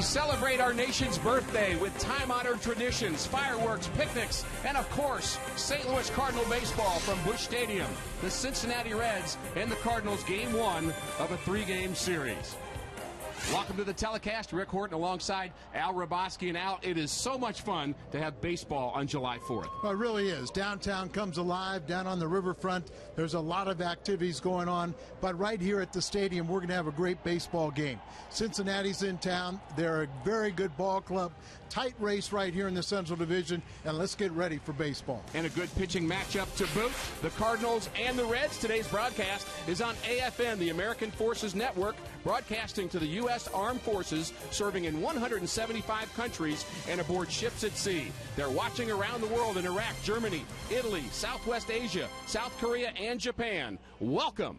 We celebrate our nation's birthday with time-honored traditions, fireworks, picnics, and of course, St. Louis Cardinal baseball from Busch Stadium. The Cincinnati Reds and the Cardinals game 1 of a 3-game series. Welcome to the telecast. Rick Horton alongside Al Raboski. And Al, it is so much fun to have baseball on July 4th. Well, it really is. Downtown comes alive. Down on the riverfront, there's a lot of activities going on. But right here at the stadium, we're going to have a great baseball game. Cincinnati's in town. They're a very good ball club. Tight race right here in the Central Division, and let's get ready for baseball. And a good pitching matchup to boot. The Cardinals and the Reds. Today's broadcast is on AFN, the American Forces Network, broadcasting to the U.S. Armed Forces, serving in 175 countries and aboard ships at sea. They're watching around the world in Iraq, Germany, Italy, Southwest Asia, South Korea, and Japan. Welcome.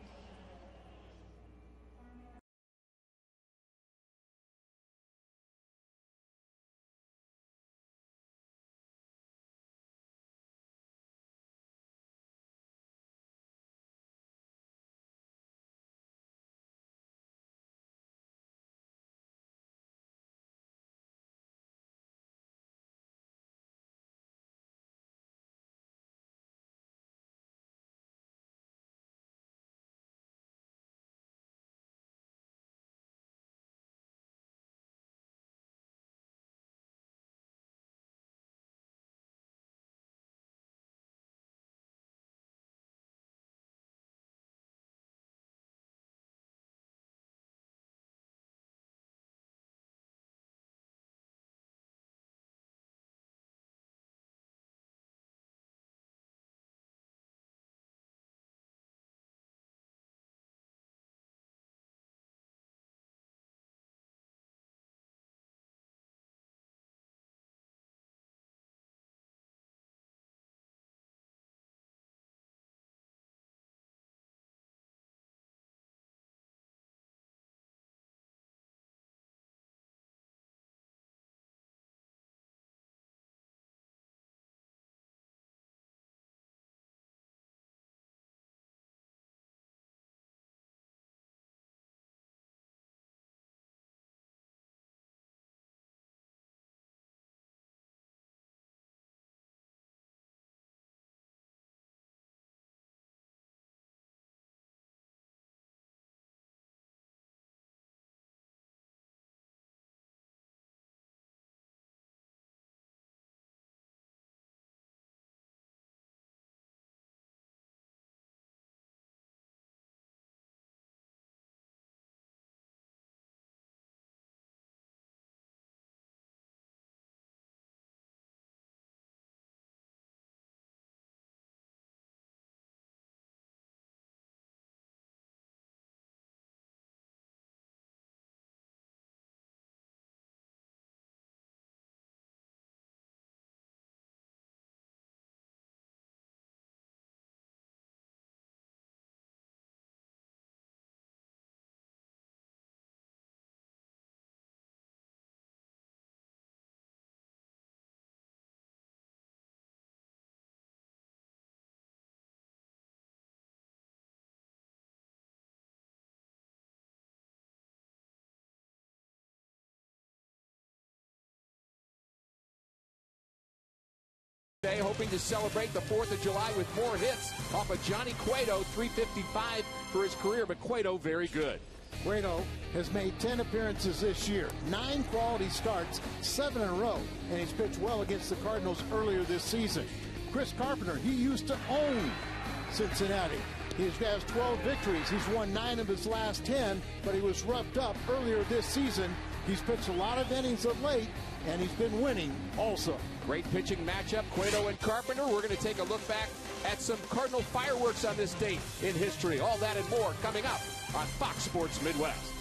Today, hoping to celebrate the 4th of July with more hits off of Johnny Cueto, 355 for his career, but Cueto very good. Cueto has made 10 appearances this year, 9 quality starts, 7 in a row, and he's pitched well against the Cardinals earlier this season. Chris Carpenter, he used to own Cincinnati. He has 12 victories. He's won 9 of his last 10, but he was roughed up earlier this season. He's pitched a lot of innings of late, and he's been winning also. Great pitching matchup, Cueto and Carpenter. We're going to take a look back at some Cardinal fireworks on this date in history. All that and more coming up on Fox Sports Midwest.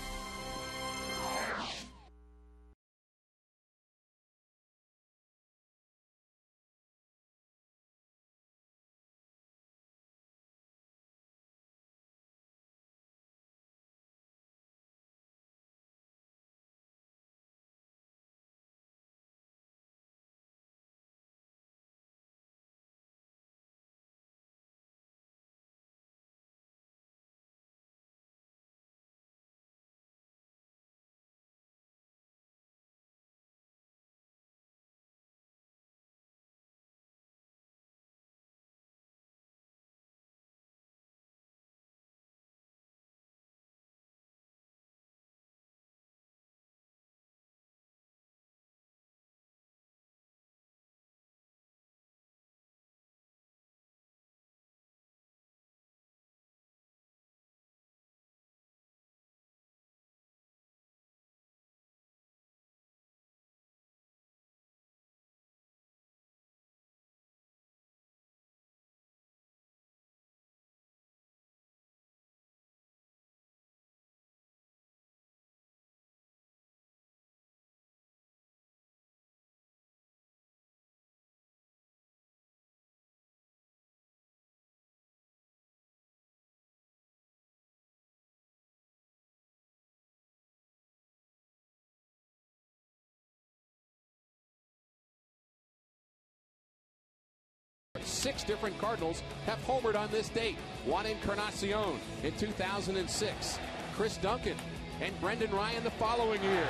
6 different Cardinals have homered on this date. Juan Encarnacion in 2006, Chris Duncan and Brendan Ryan the following year.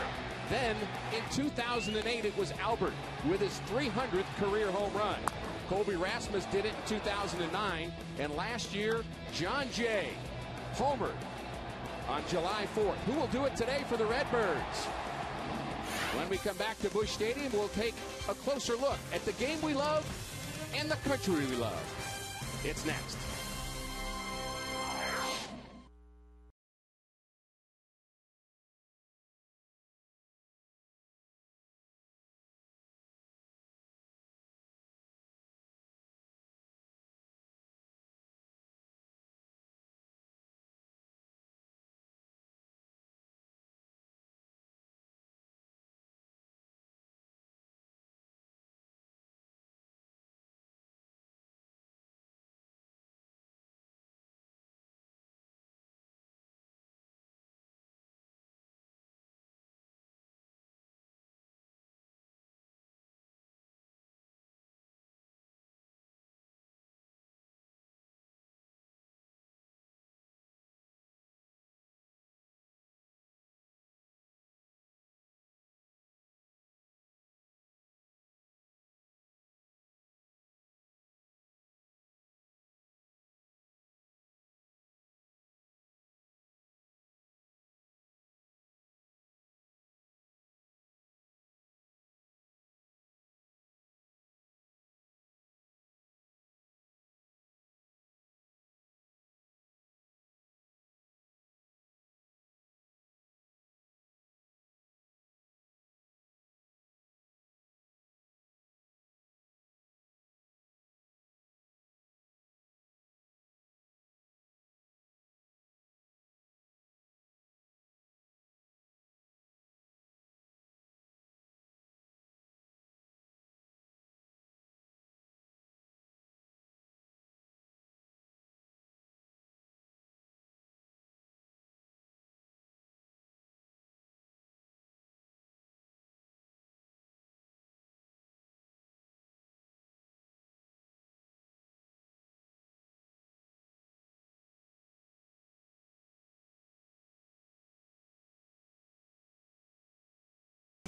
Then in 2008 it was Albert with his 300th career home run. Colby Rasmus did it in 2009, and last year John Jay homered on July 4th. Who will do it today for the Redbirds? When we come back to Busch Stadium, we'll take a closer look at the game we love and the country we love. It's next.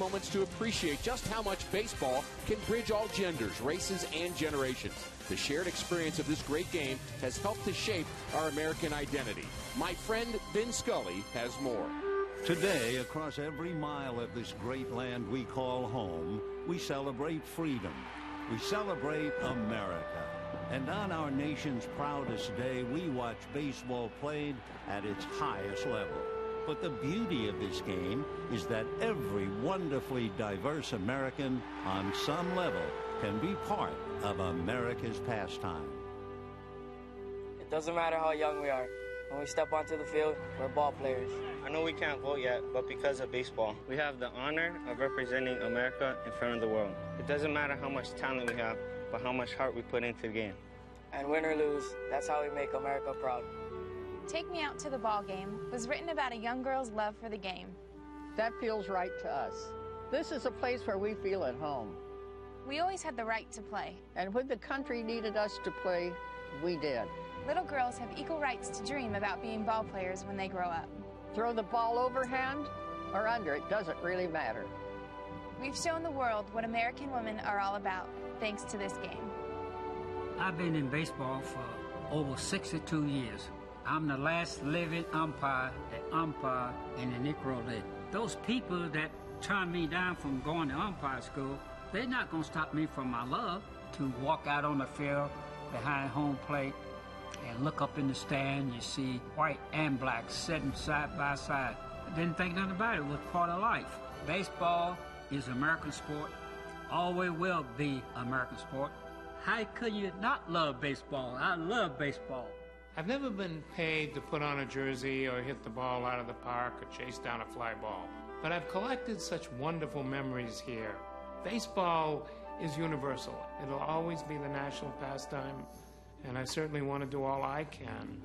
Moments to appreciate just how much baseball can bridge all genders, races, and generations. The shared experience of this great game has helped to shape our American identity. My friend Vin Scully has more. Today, across every mile of this great land we call home, we celebrate freedom. We celebrate America. And on our nation's proudest day, we watch baseball played at its highest level. But the beauty of this game is that every wonderfully diverse American, on some level, can be part of America's pastime. It doesn't matter how young we are. When we step onto the field, we're ball players. I know we can't vote yet, but because of baseball, we have the honor of representing America in front of the world. It doesn't matter how much talent we have, but how much heart we put into the game. And win or lose, that's how we make America proud. Take Me Out to the Ball Game was written about a young girl's love for the game. That feels right to us. This is a place where we feel at home. We always had the right to play. And when the country needed us to play, we did. Little girls have equal rights to dream about being ball players when they grow up. Throw the ball overhand or under, it doesn't really matter. We've shown the world what American women are all about, thanks to this game. I've been in baseball for over 62 years. I'm the last living umpire that umpired in the Negro League. Those people that turned me down from going to umpire school, they're not going to stop me from my love to walk out on the field behind home plate and look up in the stand. You see white and black sitting side by side. I didn't think nothing about it. It was part of life. Baseball is American sport, always will be American sport. How could you not love baseball? I love baseball. I've never been paid to put on a jersey or hit the ball out of the park or chase down a fly ball, but I've collected such wonderful memories here. Baseball is universal. It'll always be the national pastime, and I certainly want to do all I can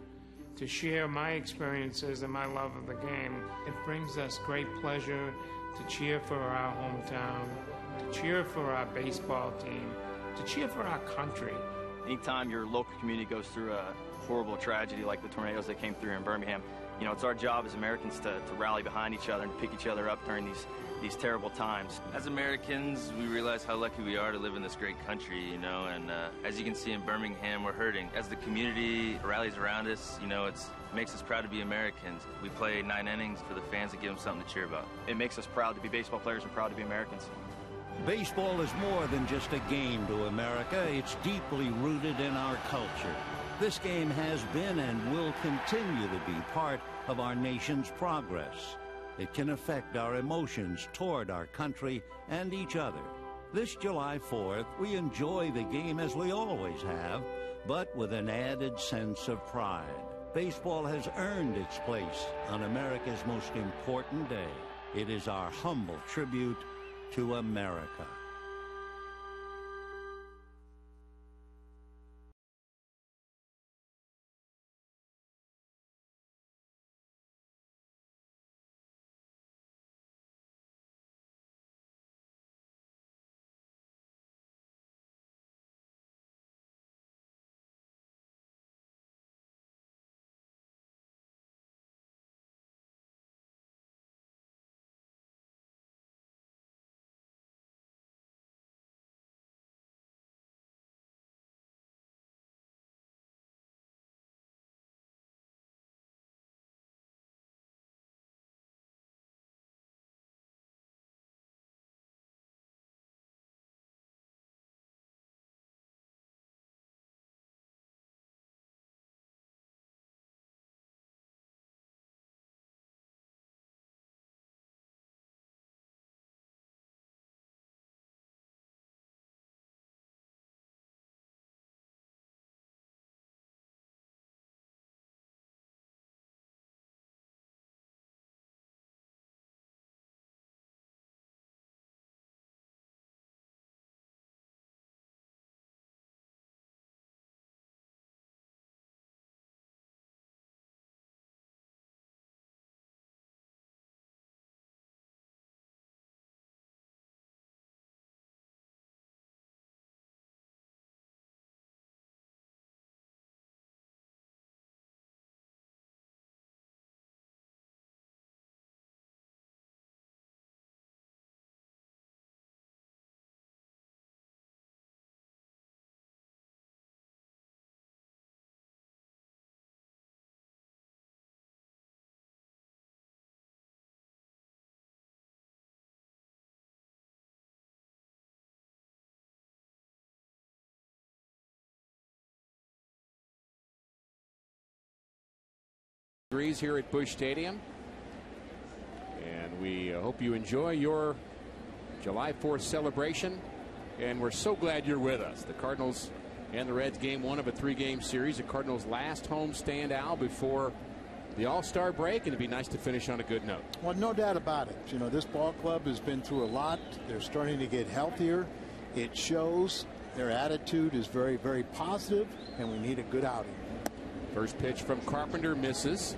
to share my experiences and my love of the game. It brings us great pleasure to cheer for our hometown, to cheer for our baseball team, to cheer for our country. Anytime your local community goes through a horrible tragedy like the tornadoes that came through in Birmingham, you know, it's our job as Americans to rally behind each other and to pick each other up during these terrible times. As Americans, we realize how lucky we are to live in this great country, you know, and as you can see in Birmingham, we're hurting. As the community rallies around us, you know, it makes us proud to be Americans. We play 9 innings for the fans to give them something to cheer about. It makes us proud to be baseball players and proud to be Americans. Baseball is more than just a game to America. It's deeply rooted in our culture. This game has been and will continue to be part of our nation's progress. It can affect our emotions toward our country and each other. This July 4th, we enjoy the game as we always have, but with an added sense of pride. Baseball has earned its place on America's most important day. It is our humble tribute to America. Degrees here at Busch Stadium, and we hope you enjoy your July 4th celebration, and we're so glad you're with us. The Cardinals and the Reds, game 1 of a 3-game series. The Cardinals' last home stand out before the All-Star break, and it'd be nice to finish on a good note. Well, no doubt about it. You know, this ball club has been through a lot. They're starting to get healthier. It shows. Their attitude is very, very positive, and we need a good outing. First pitch from Carpenter misses.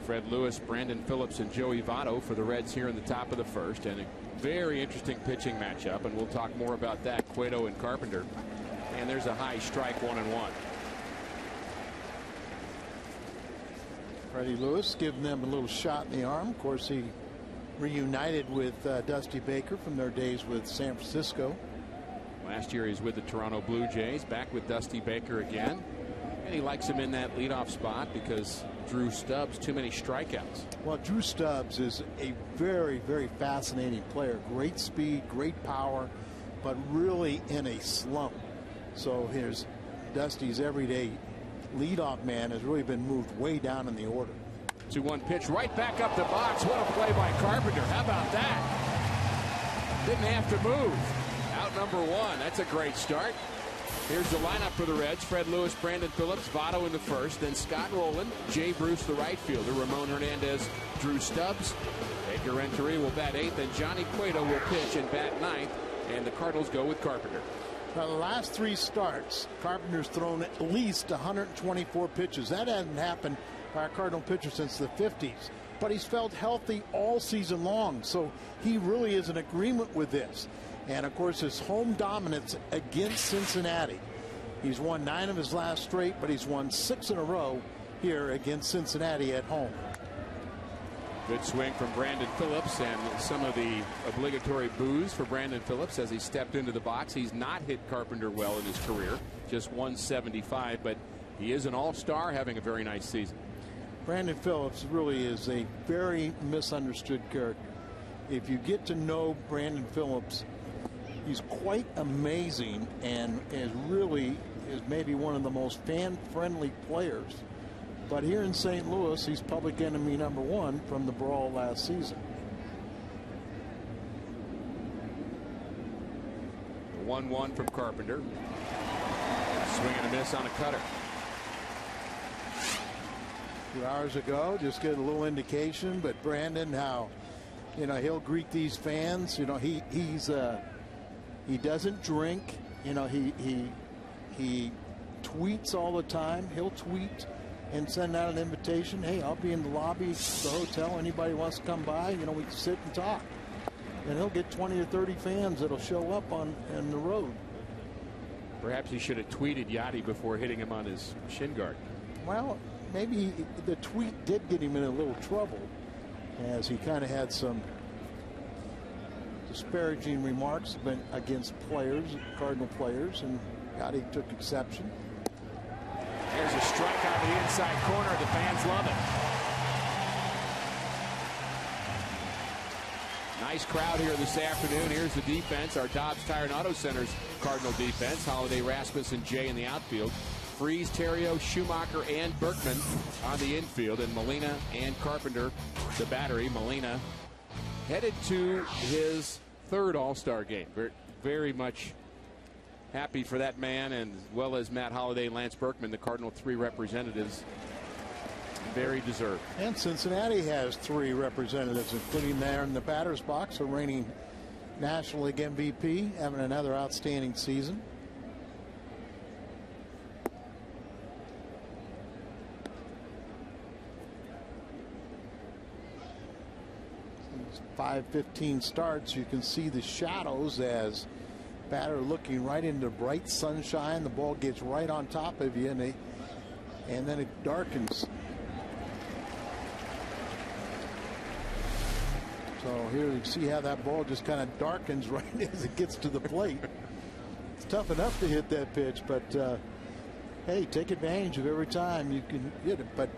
Fred Lewis, Brandon Phillips, and Joey Votto for the Reds here in the top of the first, and a very interesting pitching matchup, and we'll talk more about that. Cueto and Carpenter, and there's a high strike, 1-1. Freddie Lewis giving them a little shot in the arm. Of course, he reunited with Dusty Baker from their days with San Francisco. Last year he's with the Toronto Blue Jays, back with Dusty Baker again, and he likes him in that leadoff spot because Drew Stubbs, too many strikeouts. Well, Drew Stubbs is a very, very fascinating player. Great speed, great power, but really in a slump. So here's Dusty's everyday leadoff man has really been moved way down in the order. 2-1 pitch right back up the box. What a play by Carpenter. How about that? Didn't have to move. Out number 1. That's a great start. Here's the lineup for the Reds. Fred Lewis, Brandon Phillips, Votto in the first, then Scott Rowland, Jay Bruce the right fielder, Ramon Hernandez, Drew Stubbs, Edgar Renteria will bat 8th, and Johnny Cueto will pitch and bat 9th, and the Cardinals go with Carpenter. Now, the last 3 starts, Carpenter's thrown at least 124 pitches. That hasn't happened by a Cardinal pitcher since the 50s. but he's felt healthy all season long, so he really is in agreement with this. And of course, his home dominance against Cincinnati. He's won 9 of his last straight, but he's won 6 in a row here against Cincinnati at home. Good swing from Brandon Phillips, and some of the obligatory boos for Brandon Phillips as he stepped into the box. He's not hit Carpenter well in his career, just 175, but he is an all-star, having a very nice season. Brandon Phillips really is a very misunderstood character. If you get to know Brandon Phillips, he's quite amazing and is maybe one of the most fan-friendly players. But here in St. Louis, he's public enemy #1 from the brawl last season. 1-1 from Carpenter. Swing and a miss on a cutter. 2 hours ago, just get a little indication, but Brandon, how, he'll greet these fans. He doesn't drink. He tweets all the time. He'll tweet and send out an invitation. Hey, I'll be in the lobby of the hotel. Anybody wants to come by, we can sit and talk. And he'll get 20 or 30 fans that'll show up on the road. Perhaps he should have tweeted Yachty before hitting him on his shin guard. Well, maybe the tweet did get him in a little trouble, as he kind of had some disparaging remarks against players, Cardinal players, and Yachty took exception. There's a strike on the inside corner. The fans love it. Nice crowd here this afternoon. Here's the defense. Our Dobbs Tire and Auto Center's Cardinal defense. Holiday, Rasmussen, Jay in the outfield. Freeze, Terrio, Schumacher, and Berkman on the infield. And Molina and Carpenter, the battery. Molina headed to his 3rd All-Star game. Very much happy for that man, and as well as Matt Holliday and Lance Berkman, the Cardinal 3 representatives. Very deserved. And Cincinnati has 3 representatives, including there in the batter's box, a reigning National League MVP, having another outstanding season. Since 5:15 starts, you can see the shadows as batter looking right into bright sunshine. The ball gets right on top of you, and then it darkens. So here you see how that ball just kind of darkens right as it gets to the plate. It's tough enough to hit that pitch, but hey, take advantage of every time you can hit it. But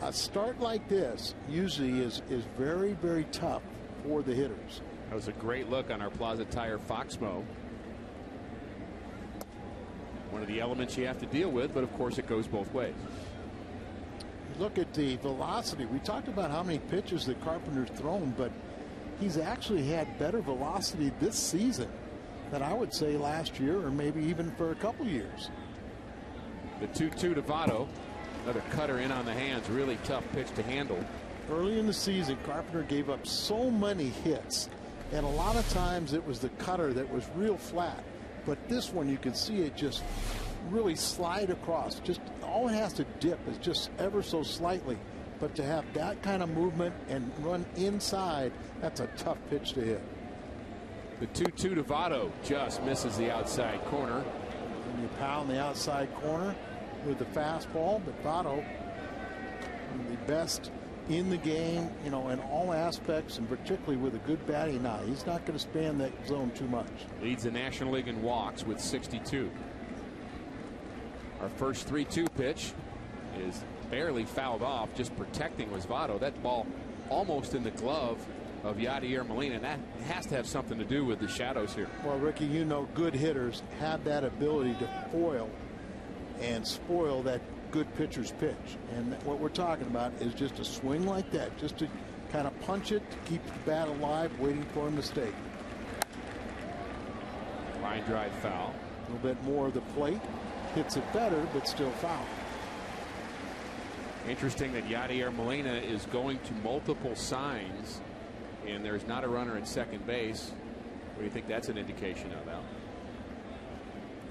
a start like this usually is very, very tough for the hitters. That was a great look on our Plaza Tire Foxmo. One of the elements you have to deal with, but of course it goes both ways. Look at the velocity. We talked about how many pitches that Carpenter's thrown, but he's actually had better velocity this season than I would say last year, or maybe even for a couple years. The 2-2 to Votto. Another cutter in on the hands. Really tough pitch to handle. Early in the season, Carpenter gave up so many hits, and a lot of times it was the cutter that was real flat. But this one, you can see it just really slide across. Just all it has to dip is just ever so slightly. But to have that kind of movement and run inside, that's a tough pitch to hit. The 2-2 to Votto just misses the outside corner. And you pound the outside corner with the fastball, but Votto, the best in the game, in all aspects, and particularly with a good batting eye. He's not going to span that zone too much. Leads the National League in walks with 62. Our first 3-2 pitch is barely fouled off, just protecting was Votto. That ball almost in the glove of Yadier Molina, and that has to have something to do with the shadows here. Well, Ricky, good hitters have that ability to foil and spoil that good pitcher's pitch, and what we're talking about is just a swing like that, just to kind of punch it to keep the bat alive, waiting for a mistake. Line drive foul. A little bit more of the plate, hits it better, but still foul. Interesting that Yadier Molina is going to multiple signs, and there's not a runner at second base. What do you think that's an indication of, Al?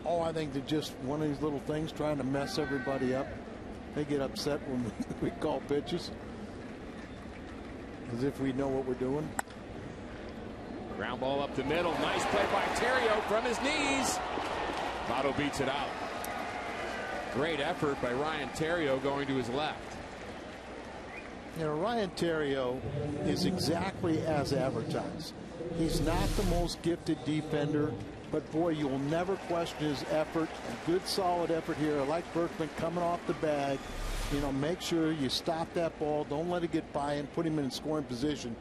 Oh, I think they're just one of these little things trying to mess everybody up. They get upset when we call pitches. as if we know what we're doing. Ground ball up the middle. Nice play by Terrio from his knees. Votto beats it out. Great effort by Ryan Terrio going to his left. You know, Ryan Terrio is exactly as advertised. He's not the most gifted defender, but boy, you'll never question his effort. A good solid effort here. I like Berkman coming off the bag. You know, make sure you stop that ball. Don't let it get by him. Put him in scoring position.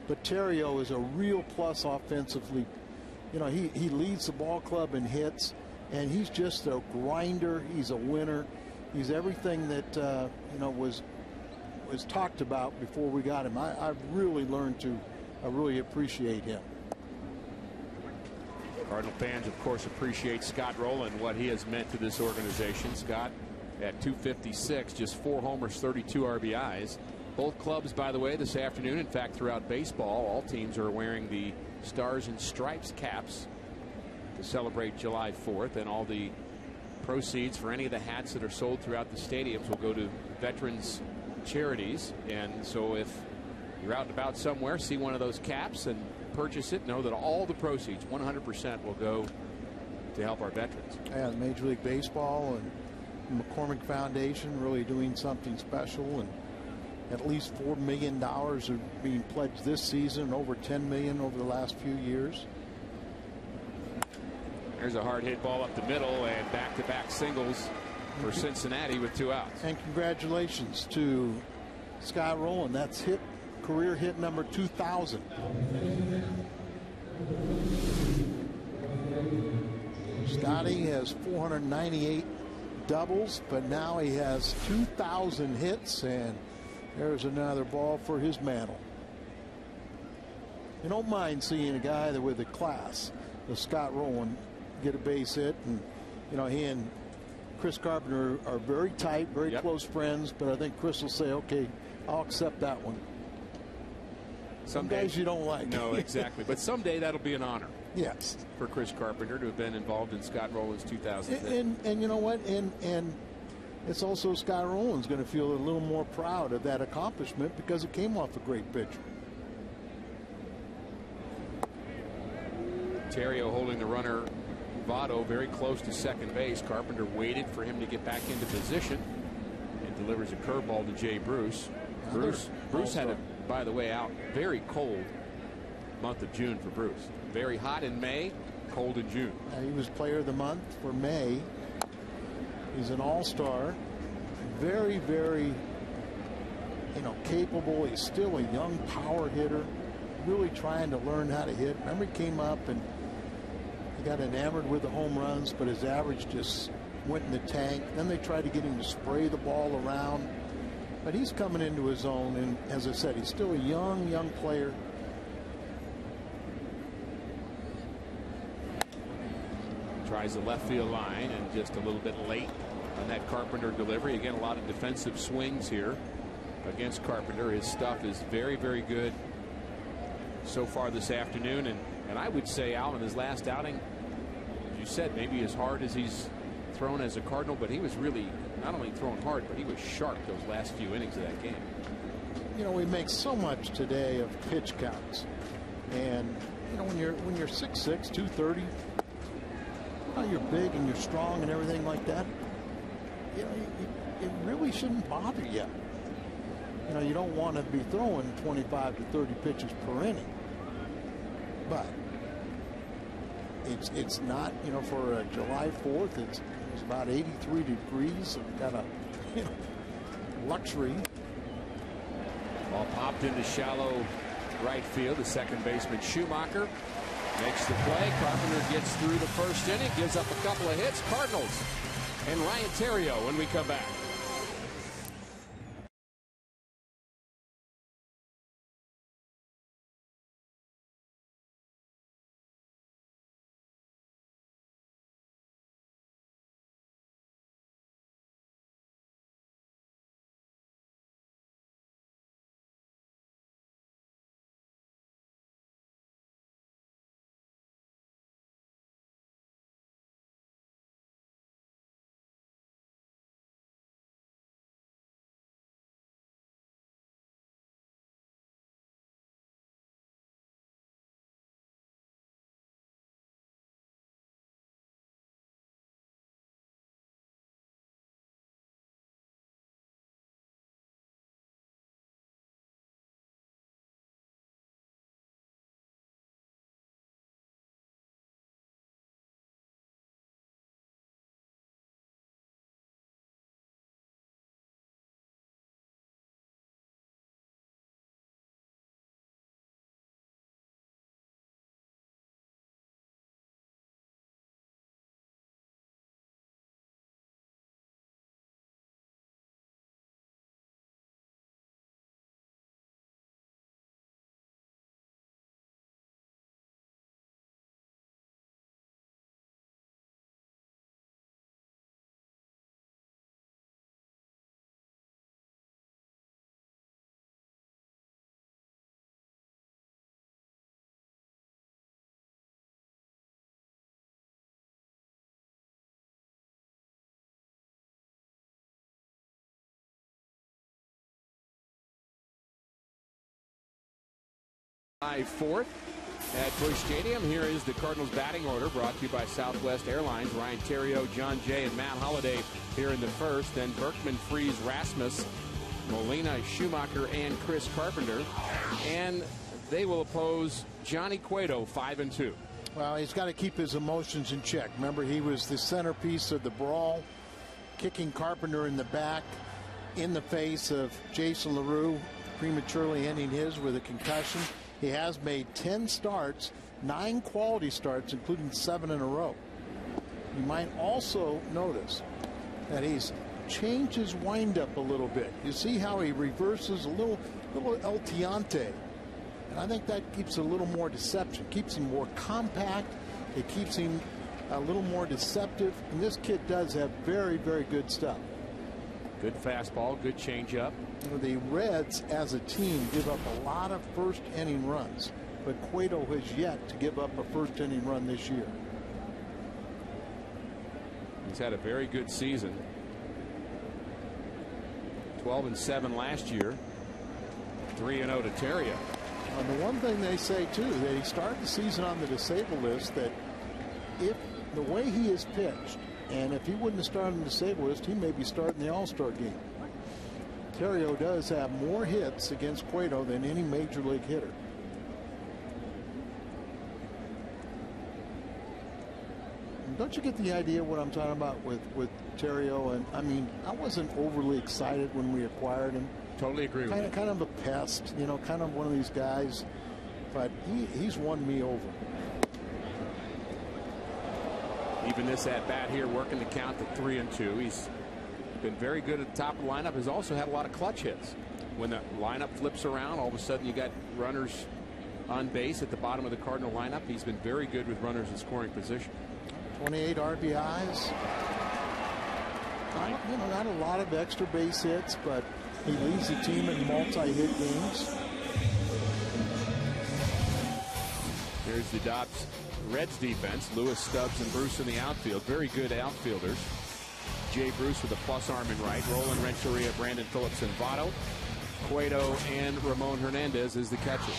But Terrio is a real plus offensively. You know, he leads the ball club in hits, and he's just a grinder. He's a winner. He's everything that you know was talked about before we got him. I've really learned to really appreciate him. Cardinal fans, of course, appreciate Scott Rowland, what he has meant to this organization. Scott at 256, just 4 homers, 32 RBIs. Both clubs, by the way, this afternoon, in fact, throughout baseball, all teams are wearing the Stars and Stripes caps to celebrate July 4th, and all the proceeds for any of the hats that are sold throughout the stadiums will go to veterans charities. And so if you're out and about somewhere, see one of those caps and purchase it, know that all the proceeds, 100%, will go to help our veterans. Yeah, Major League Baseball and McCormick Foundation really doing something special, and at least $4 million are being pledged this season, over $10 million over the last few years. There's a hard hit ball up the middle, and back-to-back singles for Cincinnati with 2 outs. And congratulations to Scott Rowland. That's career hit number 2,000. Scotty has 498 doubles, but now he has 2,000 hits, and there's another ball for his mantle. You don't mind seeing a guy that with the class of Scott Rowland get a base hit, and you know, he and Chris Carpenter are very tight, very close friends, but I think Chris will say, okay, I'll accept that one. Some guys you don't like. No, exactly. But someday that'll be an honor. Yes. For Chris Carpenter to have been involved in Scott Rowland's 2000 hit. And you know what? And it's also Scott Rowland's going to feel a little more proud of that accomplishment because it came off a great pitcher. Terrio holding the runner, Votto, very close to second base. Carpenter waited for him to get back into position and delivers a curveball to Jay Bruce. Bruce had a, by the way, out very cold month of June for Bruce. Very hot in May, cold in June. He was player of the month for May. He's an all-star. Very, very, you know, capable. He's still a young power hitter. Really trying to learn how to hit. Remember, he came up and he got enamored with the home runs, but his average just went in the tank. Then they tried to get him to spray the ball around. But he's coming into his own, and as I said, he's still a young player. Tries the left field line and just a little bit late on that Carpenter delivery. Again, a lot of defensive swings here against Carpenter. His stuff is very, very good so far this afternoon. And I would say, Al, in his last outing, as you said, maybe as hard as he's thrown as a Cardinal, but he was really not only throwing hard, but he was sharp those last few innings of that game. You know, we make so much today of pitch counts. And, you know, when you're 6'6", 230, you're big and you're strong and everything like that, you know, it really shouldn't bother you. You know, you don't want to be throwing 25 to 30 pitches per inning. But it's not, you know, for July 4th, it's about 83 degrees. And got a luxury. Ball popped into shallow right field. The second baseman Schumacher makes the play. Carpenter gets through the first inning, gives up a couple of hits. Cardinals and Ryan Terrio when we come back. 4th at Busch Stadium. Here is the Cardinals batting order brought to you by Southwest Airlines. Ryan Theriot, John Jay, and Matt Holliday here in the first. Then Berkman, Freese, Rasmus, Molina, Schumacher, and Chris Carpenter. And they will oppose Johnny Cueto, 5-2. Well, he's got to keep his emotions in check. Remember, he was the centerpiece of the brawl, kicking Carpenter in the back in the face of Jason LaRue, prematurely ending his with a concussion. He has made 10 starts, 9 quality starts, including 7 in a row. You might also notice that he's changed his windup a little bit. You see how he reverses a little El Tiante. And I think that keeps a little more deception, keeps him more compact. It keeps him a little more deceptive. And this kid does have very, very good stuff. Good fastball, good changeup. The Reds as a team give up a lot of first inning runs, but Cueto has yet to give up a first inning run this year. He's had a very good season. 12-7 last year. 3-0 to Theriot. And the one thing they say too, that he started the season on the disabled list, that if the way he is pitched, and if he wouldn't have started on the disabled list, he may be starting the All-Star game. Theriot does have more hits against Cueto than any major league hitter. And don't you get the idea what I'm talking about with Theriot? And I mean, I wasn't overly excited when we acquired him. Totally agree with you. Kind of a pest, you know, kind of one of these guys. But he's won me over. Even this at bat here, working the count to 3-2. He's been very good at the top of the lineup. Has also had a lot of clutch hits. When the lineup flips around, all of a sudden you got runners on base at the bottom of the Cardinal lineup. He's been very good with runners in scoring position. 28 RBIs. Not a lot of extra base hits, but he leads the team in multi-hit games. Here's the Reds defense. Lewis, Stubbs, and Bruce in the outfield. Very good outfielders. Jay Bruce with a plus arm in right. Roland Renteria, Brandon Phillips, and Votto. Cueto and Ramon Hernandez is the catcher.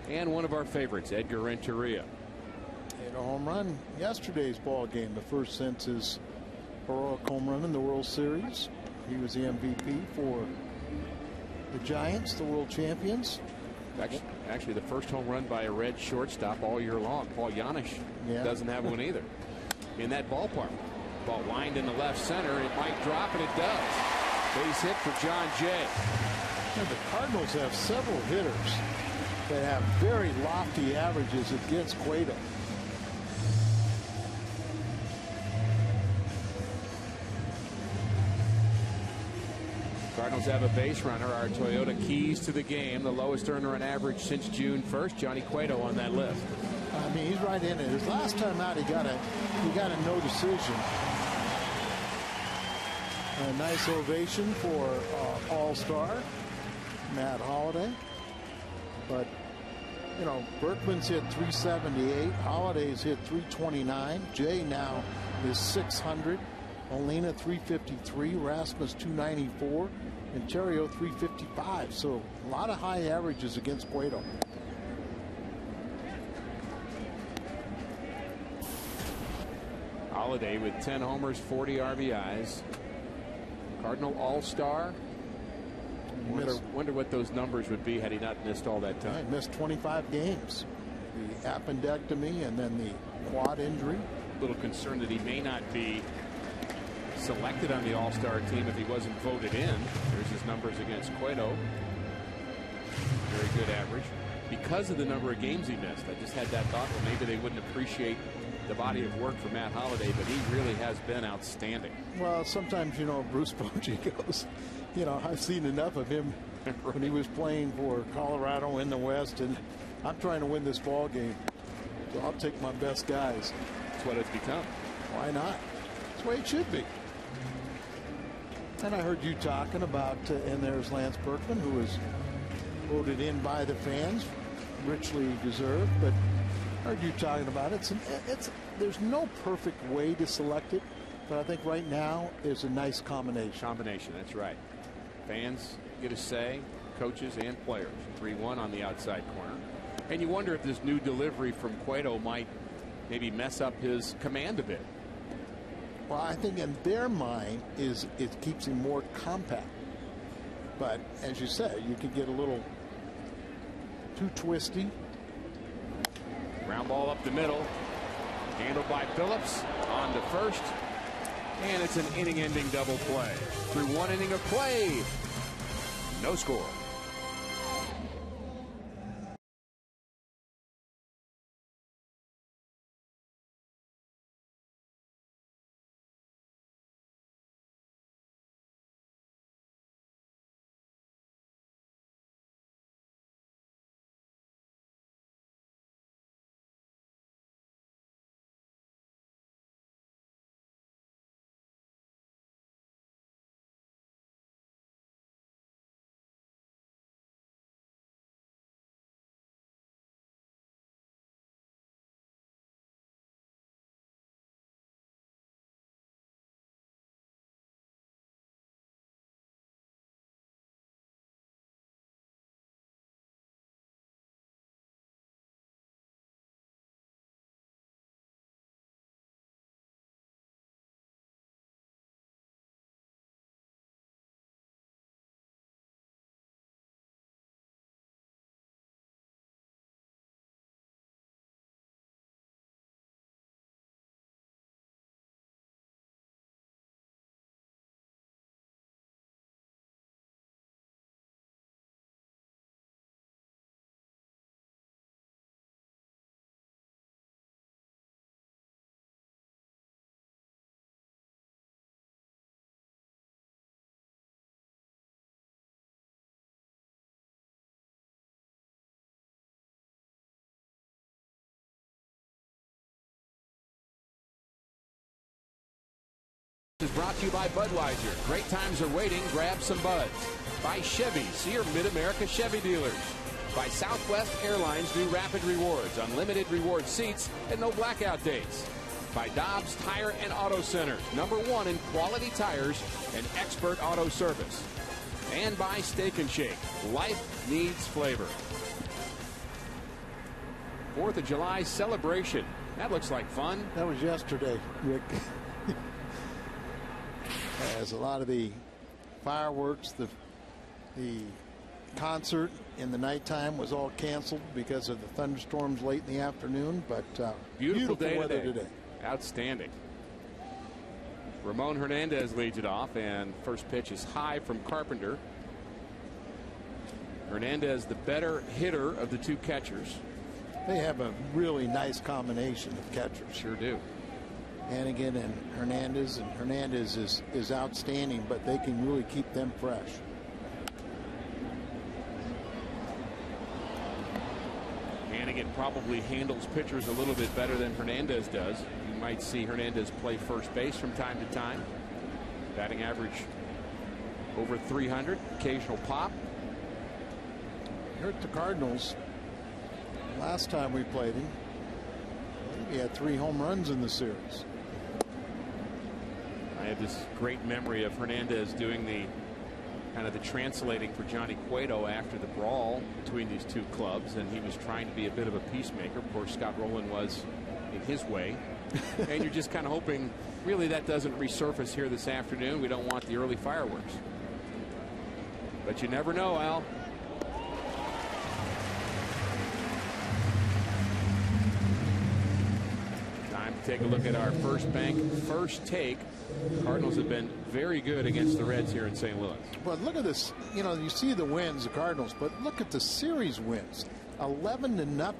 And one of our favorites, Edgar Renteria. Hit a home run yesterday's ball game, the first since his heroic home run in the World Series. He was the MVP for the Giants, the world champions. Actually, the first home run by a Red shortstop all year long. Paul Janisch doesn't have one either in that ballpark. Ball lined in the left center. It might drop, and it does. Base hit for John Jay. And the Cardinals have several hitters that have very lofty averages against Cueto. Cardinals have a base runner, our Toyota keys to the game, the lowest earner on average since June 1st. Johnny Cueto on that list. I mean, he's right in it. His last time out, he got a no decision. A nice ovation for All-Star Matt Holliday. But you know, Berkman's hit 378. Holliday's hit 329. Jay now is 600. Molina 353. Rasmus 294. And Theriot 355. So a lot of high averages against Cueto. Holliday with 10 homers, 40 RBIs. Cardinal All-Star. Wonder what those numbers would be had he not missed all that time. He missed 25 games. The appendectomy and then the quad injury. A little concerned that he may not be selected on the All-Star team if he wasn't voted in. There's his numbers against Cueto. Very good average. Because of the number of games he missed, I just had that thought, well, maybe they wouldn't appreciate the body of work for Matt Holliday, but he really has been outstanding. Well, sometimes, you know, Bruce Bochy goes, you know, I've seen enough of him when he was playing for Colorado in the West, and I'm trying to win this ball game, so I'll take my best guys. That's what it's become. Why not? That's the way it should be. And I heard you talking about, and there's Lance Berkman, who was voted in by the fans, richly deserved, but I heard you talking about it. There's no perfect way to select it, but I think right now is a nice combination. That's right. Fans get a say, coaches and players. 3-1 on the outside corner. And you wonder if this new delivery from Cueto might maybe mess up his command a bit. Well, I think in their mind is it keeps him more compact. But as you said, you could get a little too twisty. Ground ball up the middle. Handled by Phillips. On to first. And it's an inning-ending double play. Through one inning of play, no score. Is brought to you by Budweiser. Great times are waiting. Grab some buds. By Chevy. See your Mid-America Chevy dealers. By Southwest Airlines new Rapid Rewards. Unlimited reward seats and no blackout dates. By Dobbs Tire and Auto Centers. #1 in quality tires and expert auto service. And by Steak and Shake. Life needs flavor. 4th of July celebration. That looks like fun. That was yesterday, Rick. As a lot of the fireworks, the concert in the nighttime was all canceled because of the thunderstorms late in the afternoon. But beautiful day weather today. Outstanding. Ramon Hernandez leads it off, and first pitch is high from Carpenter. Hernandez, the better hitter of the two catchers. They have a really nice combination of catchers. Sure do. Hannigan and Hernandez is outstanding, but they can really keep them fresh. Hannigan probably handles pitchers a little bit better than Hernandez does. You might see Hernandez play first base from time to time. Batting average over 300, occasional pop. Hurt the Cardinals last time we played him. He had 3 home runs in the series. I have this great memory of Hernandez doing the kind of the translating for Johnny Cueto after the brawl between these two clubs, and he was trying to be a bit of a peacemaker. Of course, Scott Rowland was in his way. And you're just kind of hoping really that doesn't resurface here this afternoon. We don't want the early fireworks. But you never know, Al. Time to take a look at our first bank first take. Cardinals have been very good against the Reds here in St. Louis. But look at this. You know, you see the wins, the Cardinals, but look at the series wins. 11-0.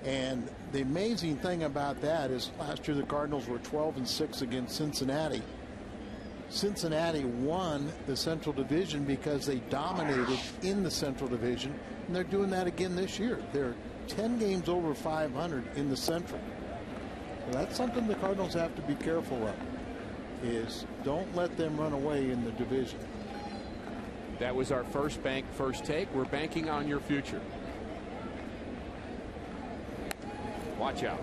And the amazing thing about that is last year the Cardinals were 12-6 against Cincinnati. Cincinnati won the Central Division because they dominated in the Central Division, and they're doing that again this year. They're 10 games over 500 in the Central. So that's something the Cardinals have to be careful of, is don't let them run away in the division. That was our first bank first take. We're banking on your future. Watch out.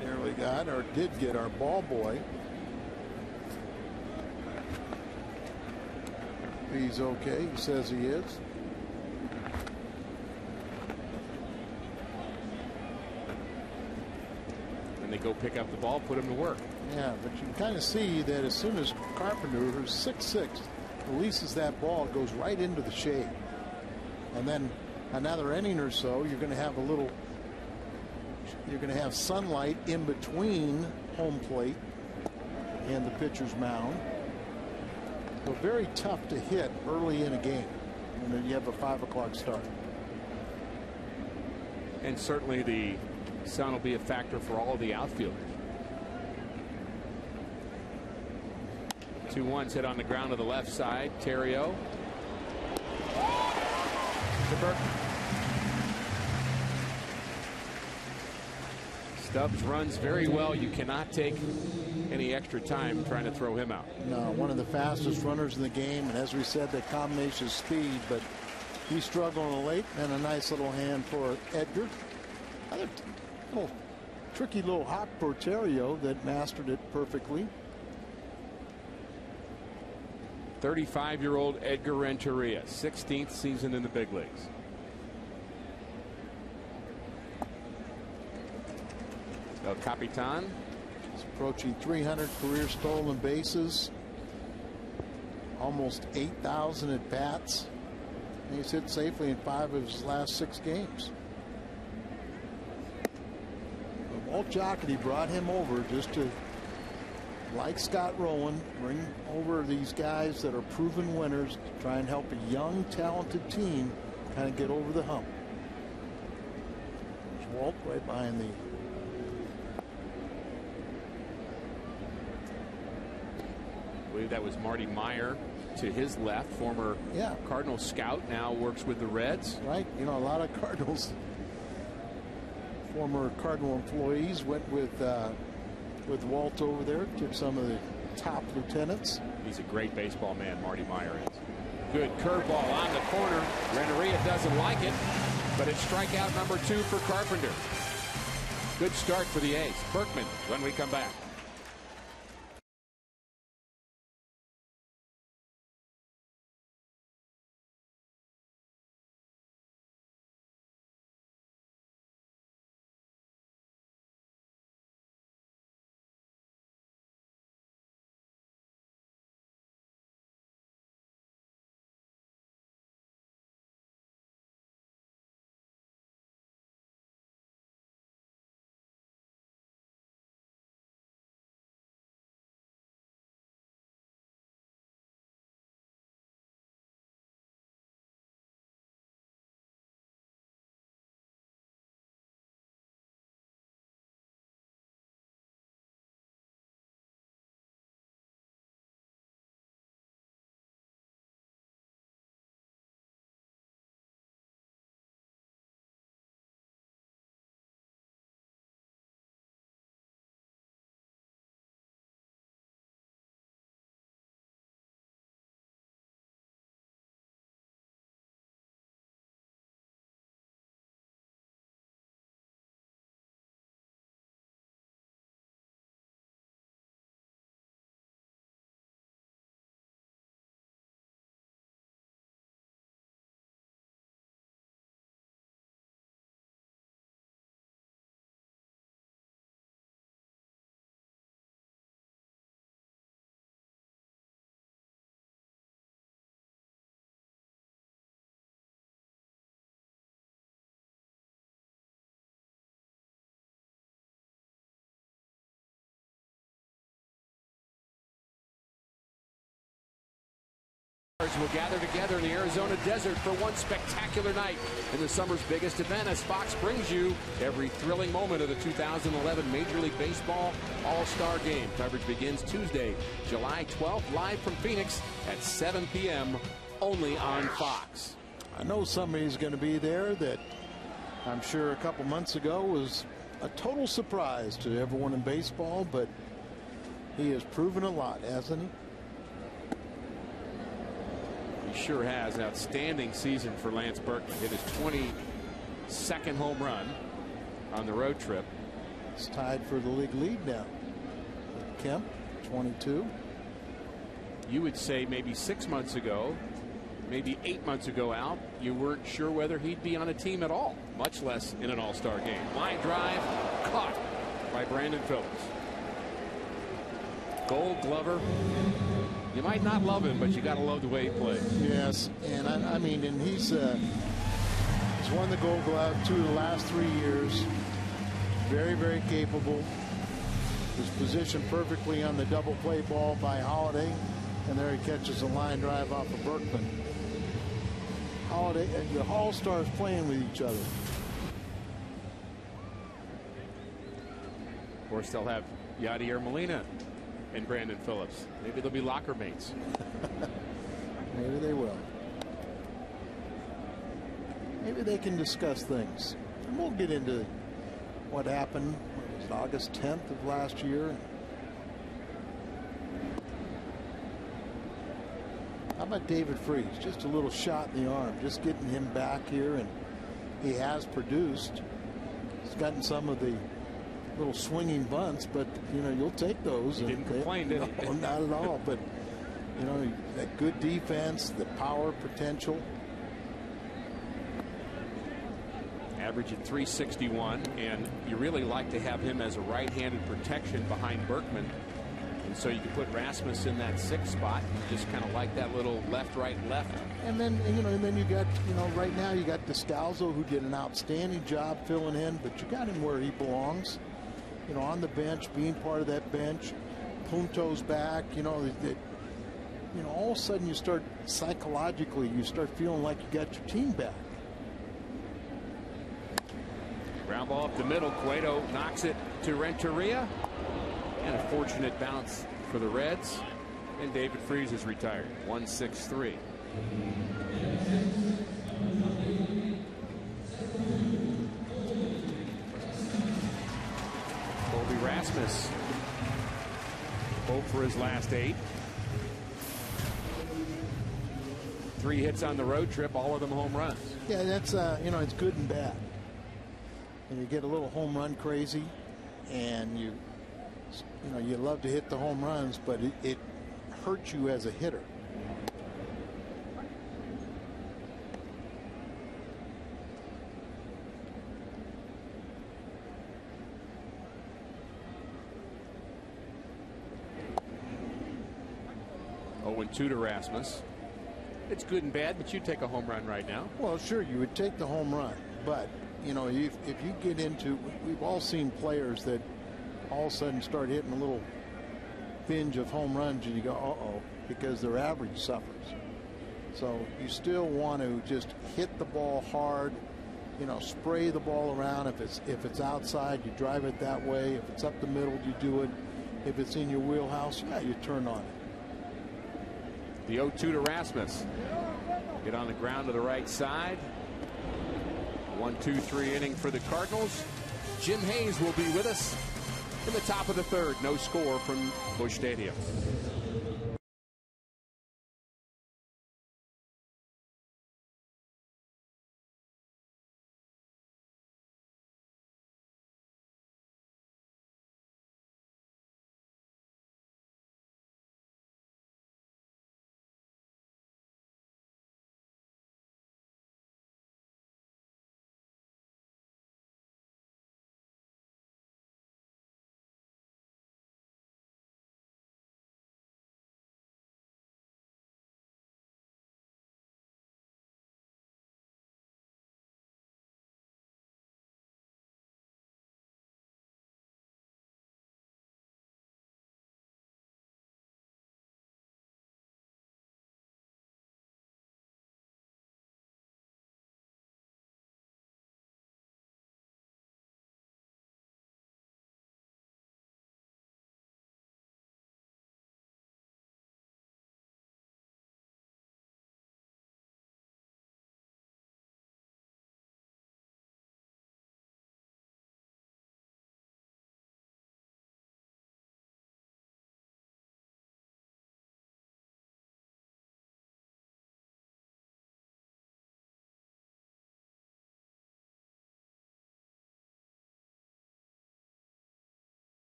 There we got, or did get, our ball boy. he's okay. He says he is. And they go pick up the ball, put him to work. Yeah, but you can kind of see that as soon as Carpenter, who's 6'6", releases that ball, it goes right into the shade. And then another inning or so, you're going to have sunlight in between home plate and the pitcher's mound. So very tough to hit early in a game, and then you have a 5 o'clock start. And certainly the sun will be a factor for all of the outfielders. 2-1's hit on the ground to the left side. Terrio to Berkman. Stubbs runs very well. You cannot take any extra time trying to throw him out. No, one of the fastest runners in the game, and as we said, that combination of speed, but he's struggling late, and a nice little hand for Edgar. Another little tricky little hop for Terrio that mastered it perfectly. 35-year-old Edgar Renteria, 16th season in the big leagues. El Capitan. He's approaching 300 career stolen bases. Almost 8,000 at bats. And he's hit safely in 5 of his last 6 games. Walt Jocketty brought him over just to, like Scott Rowan, bring over these guys that are proven winners to try and help a young, talented team kind of get over the hump. There's Walt right behind the. I believe that was Marty Meyer to his left, former Cardinal scout, now works with the Reds. Right, you know, a lot of Cardinals, former Cardinal employees went with Walt over there, took some of the top lieutenants. He's a great baseball man, Marty Meyer is. Good curveball on the corner. Renteria doesn't like it, but it's strikeout number 2 for Carpenter. Good start for the A's. Berkman when we come back. Will gather together in the Arizona desert for one spectacular night in the summer's biggest event as Fox brings you every thrilling moment of the 2011 Major League Baseball All-Star Game. Coverage begins Tuesday, July 12th, live from Phoenix at 7 p.m. only on Fox. I know somebody's going to be there that I'm sure a couple months ago was a total surprise to everyone in baseball, but he has proven a lot, hasn't he? He sure has. An outstanding season for Lance Berkman. Hit his 22nd home run on the road trip. It's tied for the league lead now. Kemp, 22. You would say maybe 6 months ago maybe 8 months ago, Al, you weren't sure whether he'd be on a team at all, much less in an all-star game. Line drive, caught by Brandon Phillips. Gold Glover. You might not love him, but you got to love the way he plays. Yes, and I mean, and he's won the Gold Glove 2 of the last 3 years. Very, very capable. Was positioned perfectly on the double play ball by Holiday, and there he catches a line drive off of Berkman. Holiday, the All-Stars playing with each other. Of course, they'll have Yadier Molina and Brandon Phillips. Maybe they'll be locker mates. Maybe they will. Maybe they can discuss things. And we'll get into what happened. What was it, August 10th of last year? How about David Freese? Just a little shot in the arm, just getting him back here, and he has produced. He's gotten some of the little swinging bunts, but you know, you'll take those. He didn't complain, did he? No, not at all. But you know, that good defense, the power potential. Average at 361, and you really like to have him as a right-handed protection behind Berkman. And so you can put Rasmus in that 6th spot and just kind of like that little left, right, left. And then, you know, you got, you know, right now you got Descalzo, who did an outstanding job filling in, but you got him where he belongs. You know, on the bench, being part of that bench. Punto's back, you know, all of a sudden you start psychologically, you start feeling like you got your team back. Ground ball up the middle. Cueto knocks it to Renteria. And a fortunate bounce for the Reds. And David Freese is retired. 1-6-3. Colby Rasmus. 0 for his last 8. 3 hits on the road trip, all of them home runs. Yeah, that's you know, it's good and bad. And you get a little home run crazy, and you know, you love to hit the home runs, but it hurts you as a hitter. Oh, and 2 to Rasmus. It's good and bad, but you take a home run right now. Well, sure, you would take the home run, but you know, if you get into, we've all seen players that all of a sudden start hitting a little binge of home runs, and you go, uh-oh, because their average suffers. So you still want to just hit the ball hard, you know, spray the ball around. If it's outside, you drive it that way. If it's up the middle, you do it. If it's in your wheelhouse, yeah, you turn on it. The 0-2 to Rasmus. Get on the ground to the right side. 1-2-3 inning for the Cardinals. Jim Hayes will be with us in the top of the 3rd. No score from Busch Stadium.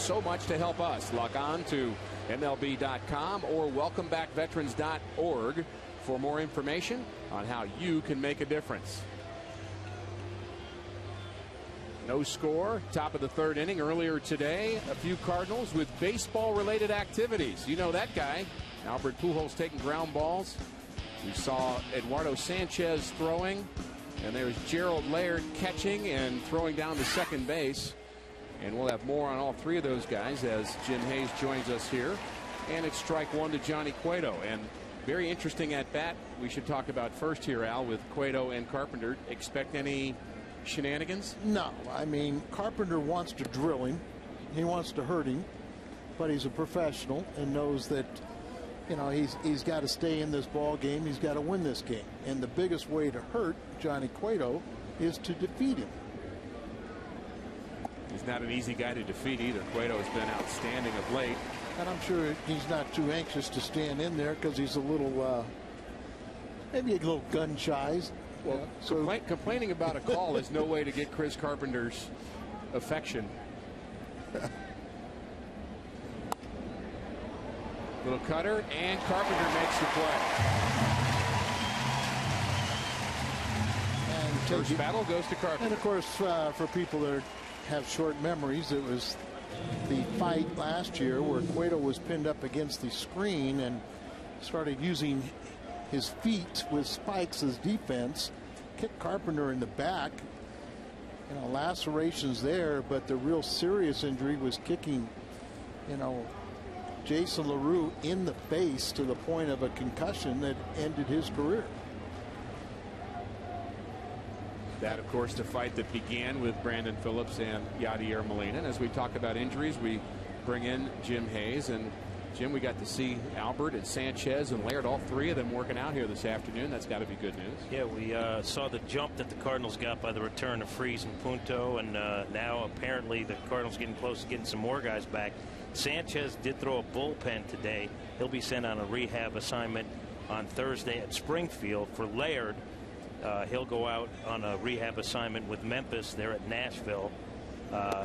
so much to help us. Log on to MLB.com or welcomebackveterans.org for more information on how you can make a difference. No score, top of the third inning. Earlier today, a few Cardinals with baseball-related activities. You know that guy, Albert Pujols, taking ground balls. We saw Eduardo Sanchez throwing, and there's Gerald Laird catching and throwing down to second base. And we'll have more on all three of those guys as Jim Hayes joins us here. And it's strike one to Johnny Cueto. And very interesting at bat we should talk about first here, Al, with Cueto and Carpenter. Expect any shenanigans? No. I mean, Carpenter wants to drill him. He wants to hurt him. But he's a professional and knows that, you know, he's got to stay in this ball game. He's got to win this game. And the biggest way to hurt Johnny Cueto is to defeat him. He's not an easy guy to defeat either. Cueto has been outstanding of late. And I'm sure he's not too anxious to stand in there because he's a little, maybe a little gun shy. Well, so complaining about a call is no way to get Chris Carpenter's affection. Little cutter, and Carpenter makes the play. And first battle goes to Carpenter. And of course, for people that have short memories, it was the fight last year where Cueto was pinned up against the screen and started using his feet with spikes as defense, kicked Carpenter in the back. You know, lacerations there, but the real serious injury was kicking, you know, Jason LaRue in the face to the point of a concussion that ended his career. That, of course, the fight that began with Brandon Phillips and Yadier Molina. And as we talk about injuries, we bring in Jim Hayes. And Jim, we got to see Albert and Sanchez and Laird, all three of them working out here this afternoon. That's got to be good news. Yeah, we saw the jump that the Cardinals got by the return of Freese and Punto, and now apparently the Cardinals getting close to getting some more guys back. Sanchez did throw a bullpen today. He'll be sent on a rehab assignment on Thursday at Springfield. For Laird, he'll go out on a rehab assignment with Memphis there at Nashville.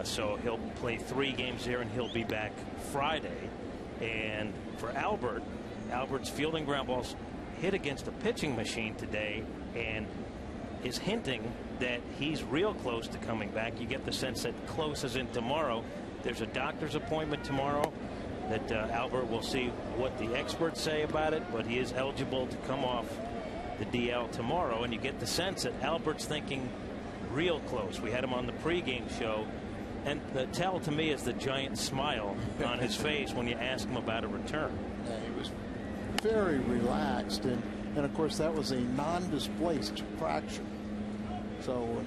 So he'll play 3 games there, and he'll be back Friday. And for Albert's fielding ground balls hit against a pitching machine today and is hinting that he's real close to coming back. You get the sense that close as in tomorrow. There's a doctor's appointment tomorrow that Albert will see what the experts say about it, but he is eligible to come off the DL tomorrow, and you get the sense that Albert's thinking real close. We had him on the pregame show, and the tell to me is the giant smile on his face when you ask him about a return. Yeah, he was very relaxed, and of course that was a non-displaced fracture. So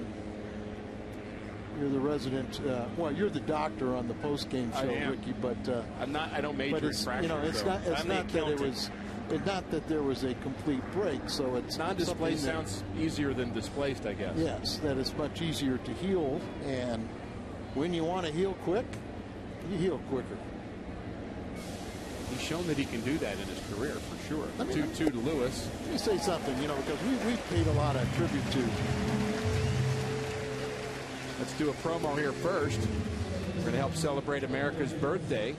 you're the resident, well, you're the doctor on the post-game show, Ricky, but I'm not. I don't major in fractures. You know, it's not that it was. It's not that there was a complete break, so it's non-displaced sounds easier than displaced, I guess. Yes, that it's much easier to heal, and when you want to heal quick, you heal quicker. He's shown that he can do that in his career, for sure. 2-2 to Lewis. Let me say something, you know, because we've paid a lot of tribute to. Let's do a promo here first. We're going to help celebrate America's birthday.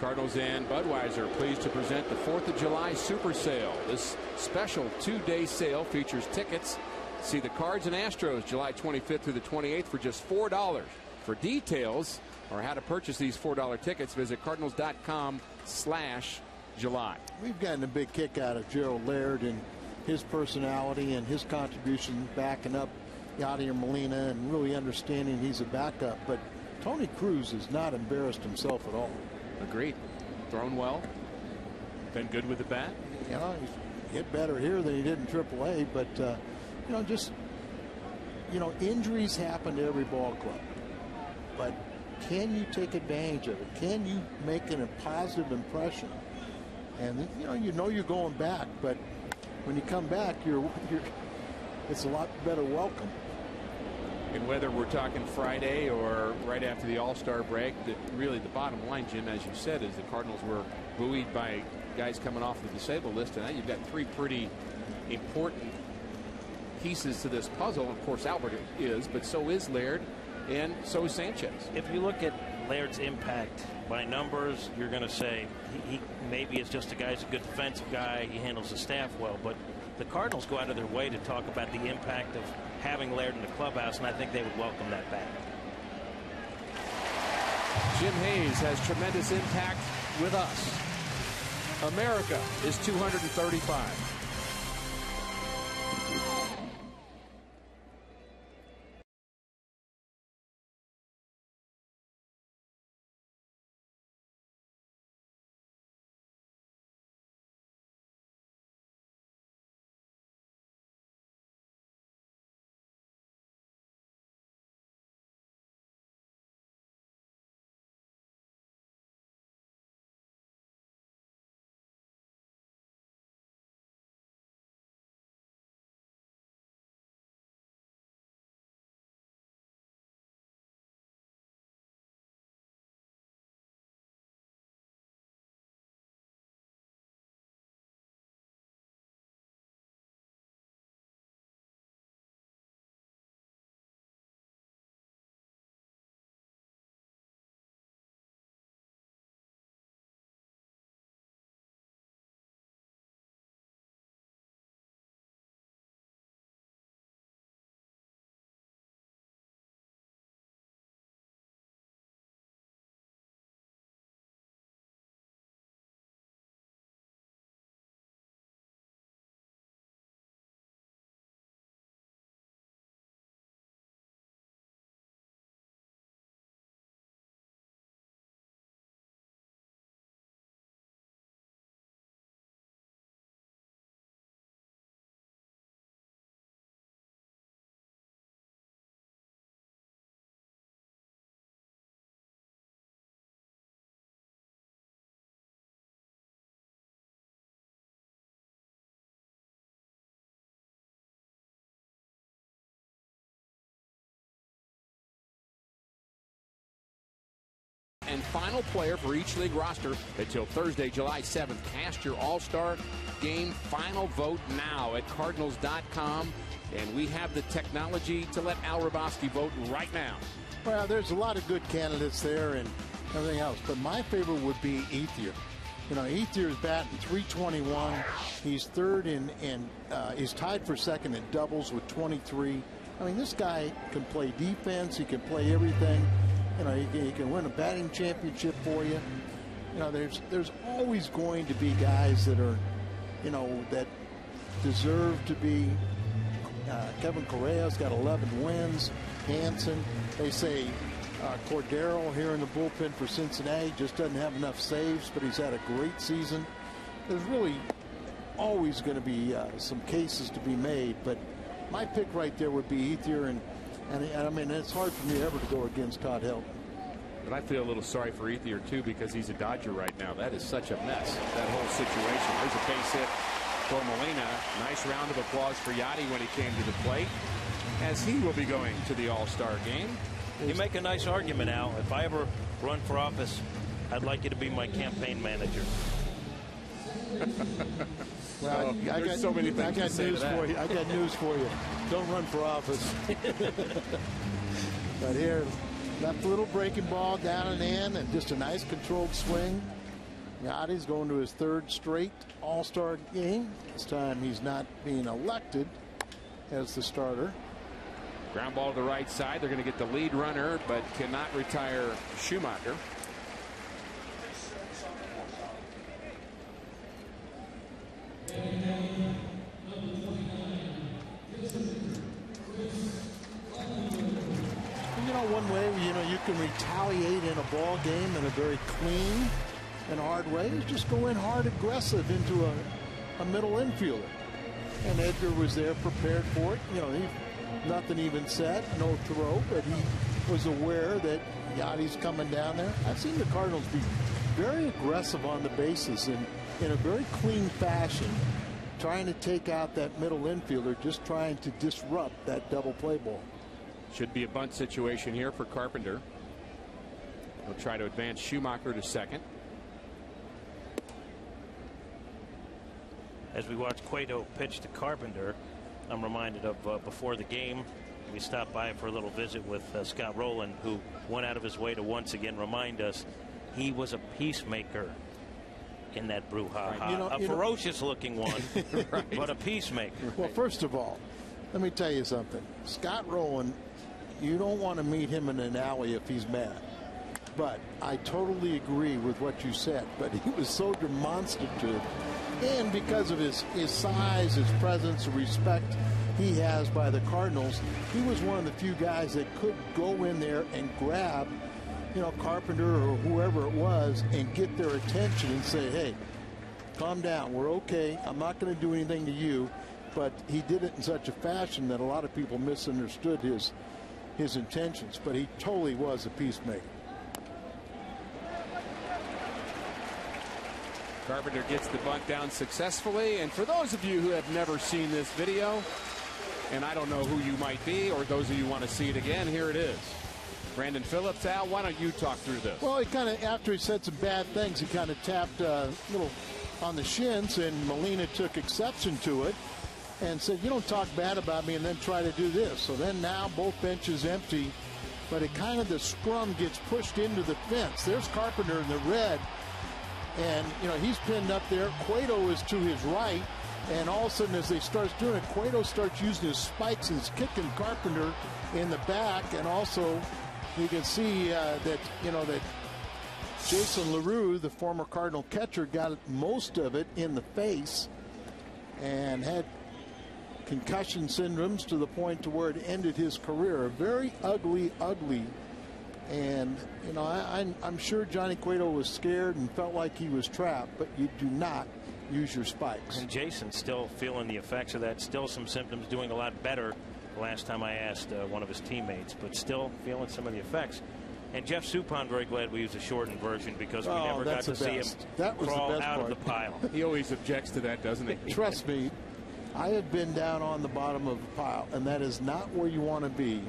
Cardinals and Budweiser pleased to present the 4th of July Super Sale. This special 2-day sale features tickets. See the Cards and Astros July 25th through the 28th for just $4. For details or how to purchase these $4 tickets, visit cardinals.com/July. We've gotten a big kick out of Gerald Laird and his personality and his contribution backing up Yadier Molina and really understanding he's a backup. But Tony Cruz has not embarrassed himself at all. Agreed. Thrown well. Been good with the bat. You know, he hit better here than he did in AAA. But, you know, just, you know, injuries happen to every ball club. But can you take advantage of it? Can you make a positive impression? And, you know you're going back. But when you come back, it's a lot better welcome. And whether we're talking Friday or right after the All-Star break, really the bottom line, Jim, as you said, is the Cardinals were buoyed by guys coming off the disabled list. And now you've got 3 pretty important pieces to this puzzle. Of course, Albert is, but so is Laird. and so is Sanchez. If you look at Laird's impact by numbers, you're going to say he maybe is just a guy who's a good defensive guy. He handles the staff well, but the Cardinals go out of their way to talk about the impact of having Laird in the clubhouse, and I think they would welcome that back. Jim Hayes has tremendous impact with us. America is 235. And final player for each league roster until Thursday, July 7th. Cast your All-Star Game final vote now at Cardinals.com. And we have the technology to let Al Hrabosky vote right now. Well, there's a lot of good candidates there and everything else, but my favorite would be Ethier. You know, Ethier is batting .321. He's third he's tied for second in doubles with 23. I mean, this guy can play defense. He can play everything. You know, he can win a batting championship for you. You know, there's always going to be guys that are, you know, that deserve to be. Kevin Correa's got 11 wins. Hansen, they say Cordero here in the bullpen for Cincinnati just doesn't have enough saves, but he's had a great season. There's really always going to be some cases to be made, but my pick right there would be Ethier, and I mean, it's hard for me ever to go against Todd Helton. But I feel a little sorry for Ethier, too, because he's a Dodger right now. That is such a mess, that whole situation. There's a base hit for Molina. Nice round of applause for Yachty when he came to the plate, as he will be going to the All-Star game. You make a nice argument, Al. If I ever run for office, I'd like you to be my campaign manager. Well, I got so many things to say to that. I got news for you. Don't run for office. But here, left little breaking ball down and in, and just a nice controlled swing. Yachty's going to his third straight All-Star game. This time he's not being elected as the starter. Ground ball to the right side. They're going to get the lead runner, but cannot retire Schumacher. You know, one way, you know, you can retaliate in a ball game in a very clean and hard way is just go in hard aggressive into a middle infielder. And Edgar was there prepared for it. You know, nothing even said, no throw, but he was aware that Yachty's coming down there. I've seen the Cardinals be very aggressive on the bases in a very clean fashion, trying to take out that middle infielder, just trying to disrupt that double play ball. Should be a bunt situation here for Carpenter. He'll try to advance Schumacher to second. As we watch Cueto pitch to Carpenter, I'm reminded of before the game, We stopped by for a little visit with Scott Rowland, who went out of his way to once again remind us he was a peacemaker in that brouhaha. Right. A ferocious-looking one, right. But a peacemaker. Well, first of all, let me tell you something. Scott Rowland, you don't want to meet him in an alley if he's mad. But I totally agree with what you said. But he was so demonstrative, and because of his size, his presence, the respect he has by the Cardinals, he was one of the few guys that could go in there and grab, Carpenter or whoever it was, and get their attention and say, hey, calm down, we're okay, I'm not going to do anything to you. But he did it in such a fashion that a lot of people misunderstood his intentions. But he totally was a peacemaker. Carpenter gets the bunt down successfully. And for those of you who have never seen this video, and I don't know who you might be, or those of you who want to see it again, here it is. Brandon Phillips, Al, why don't you talk through this? Well, he kind of, after he said some bad things, he kind of tapped a little on the shins, and Molina took exception to it and said, you don't talk bad about me and then try to do this. So then now both benches empty, but it kind of, the scrum gets pushed into the fence. There's Carpenter in the red, and he's pinned up there. Cueto is to his right, and all of a sudden as they start doing it, Cueto starts using his spikes and is kicking Carpenter in the back. And also you can see that Jason LaRue, the former Cardinal catcher, got most of it in the face and had concussion syndromes to the point to where it ended his career. A very ugly. And, I'm sure Johnny Cueto was scared and felt like he was trapped, but you do not use your spikes. And Jason's still feeling the effects of that, still some symptoms, doing a lot better the last time I asked one of his teammates, but still feeling some of the effects. And Jeff Suppan, very glad we used a shortened version because we never got to see him crawl out of the pile. He always objects to that, doesn't he? Trust me, I have been down on the bottom of a pile, and that is not where you want to be.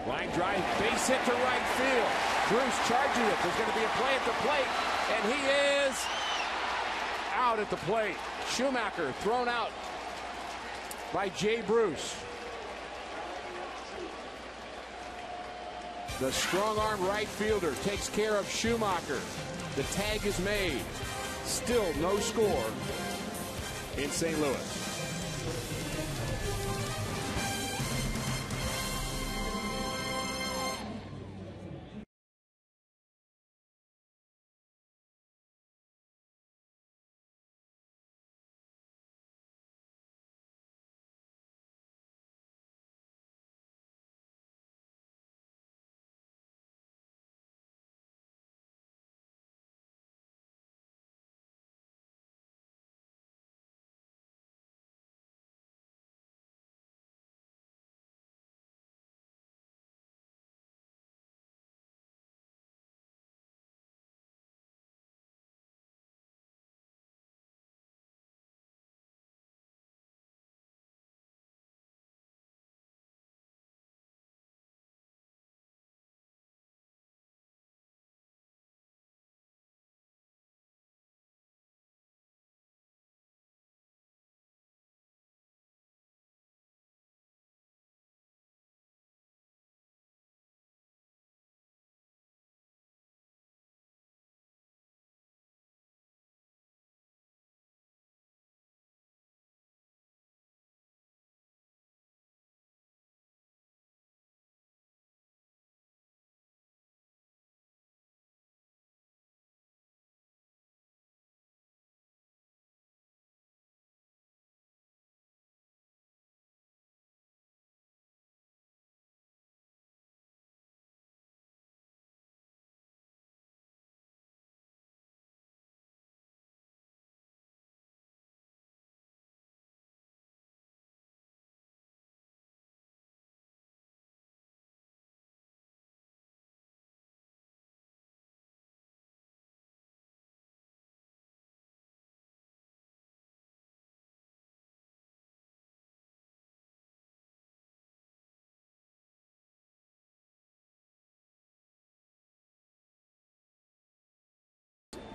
Line drive, base hit to right field. Bruce charging it. There's going to be a play at the plate, and he is out at the plate. Schumacher thrown out by Jay Bruce. The strong-arm right fielder takes care of Schumacher. The tag is made. Still no score in St. Louis.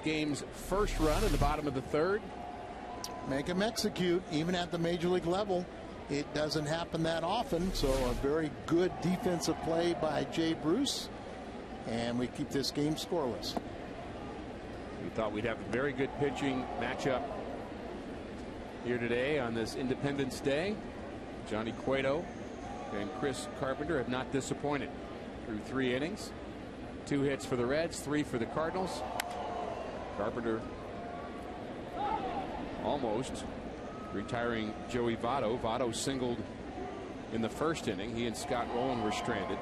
Game's first run in the bottom of the third. Make him execute, even at the major league level. It doesn't happen that often, so a very good defensive play by Jay Bruce, and we keep this game scoreless. We thought we'd have a very good pitching matchup here today on this Independence Day. Johnny Cueto and Chris Carpenter have not disappointed through 3 innings. 2 hits for the Reds, 3 for the Cardinals. Carpenter almost retiring Joey Votto. Votto singled in the first inning. He and Scott Rowland were stranded.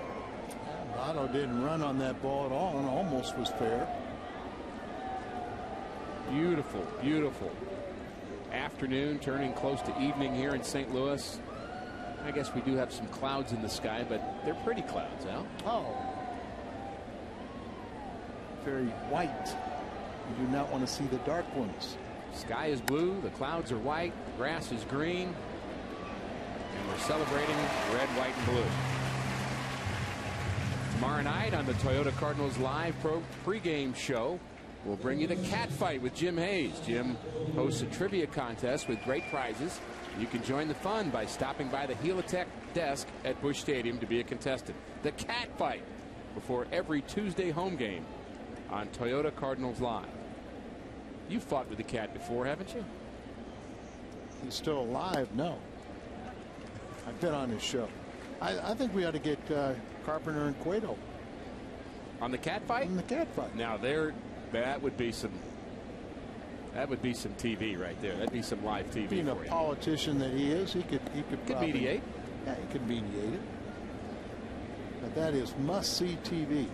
Votto didn't run on that ball at all and almost was fair. Beautiful, beautiful afternoon, turning close to evening here in St. Louis. I guess we do have some clouds in the sky, but they're pretty clouds, Al. Oh. Very white. You do not want to see the dark ones. Sky is blue, the clouds are white, grass is green, and we're celebrating red, white, and blue. Tomorrow night on the Toyota Cardinals Live pregame show, we'll bring you the cat fight with Jim Hayes. Jim hosts a trivia contest with great prizes. You can join the fun by stopping by the Helitech desk at Busch Stadium to be a contestant. The cat fight before every Tuesday home game on Toyota Cardinals Live. You've fought with the cat before, haven't you? He's still alive? No. I've been on his show. I think we ought to get Carpenter and Cueto on the cat fight. On the cat fight. Now that would be some TV right there. That'd be some live TV. Being a politician that he is, he could probably mediate. Yeah, he could mediate it. But that is must-see TV.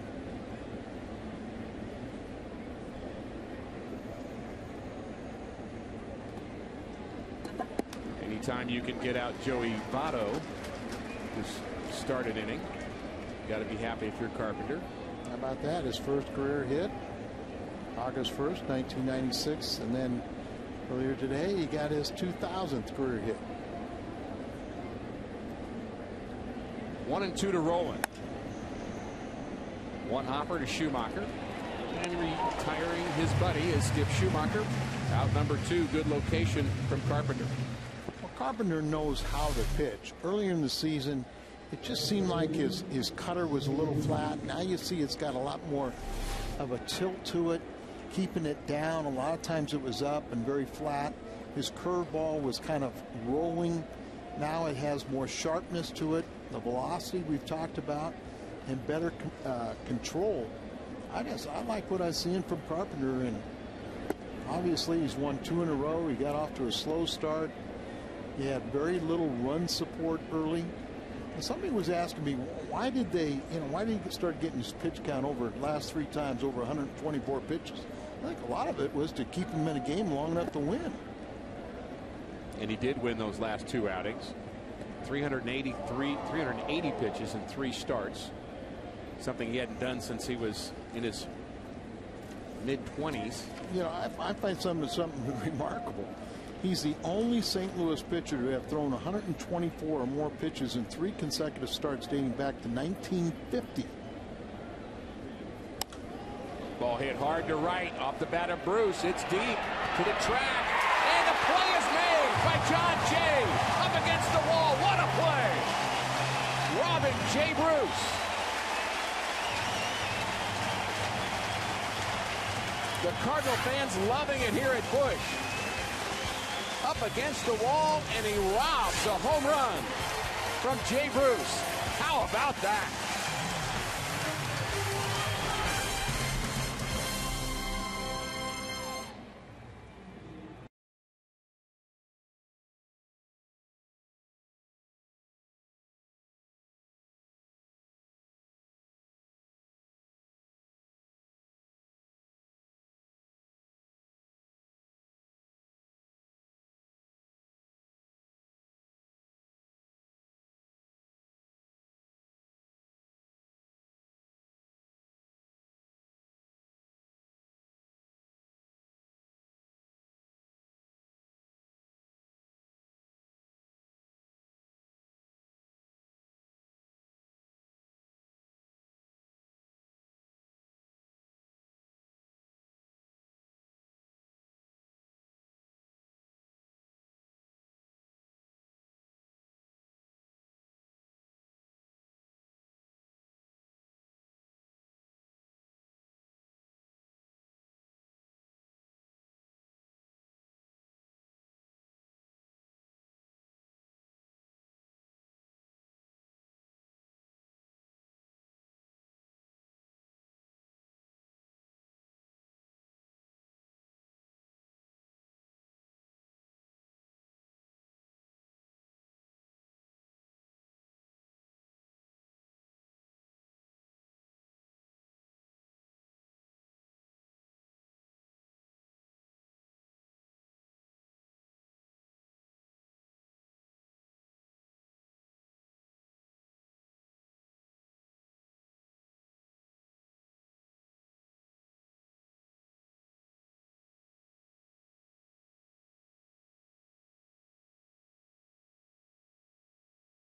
Anytime you can get out Joey Votto to start an inning, you got to be happy if you're Carpenter. How about that? His first career hit, August 1st, 1996, and then earlier today he got his 2000th career hit. 1-2 to Rowland. 1 hopper to Schumacher, and retiring his buddy is Skip Schumacher. Out number 2, good location from Carpenter. Well, Carpenter knows how to pitch. Earlier in the season, it just seemed like his cutter was a little flat. Now you see it's got a lot more of a tilt to it, keeping it down. A lot of times it was up and very flat. His curveball was kind of rolling. Now it has more sharpness to it. The velocity we've talked about, and better control. I like what I'm seeing from Carpenter, and obviously he's won 2 in a row. He got off to a slow start. He had very little run support early. And somebody was asking me, why did he start getting his pitch count over the last 3 times over 124 pitches? I think a lot of it was to keep him in a game long enough to win. And he did win those last 2 outings. 380 pitches in 3 starts. Something he hadn't done since he was in his mid-20s. You know, I find something remarkable. He's the only St. Louis pitcher to have thrown 124 or more pitches in 3 consecutive starts dating back to 1950. Ball hit hard to right off the bat of Bruce. It's deep to the track. And the play is made by John Jay. Up against the wall. What a play. Robin J. Bruce. The Cardinal fans loving it here at Busch. Up against the wall, and he robs a home run from Jay Bruce. How about that?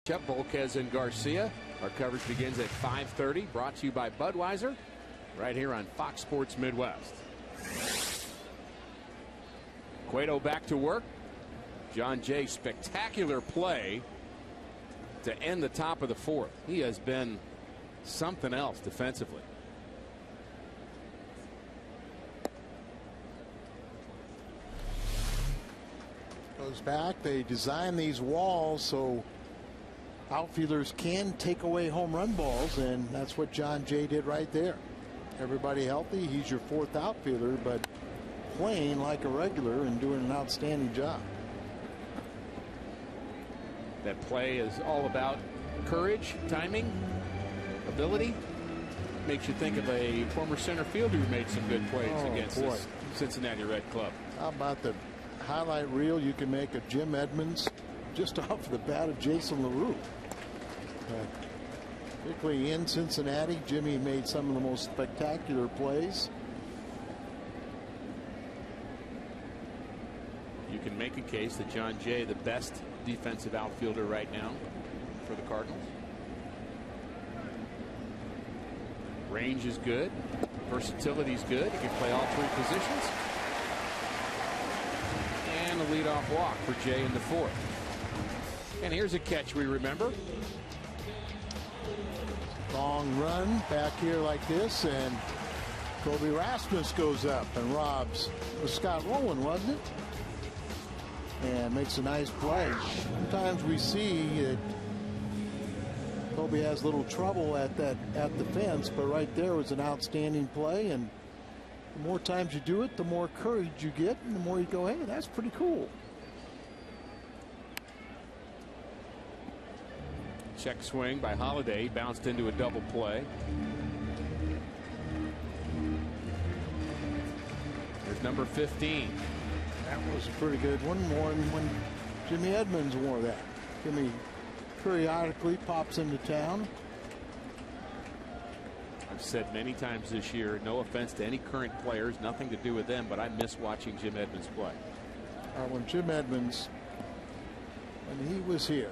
Volquez and Garcia. Our coverage begins at 5:30. Brought to you by Budweiser, right here on Fox Sports Midwest. Cueto back to work. John Jay, spectacular play to end the top of the fourth. He has been something else defensively. Goes back. They design these walls so outfielders can take away home run balls, and that's what John Jay did right there. Everybody healthy. He's your fourth outfielder, but playing like a regular and doing an outstanding job. That play is all about courage, timing, ability. Makes you think of a former center fielder who made some good plays against this Cincinnati Red club. How about the highlight reel you can make of Jim Edmonds just off the bat of Jason LaRue? Particularly in Cincinnati, Jimmy made some of the most spectacular plays. You can make a case that John Jay, the best defensive outfielder right now for the Cardinals. Range is good. Versatility is good. He can play all three positions. And a leadoff walk for Jay in the fourth. And here's a catch we remember. Long run back here like this, and Kobe Rasmus goes up and robs. It was Scott Rowland, wasn't it? And makes a nice play. Sometimes we see that Kobe has a little trouble at the fence, but right there was an outstanding play, and the more times you do it, the more courage you get, and the more you go, hey, that's pretty cool. Check swing by Holiday, bounced into a double play. There's number 15. That was a pretty good one. More than when Jimmy Edmonds wore that. Jimmy periodically pops into town. I've said many times this year, no offense to any current players, nothing to do with them, but I miss watching Jim Edmonds play. When Jim Edmonds, when he was here,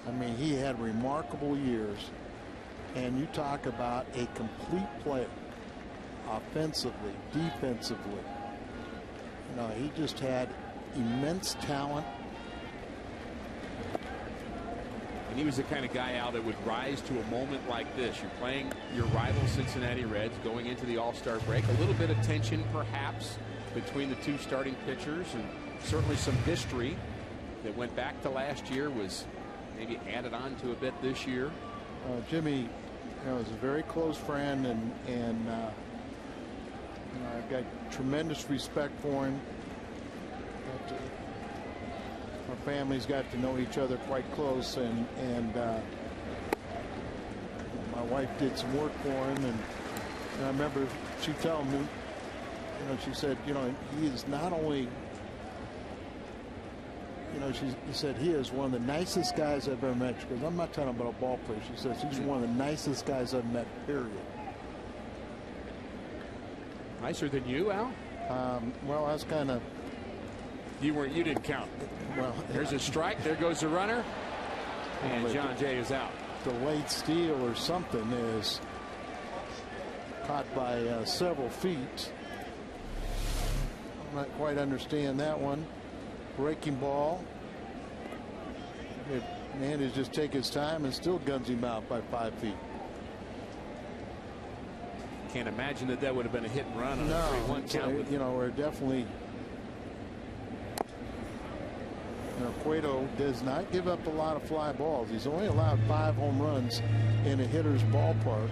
I mean, he had remarkable years, and you talk about a complete player, offensively, defensively. You know, he just had immense talent. And he was the kind of guy out that would rise to a moment like this. You're playing your rival Cincinnati Reds going into the All-Star break. A little bit of tension perhaps between the two starting pitchers, and certainly some history that went back to last year was maybe added on to a bit this year. Jimmy, is a very close friend, and I've got tremendous respect for him. But, our families got to know each other quite close, and my wife did some work for him, and I remember she telling me, she said, he is not only, she said he is one of the nicest guys I've ever met. She goes, I'm not talking about a ball player. She says he's one of the nicest guys I've met, period. Nicer than you, Al? Well, that's kind of. You didn't count. Well, there's a strike. There goes the runner. And John Jay is out. The late steal or something is caught by several feet. I'm not quite understand that one. Breaking ball. Hernandez just take his time and still guns him out by 5 feet. Can't imagine that would have been a hit and run on a 3-1 count. We're definitely. Cueto does not give up a lot of fly balls. He's only allowed 5 home runs in a hitter's ballpark.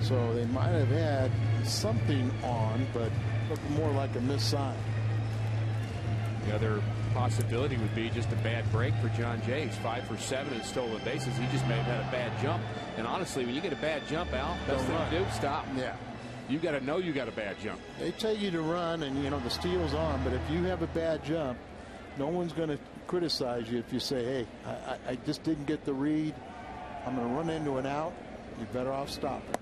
So they might have had something on, but looked more like a missed sign. The other possibility would be just a bad break for John Jay. He's 5 for 7 in stolen bases. He just may have had a bad jump. And honestly, when you get a bad jump, Al, best thing to do, stop. Yeah. You got to know you got a bad jump. They tell you to run, and the steal's on. But if you have a bad jump, no one's going to criticize you if you say, hey, I just didn't get the read. I'm going to run into an out. You're better off stopping.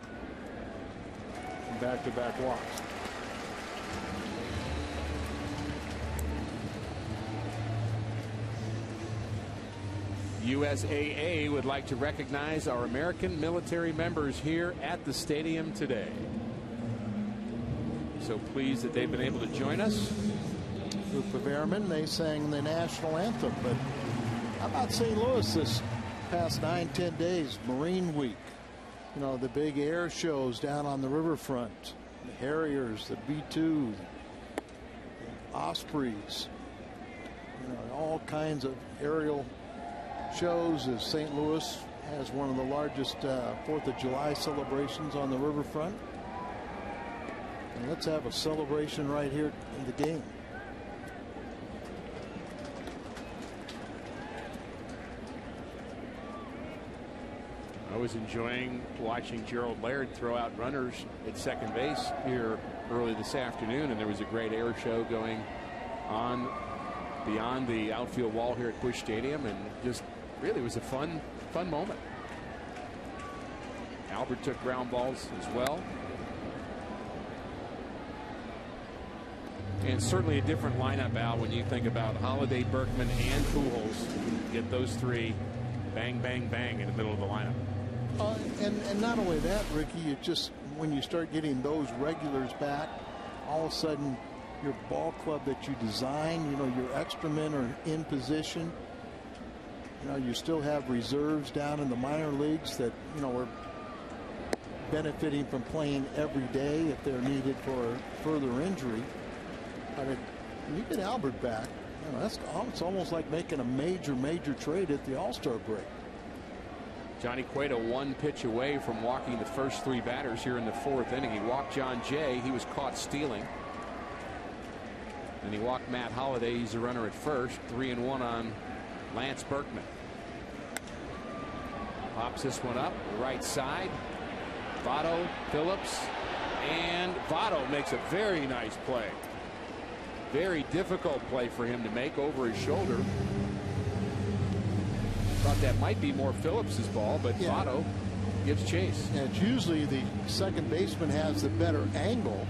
Back-to-back walks. USAA would like to recognize our American military members here at the stadium today. So pleased that they've been able to join us. Group of airmen, they sang the national anthem. But how about St. Louis this past 9-10 days? Marine Week. You know, the big air shows down on the riverfront. The Harriers, the B-2, the Ospreys. You know, all kinds of aerial shows as St. Louis has one of the largest 4th of July celebrations on the riverfront. And let's have a celebration right here in the game. I was enjoying watching Gerald Laird throw out runners at second base here early this afternoon, and there was a great air show going on beyond the outfield wall here at Busch Stadium, and just really was a fun moment. Albert took ground balls as well. And certainly a different lineup, Al, when you think about Holiday, Berkman, and Pujols. Get those three bang, bang, bang in the middle of the lineup. And not only that, Ricky, you just, when you start getting those regulars back, all of a sudden your ball club that you design, you know, your extra men are in position. You know, you still have reserves down in the minor leagues that, you know, are benefiting from playing every day if they're needed for further injury. But when you get Albert back, you know, it's almost like making a major trade at the All-Star break. Johnny Cueto 1 pitch away from walking the first 3 batters here in the 4th inning. He walked John Jay. He was caught stealing. And he walked Matt Holliday. He's a runner at first. 3-1 on Lance Berkman. Pops this one up the right side. Votto, Phillips, and Votto makes a very nice play. Very difficult play for him to make over his shoulder. Thought that might be more Phillips's ball, but yeah. Votto gives chase. And it's usually the second baseman has the better angle.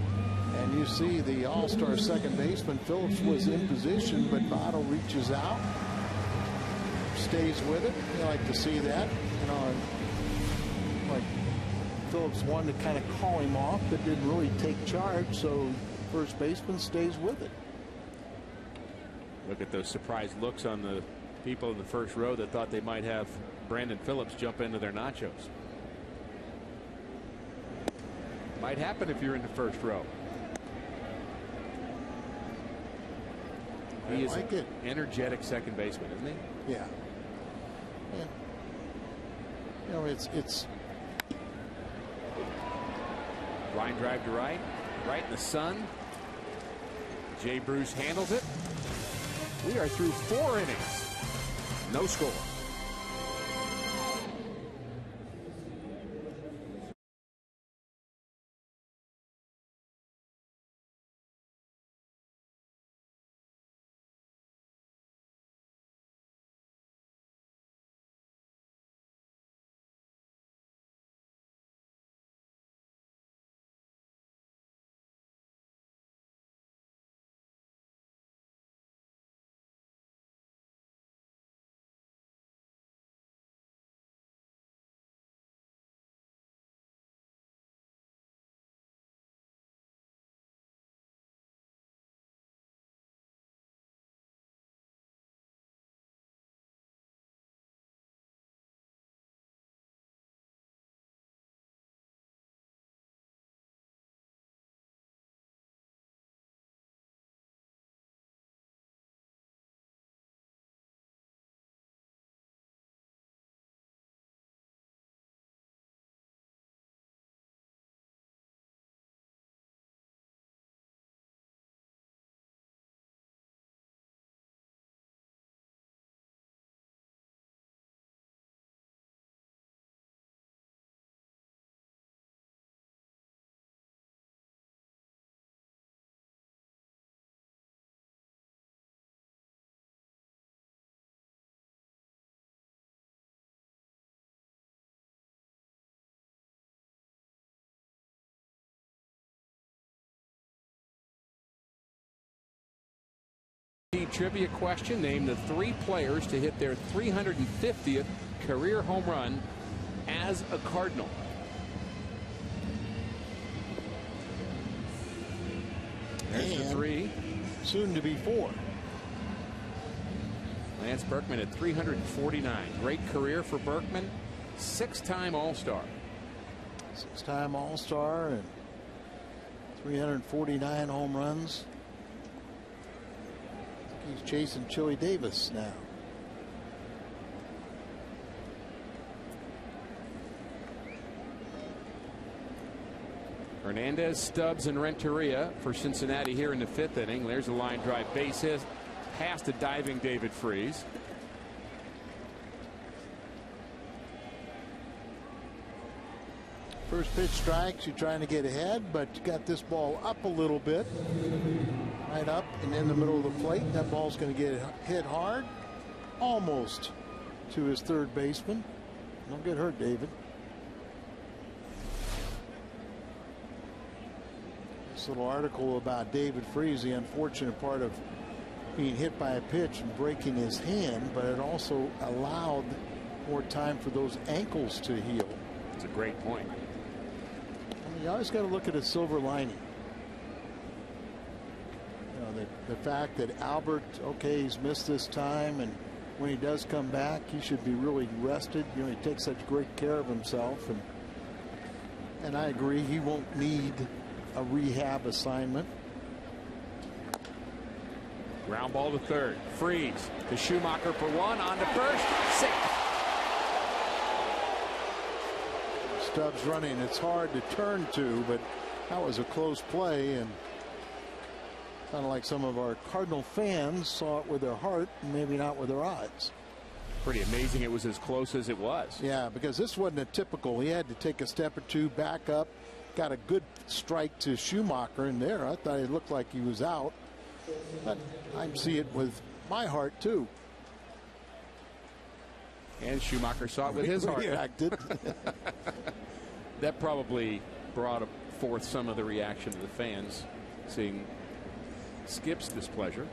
And you see the all-star second baseman, Phillips was in position, but Votto reaches out, stays with it. You like to see that. You know, like Phillips wanted to kind of call him off, but didn't really take charge, so first baseman stays with it. Look at those surprised looks on the people in the first row that thought they might have Brandon Phillips jump into their nachos. Might happen if you're in the first row. He is an energetic second baseman, isn't he? Yeah. And, you know, it's line drive to right in the sun. Jay Bruce handles it. We are through 4 innings. No score. trivia question. Name the 3 players to hit their 350th career home run as a Cardinal. There's the 3. Soon to be 4. Lance Berkman at 349. Great career for Berkman. 6-time All-Star. 6-time All-Star and 349 home runs. He's chasing Chili Davis now. Hernandez, Stubbs, and Renteria for Cincinnati here in the 5th inning. There's a line drive base hit past a diving David Freese. First pitch strikes. You're trying to get ahead, but you got this ball up a little bit. Right up and in the middle of the plate. That ball's going to get hit hard. Almost to his third baseman. Don't get hurt, David. This little article about David Freese, the unfortunate part of being hit by a pitch and breaking his hand, but it also allowed more time for those ankles to heal. That's a great point. I mean, you always got to look at a silver lining. You know, the fact that Albert, okay, he's missed this time, and when he does come back, he should be really rested. You know, he takes such great care of himself, and I agree, he won't need a rehab assignment. Ground ball to third. Freeze to Schumacher for 1 on to first. Safe. Stubbs running. It's hard to turn to, but that was a close play, and kind of like some of our Cardinal fans saw it with their heart and maybe not with their eyes. Pretty amazing it was as close as it was. Yeah, because this wasn't a typical. He had to take a step or two back up. Got a good strike to Schumacher in there. I thought it looked like he was out, but I see it with my heart too. And Schumacher saw it with his heart. Reacted. That probably brought forth some of the reaction of the fans seeing Skip's displeasure.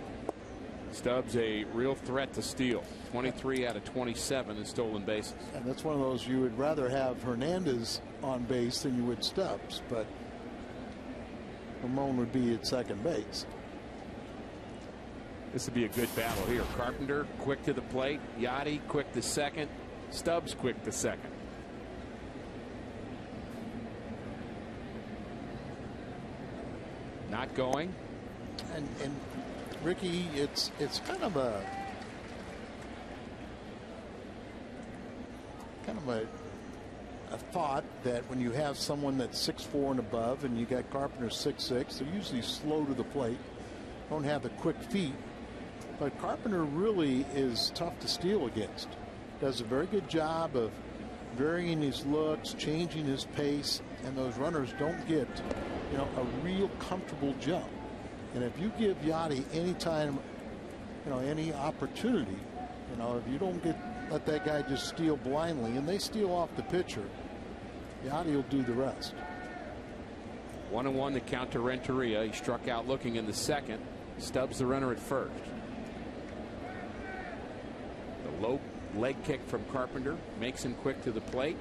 Stubbs a real threat to steal. 23 out of 27 in stolen bases. And that's one of those you would rather have Hernandez on base than you would Stubbs, but Ramon would be at second base. This would be a good battle here. Carpenter quick to the plate. Yachty quick to second. Stubbs quick to second. Not going. And Ricky, it's kind of a thought that when you have someone that's 6'4" and above, and you got Carpenter 6'6", they're usually slow to the plate, don't have the quick feet. But Carpenter really is tough to steal against. Does a very good job of varying his looks, changing his pace, and those runners don't get, you know, a real comfortable jump. And if you give Yachty any time, you know, any opportunity, you know, if you don't let that guy just steal blindly, and they steal off the pitcher, Yachty will do the rest. 1-1 the count to Renteria. He struck out looking in the second. Stubbs the runner at first. The low leg kick from Carpenter makes him quick to the plate.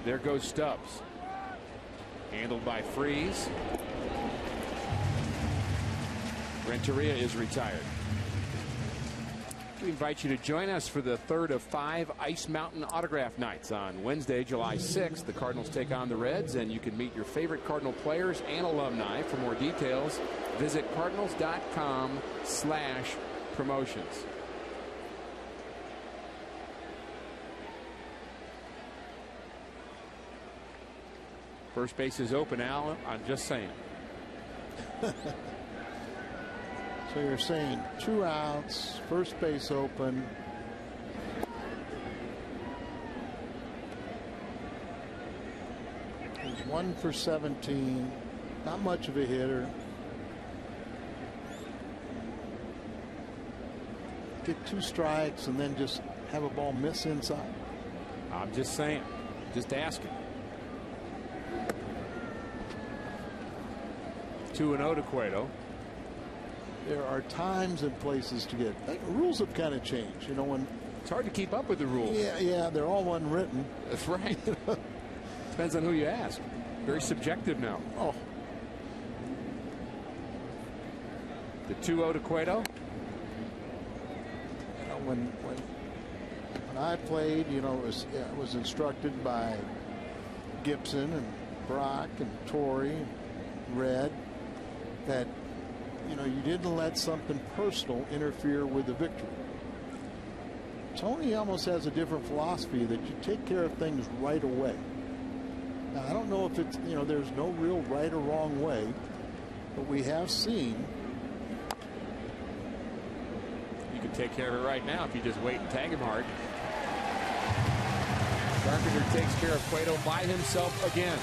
There goes Stubbs. Handled by Freese. Renteria is retired. We invite you to join us for the third of 5 Ice Mountain Autograph Nights on Wednesday, July 6th. The Cardinals take on the Reds, and you can meet your favorite Cardinal players and alumni. For more details, visit cardinals.com/promotions. First base is open, Al. I'm just saying. So you're saying 2 outs, first base open. He's 1 for 17. Not much of a hitter. Get 2 strikes and then just have a ball miss inside. I'm just saying. Just asking. 2-0 to Cueto. There are times and places to get. Rules have kind of changed. You know, when it's hard to keep up with the rules. Yeah, they're all unwritten. That's right. Depends on who you ask. Very subjective now. Oh. The 2-0 to Cueto. You know, when I played, you know, it was instructed by Gibson and Brock and Torrey and Red that, you know, you didn't let something personal interfere with the victory. Tony almost has a different philosophy that you take care of things right away. Now, I don't know if it's, you know, there's no real right or wrong way, but we have seen. You can take care of it right now if you just wait and tag him hard. Carpenter takes care of Cueto by himself again.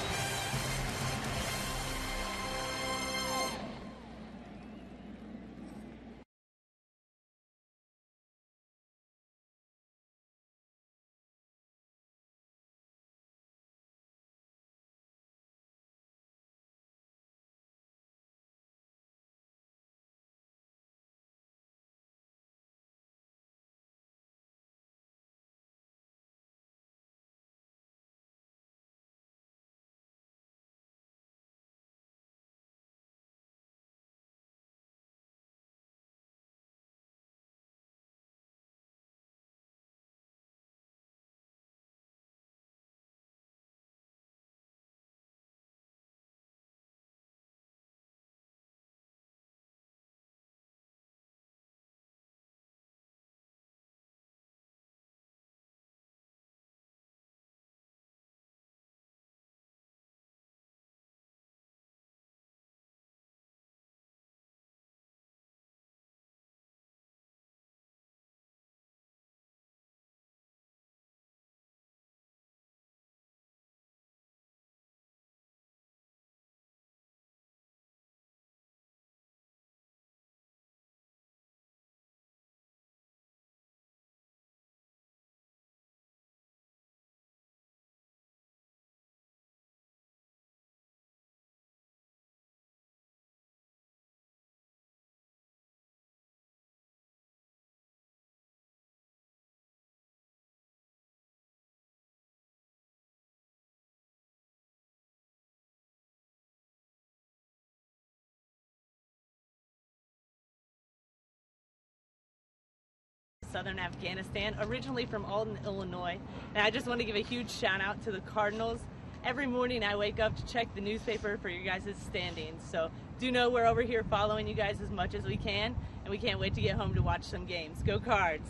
Southern Afghanistan, originally from Alden, Illinois, and I just want to give a huge shout out to the Cardinals. Every morning I wake up to check the newspaper for your guys' standings, so do know we're over here following you guys as much as we can, and we can't wait to get home to watch some games. Go Cards!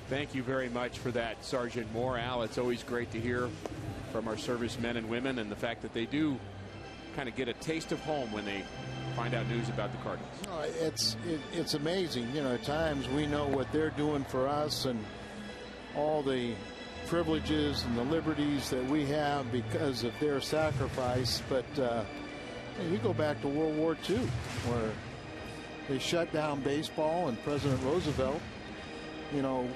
Thank you very much for that, Sergeant Moore. Al, it's always great to hear from our servicemen and women, and the fact that they do kind of get a taste of home when they find out news about the Cardinals. Oh, it's amazing. You know, at times we know what they're doing for us and all the privileges and the liberties that we have because of their sacrifice. But you go back to World War II, where they shut down baseball, and President Roosevelt, you know,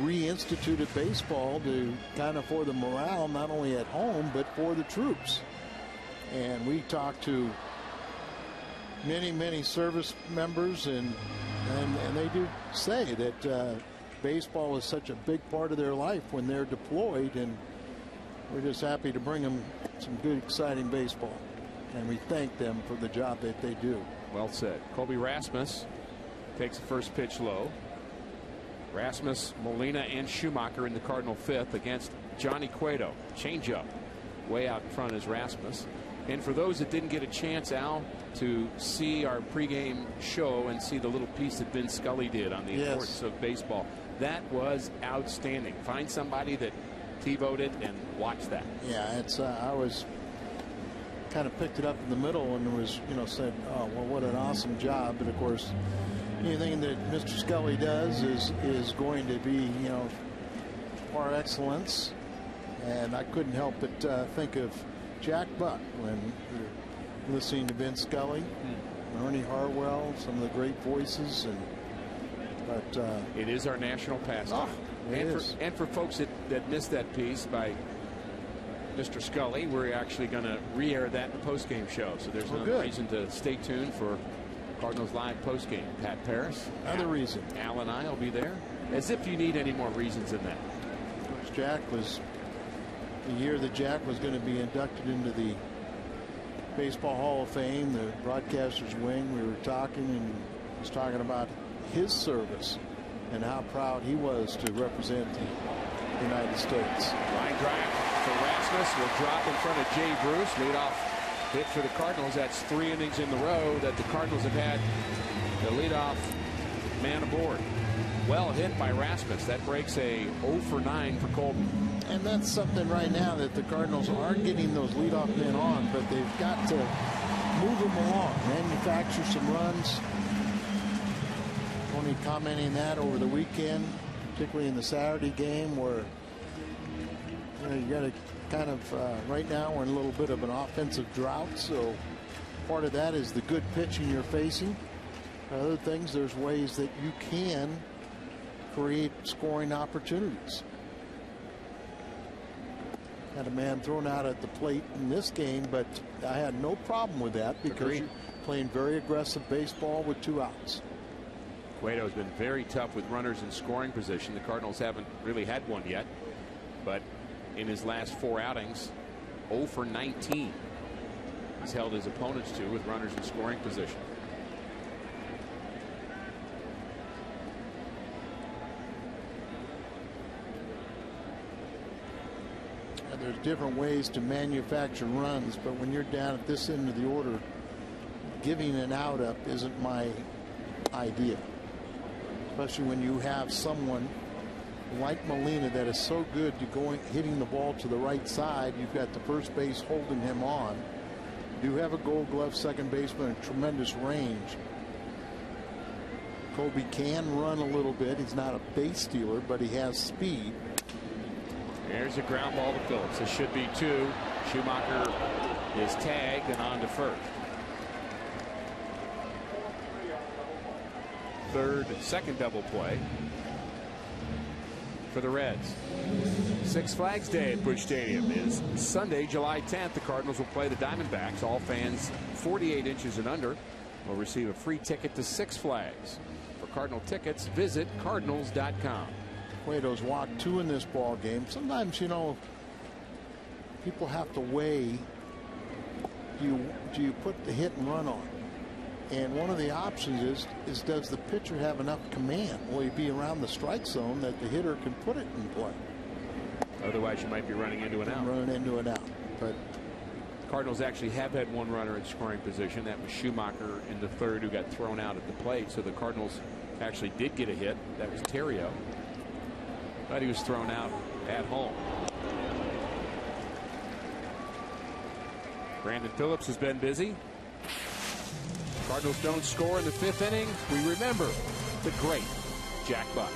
reinstituted baseball to kind of for the morale, not only at home, but for the troops. And we talked to many service members, and they do say that baseball is such a big part of their life when they're deployed, and we're just happy to bring them some good, exciting baseball, and we thank them for the job that they do. Well said. Colby Rasmus takes the first pitch low. Rasmus, Molina, and Schumacher in the Cardinal fifth against Johnny Cueto. Changeup way out in front is Rasmus. And for those that didn't get a chance, Al, to see our pregame show and see the little piece that Ben Scully did on the importance of baseball, that was outstanding. Find somebody that TiVo'd it and watch that. Yeah, it's I was kind of picked it up in the middle and was, you know, said, oh, well, what an awesome job. But of course, anything that Mr. Scully does is going to be, you know, par excellence. And I couldn't help but think of Jack Buck when you're listening to Ben Scully, Ernie Harwell, some of the great voices, but it is our national pastime. And for folks that missed that piece, by Mr. Scully. We're actually going to re-air that in the postgame show. So there's no reason to stay tuned for Cardinals Live postgame. Pat Paris. Another reason. Al and I will be there. As if you need any more reasons than that. Jack was the year that Jack was going to be inducted into the Baseball Hall of Fame, the broadcaster's wing. We were talking, and he was talking about his service and how proud he was to represent the United States. Line drive for Rasmus will drop in front of Jay Bruce. Leadoff hit for the Cardinals. That's 3 innings in the row that the Cardinals have had the leadoff man aboard. Well hit by Rasmus. That breaks a 0 for 9 for Colton. And that's something right now that the Cardinals aren't getting those leadoff men on, but they've got to move them along, manufacture some runs. Tony commenting that over the weekend, particularly in the Saturday game, where you got to kind of right now we're in a little bit of an offensive drought, so part of that is the good pitching you're facing. Other things, there's ways that you can create scoring opportunities. Had a man thrown out at the plate in this game, but I had no problem with that because you're playing very aggressive baseball with 2 outs. Cueto's been very tough with runners in scoring position. The Cardinals haven't really had one yet, but in his last 4 outings, 0 for 19. He's held his opponents to with runners in scoring position. There's different ways to manufacture runs, but when you're down at this end of the order, giving an out up isn't my idea. Especially when you have someone like Molina that is so good to hitting the ball to the right side. You've got the first base holding him on. You have a Gold Glove second baseman at tremendous range. Kobe can run a little bit. He's not a base stealer, but he has speed. There's a ground ball to Phillips. This should be 2. Schumacher is tagged and on to first. Second double play for the Reds. Six Flags Day at Busch Stadium is Sunday, July 10th. The Cardinals will play the Diamondbacks. All fans 48 inches and under will receive a free ticket to Six Flags. For Cardinal tickets, visit Cardinals.com. Cueto's walked 2 in this ball game. Sometimes, you know, people have to weigh, do you put the hit and run on? And one of the options is does the pitcher have enough command? Will he be around the strike zone that the hitter can put it in play? Otherwise, you might be running into an out. Running into an out. But Cardinals actually have had 1 runner in scoring position. That was Schumacher in the 3rd, who got thrown out at the plate. So the Cardinals actually did get a hit. That was Terrio. But he was thrown out at home. Brandon Phillips has been busy. Cardinals don't score in the 5th inning. We remember the great Jack Buck.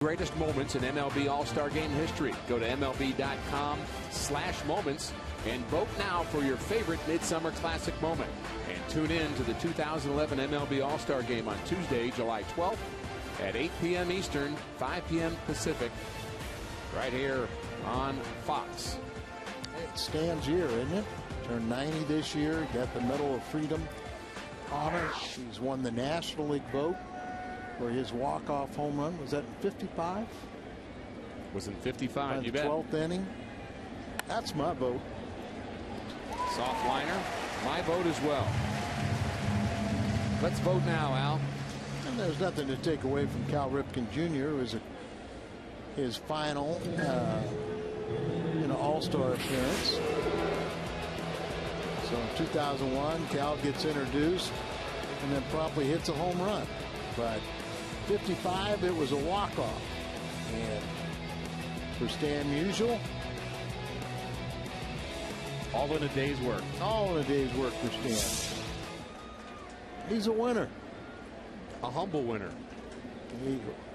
Greatest moments in MLB All-Star Game history. Go to MLB.com/moments and vote now for your favorite Midsummer Classic moment. And tune in to the 2011 MLB All-Star Game on Tuesday, July 12th at 8 p.m. Eastern, 5 p.m. Pacific, right here on Fox. It stands year, isn't it? Turned 90 this year, got the Medal of Freedom honor. He's won the National League vote for his walk-off home run. Was that in 55? Was in 55, you bet. 12th inning. That's my vote. Soft liner, my vote as well. Let's vote now, Al. And there's nothing to take away from Cal Ripken Jr. It was his final All-Star appearance. So in 2001, Cal gets introduced and then promptly hits a home run. But 55, it was a walk-off. And for Stan Musial, all in a day's work. All in a day's work for Stan. He's a winner. A humble winner.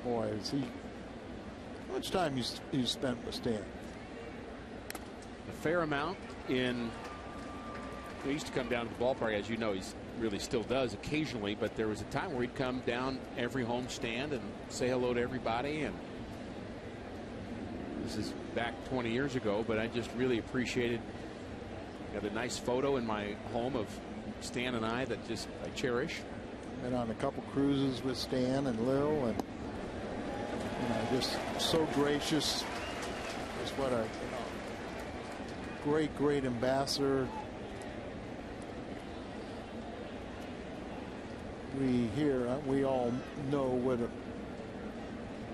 Boy, is he. How much time you spent with Stan? A fair amount. He used to come down to the ballpark, as you know. He really still does occasionally, but there was a time where he'd come down every home stand and say hello to everybody. And this is back 20 years ago, but I just really appreciated. Got a nice photo in my home of Stan and I that I cherish. Been on a couple cruises with Stan and Lil, and just so gracious. Just what a great ambassador. We all know what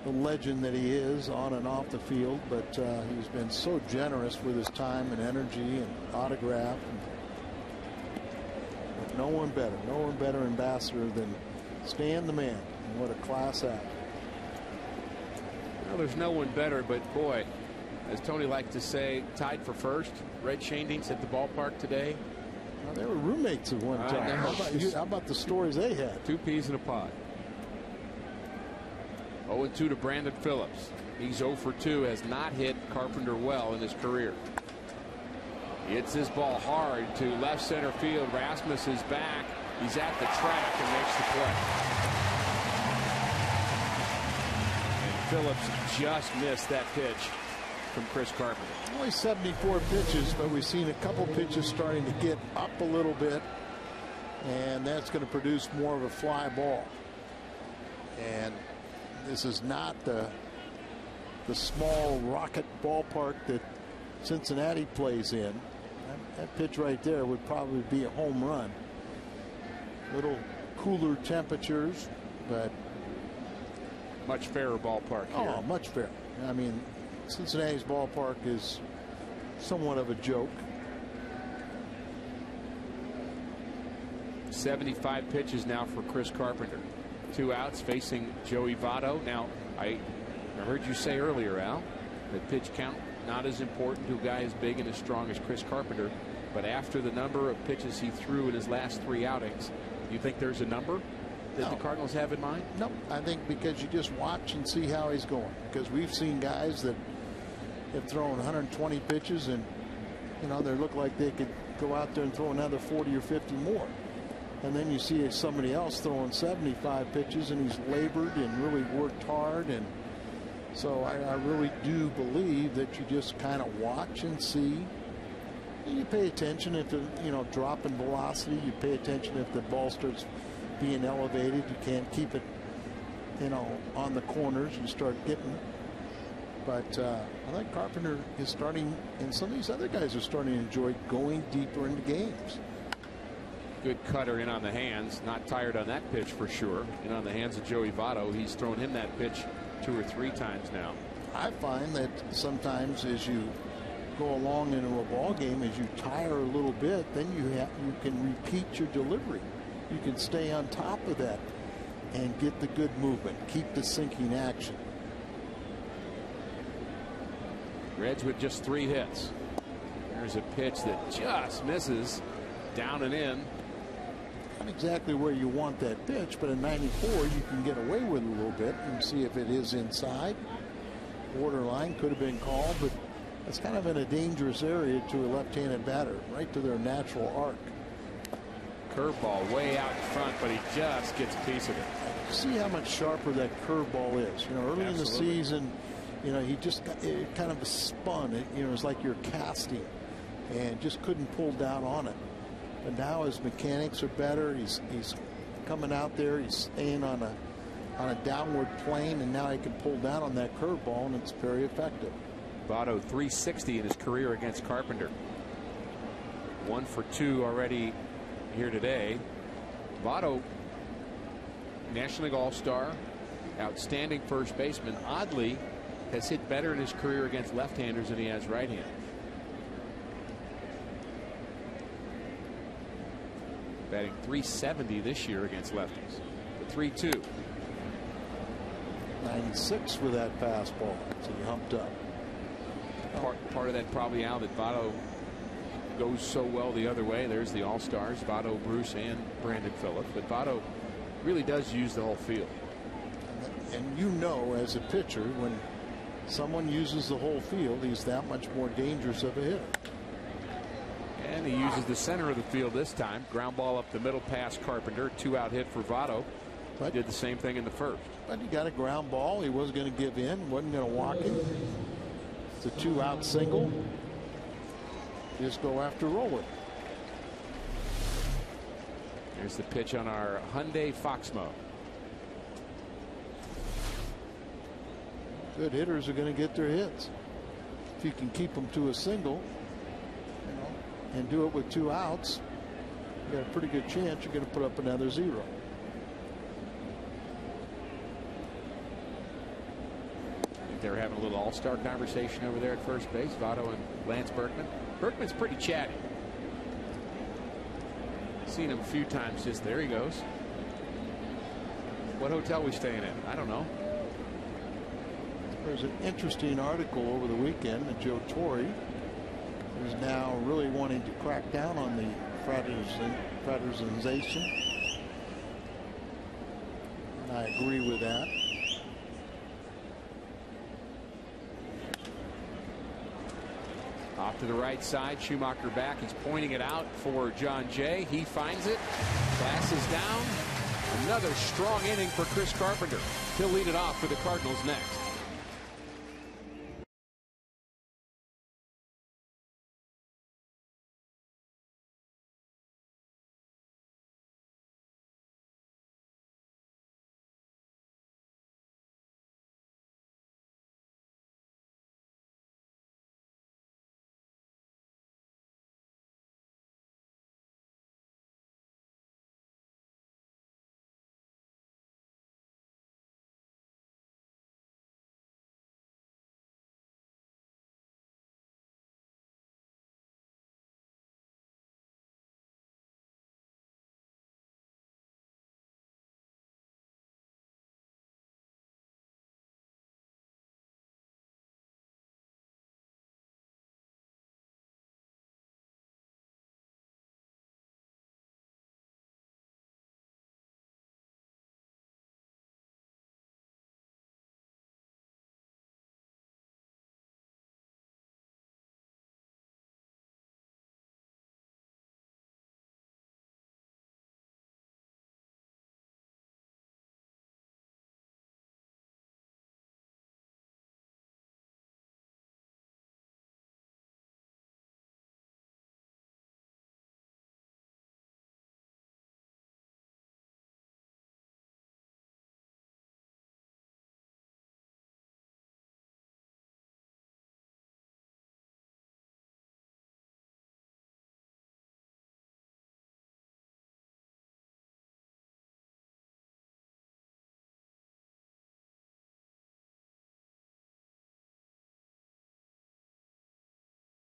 a legend that he is on and off the field, but he's been so generous with his time and energy and autograph. But no one better ambassador than Stan the man. And what a class act. Well, there's no one better, but boy, as Tony liked to say, tied for first. Red Shandings at the ballpark today. Well, they were roommates at one time. How about the stories they had? 2 peas in a pod. 0-2 to Brandon Phillips. He's 0 for 2, has not hit Carpenter well in his career. He hits his ball hard to left center field. Rasmus is back. He's at the track and makes the play. And Phillips just missed that pitch from Chris Carpenter. Only 74 pitches, but we've seen a couple pitches starting to get up a little bit, and that's going to produce more of a fly ball. And this is not the small rocket ballpark that Cincinnati plays in. That pitch right there would probably be a home run. Little cooler temperatures, but much fairer ballpark here. Oh, much fairer. I mean, Cincinnati's ballpark is somewhat of a joke. 75 pitches now for Chris Carpenter. 2 outs facing Joey Votto. Now, I heard you say earlier, Al, that pitch count not as important to a guy as big and as strong as Chris Carpenter, but after the number of pitches he threw in his last 3 outings, you think there's a number that the Cardinals have in mind? No, I think because you just watch and see how he's going. Because we've seen guys that have thrown 120 pitches and, they look like they could go out there and throw another 40 or 50 more. And then you see somebody else throwing 75 pitches and he's labored and really worked hard. And so I really do believe that you just kind of watch and see. And you pay attention if the drop in velocity. You pay attention if the ball starts being elevated. You can't keep it on the corners. You start getting. But I think Carpenter is starting, and some of these other guys are starting to enjoy going deeper into games. Good cutter in on the hands. Not tired on that pitch for sure. And on the hands of Joey Votto, he's thrown him that pitch 2 or 3 times now. I find that sometimes as you go along into a ball game, as you tire a little bit, then you can repeat your delivery. You can stay on top of that and get the good movement, keep the sinking action. Reds with just 3 hits. There's a pitch that just misses down and in. Not exactly where you want that pitch, but in 94 you can get away with it a little bit and see if it is inside. Borderline could have been called, but that's kind of in a dangerous area to a left-handed batter, right to their natural arc. Curveball way out in front, but he just gets a piece of it. See how much sharper that curveball is. You know, early in the season, you know, he just got, it kind of spun. It, you know, it's like you're casting, and just couldn't pull down on it. But now his mechanics are better. He's coming out there. He's staying on a downward plane, and now he can pull down on that curveball, and it's very effective. Votto 360 in his career against Carpenter. 1 for 2 already here today. Votto, National League All-Star, outstanding first baseman, oddly has hit better in his career against left-handers than he has right-handers. Batting 370 this year against lefties. The 3-2. 96 with that fastball. So he humped up. Part of that probably out that Votto goes so well the other way. There's the All-Stars, Votto, Bruce, and Brandon Phillips. But Votto really does use the whole field. And you know, as a pitcher, when someone uses the whole field, he's that much more dangerous of a hitter. And he uses the center of the field this time. Ground ball up the middle past Carpenter. 2-out hit for Votto. But did the same thing in the first. But he got a ground ball. He wasn't going to give in. Wasn't going to walk it. It's a 2-out single. Just go after roll it. There's the pitch on our Hyundai Foxmo. Good hitters are going to get their hits. If you can keep them to a single, you know, and do it with 2 outs, you got a pretty good chance you're going to put up another 0. They're having a little all-star conversation over there at first base, Votto and Lance Berkman. Berkman's pretty chatty. Seen him a few times. Just there he goes. What hotel we staying in? I don't know. There's an interesting article over the weekend that Joe Torre is now really wanting to crack down on the fraternization. And I agree with that. Off to the right side, Schumacher back. He's pointing it out for John Jay. He finds it. Glasses down. Another strong inning for Chris Carpenter. He'll lead it off for the Cardinals next.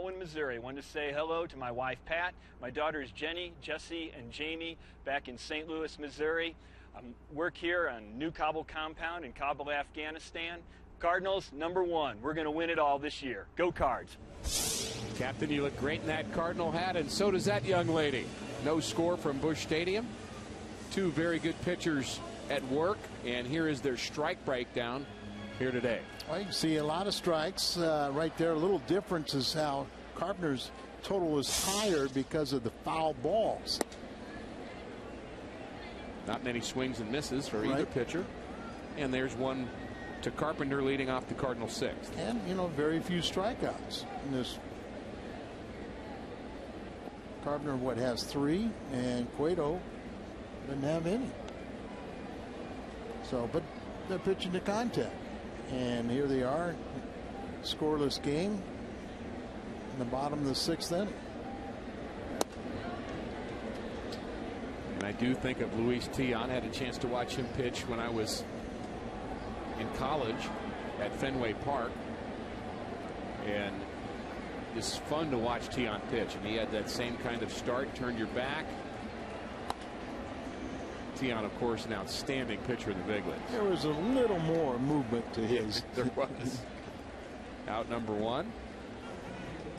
In Missouri. Wanted to say hello to my wife Pat, my daughters Jenny, Jesse, and Jamie back in St. Louis, Missouri. Work here on New Kabul compound in Kabul, Afghanistan. Cardinals #1. We're going to win it all this year. Go Cards. Captain, you look great in that Cardinal hat, and so does that young lady. No score from Busch Stadium. two very good pitchers at work, and here is their strike breakdown here today. Well, you can see a lot of strikes right there. A little difference is how Carpenter's total is higher because of the foul balls. Not many swings and misses for either pitcher. And there's one to Carpenter leading off the Cardinals' sixth. And, you know, very few strikeouts in this. Carpenter, what, has 3, and Cueto doesn't have any. So, but they're pitching to contact. And here they are, scoreless game in the bottom of the 6th inning. And I do think of Luis Tiant. I had a chance to watch him pitch when I was in college at Fenway Park. And it's fun to watch Tiant pitch. And he had that same kind of start, turn your back. Tiant, of course, an outstanding pitcher in the big leagues. There was a little more movement to his. There was. Out number 1.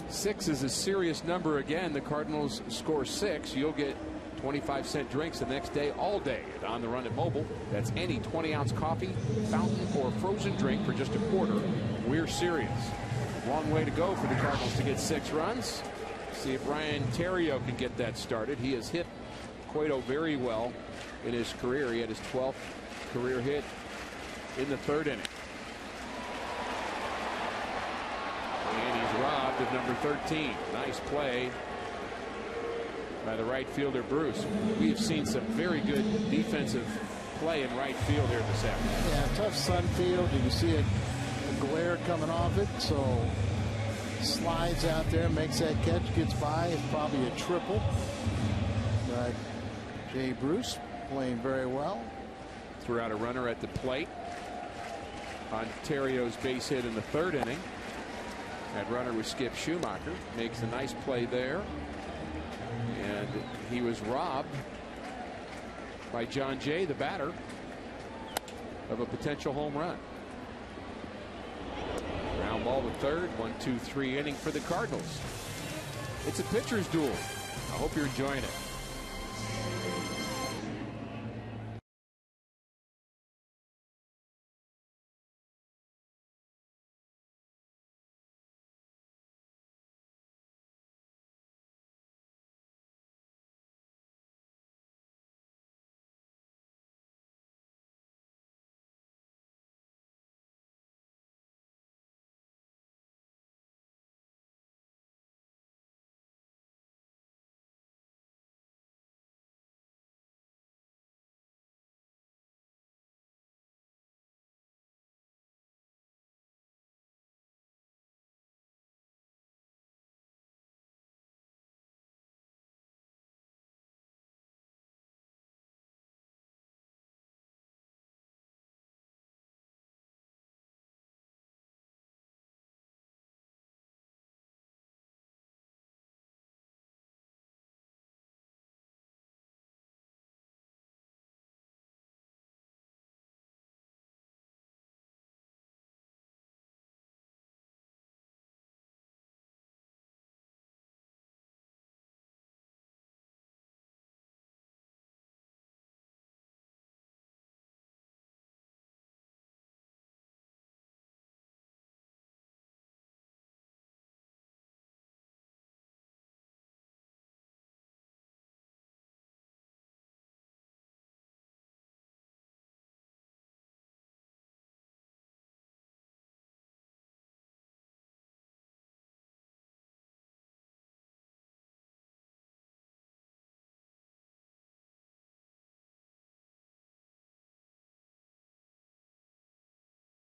6 is a serious number again. The Cardinals score 6. You'll get 25-cent drinks the next day, all day at On the Run at Mobile. That's any 20-ounce coffee, fountain, or frozen drink for just a quarter. We're serious. Long way to go for the Cardinals to get 6 runs. See if Ryan Theriot can get that started. He has hit Cueto very well in his career. He had his 12th career hit in the 3rd inning. And he's robbed of number 13. Nice play by the right fielder, Bruce. We have seen some very good defensive play in right field here this afternoon. Yeah, tough sun field. You can see a glare coming off it. So slides out there, makes that catch, gets by. It's probably a triple. But Jay Bruce playing very well. Threw out a runner at the plate on Theriot's base hit in the 3rd inning. That runner was Skip Schumacher. Makes a nice play there. And he was robbed by John Jay, the batter, of a potential home run. Ground ball to 3rd. 1-2-3 inning for the Cardinals. It's a pitcher's duel. I hope you're enjoying it.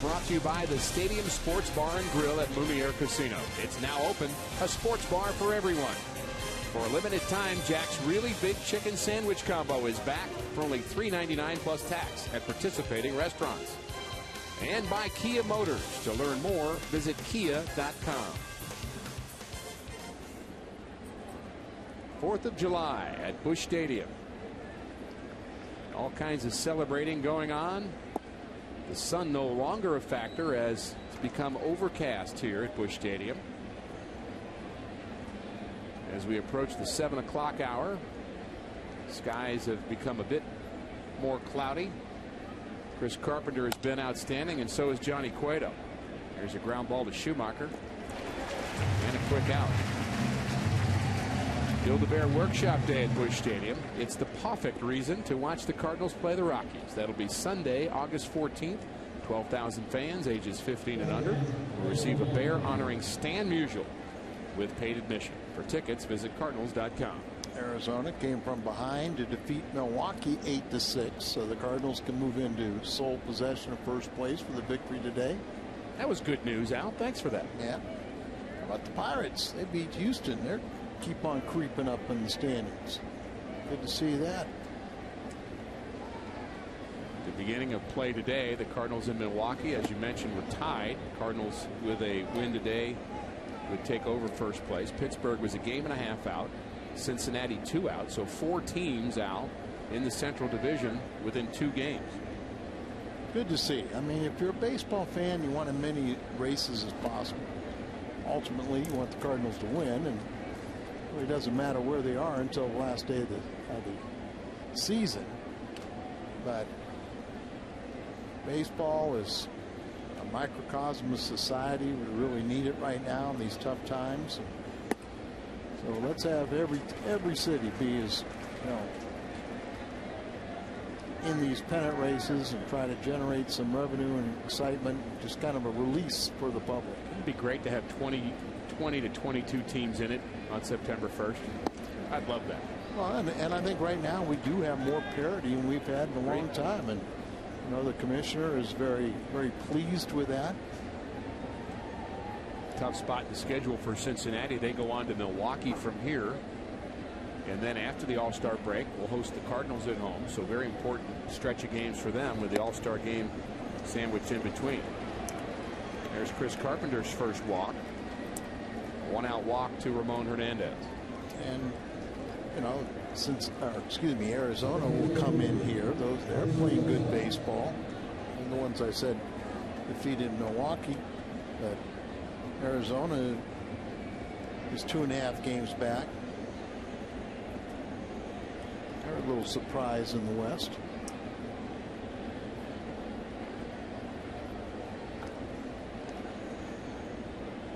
Brought to you by the Stadium Sports Bar and Grill at Lumiere Casino. It's now open, a sports bar for everyone. For a limited time, Jack's Really Big Chicken Sandwich Combo is back for only $3.99 plus tax at participating restaurants. And by Kia Motors. To learn more, visit kia.com. 4th of July at Busch Stadium. All kinds of celebrating going on. The sun no longer a factor as it's become overcast here at Busch Stadium. As we approach the 7 o'clock hour, skies have become a bit more cloudy. Chris Carpenter has been outstanding, and so has Johnny Cueto. There's a ground ball to Schumacher. And a quick out. Build-A-Bear Workshop Day at Busch Stadium. It's the perfect reason to watch the Cardinals play the Rockies. That'll be Sunday, August 14th. 12,000 fans ages 15 and under will receive a bear honoring Stan Musial with paid admission. For tickets, visit Cardinals.com. Arizona came from behind to defeat Milwaukee 8-6, so the Cardinals can move into sole possession of first place for the victory today. That was good news, Al. Thanks for that. Yeah. How about the Pirates? They beat Houston. They keep on creeping up in the standings. Good to see that. The beginning of play today, the Cardinals in Milwaukee, as you mentioned, were tied. Cardinals with a win today would take over first place. Pittsburgh was a game and a half out. Cincinnati 2 out. So 4 teams, Al, in the Central Division within 2 games. Good to see. I mean, if you're a baseball fan, you want as many races as possible. Ultimately, you want the Cardinals to win, and it really doesn't matter where they are until the last day of the season. But baseball is a microcosm of society. We really need it right now in these tough times. So let's have every city be as, in these pennant races and try to generate some revenue and excitement, just kind of a release for the public. It'd be great to have 20 to 22 teams in it on September 1st. I'd love that. Well, and I think right now we do have more parity than we've had in a long time, and the commissioner is very, very pleased with that. Tough spot in the schedule for Cincinnati. They go on to Milwaukee from here, and then after the All-Star break we'll host the Cardinals at home, so very important stretch of games for them with the All-Star game sandwiched in between. There's Chris Carpenter's first walk. 1-out walk to Ramon Hernandez. And Arizona will come in here. They're playing good baseball. And the ones I said defeated Milwaukee, but Arizona is 2.5 games back. They're a little surprise in the West.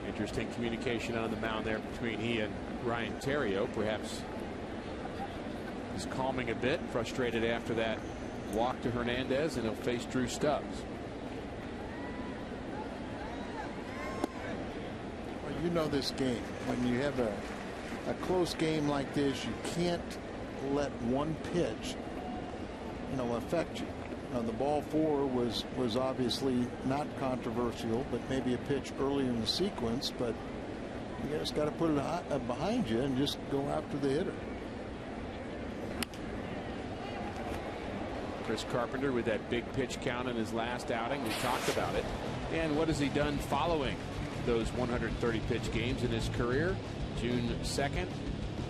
Interesting communication on the mound there between he and Ryan Theriot. Perhaps he's calming a bit, frustrated after that walk to Hernandez, and he'll face Drew Stubbs. Well, you know this game. When you have a close game like this, you can't let one pitch, affect you. The ball 4 was obviously not controversial, but maybe a pitch early in the sequence. But you just got to put it behind you and just go after the hitter. Chris Carpenter with that big pitch count in his last outing. We talked about it. And what has he done following those 130 pitch games in his career? June 2nd,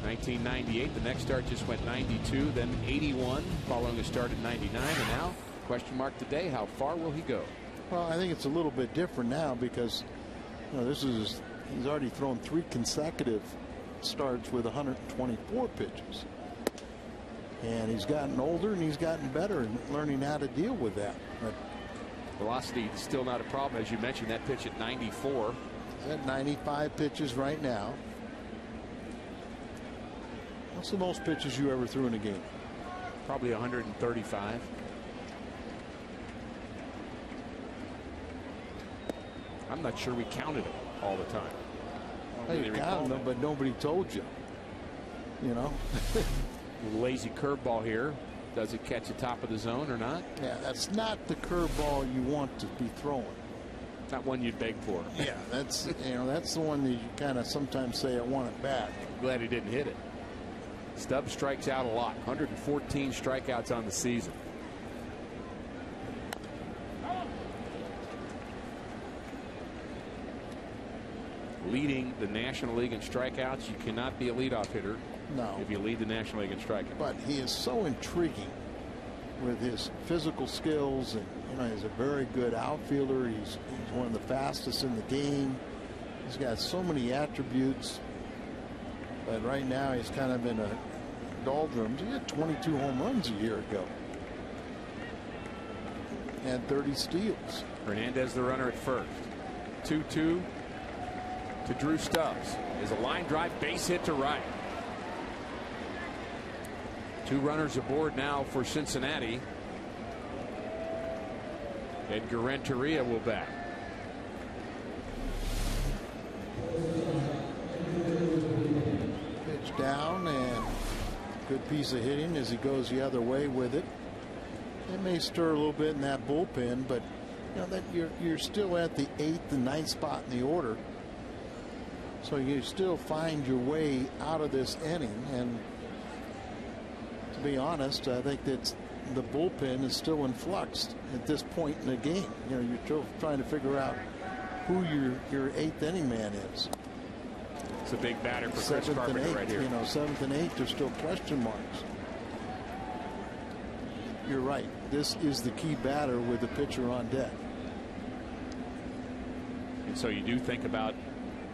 1998. The next start just went 92, then 81, following a start at 99, and now question mark today, how far will he go? Well, I think it's a little bit different now because he's already thrown 3 consecutive starts with 124 pitches, and he's gotten older and he's gotten better in learning how to deal with that. But velocity is still not a problem, as you mentioned. That pitch at 94. He's at 95 pitches right now. What's the most pitches you ever threw in a game? Probably 135. I'm not sure we counted them all the time. You counted them, but nobody told you. Lazy curveball here. Does it catch the top of the zone or not? Yeah, that's not the curveball you want to be throwing. Not one you'd beg for. Yeah, that's that's the one that you kind of sometimes say, I want it back. Glad he didn't hit it. Stubbs strikes out a lot. 114 strikeouts on the season. Leading the National League in strikeouts. You cannot be a leadoff hitter. No. If you lead the National League in strikeouts. But he is so intriguing with his physical skills, and he's a very good outfielder. He's one of the fastest in the game. He's got so many attributes. But right now he's kind of in a doldrums. He had 22 home runs a year ago. and 30 steals. Hernandez the runner at first. 2-2 to Drew Stubbs. Is a line drive base hit to right. 2 runners aboard now for Cincinnati. Edgar Renteria will bat. Pitch down, and good piece of hitting as he goes the other way with it. It may stir a little bit in that bullpen, but you know that you're still at the 8th and 9th spot in the order, so you still find your way out of this inning. And to be honest, I think that the bullpen is still in flux at this point in the game. You know, you're still trying to figure out who your 8th inning man is. It's a big batter for Chris Carpenter right here. You know, 7th and 8th, there's still question marks. You're right. This is the key batter with the pitcher on deck. And so you do think about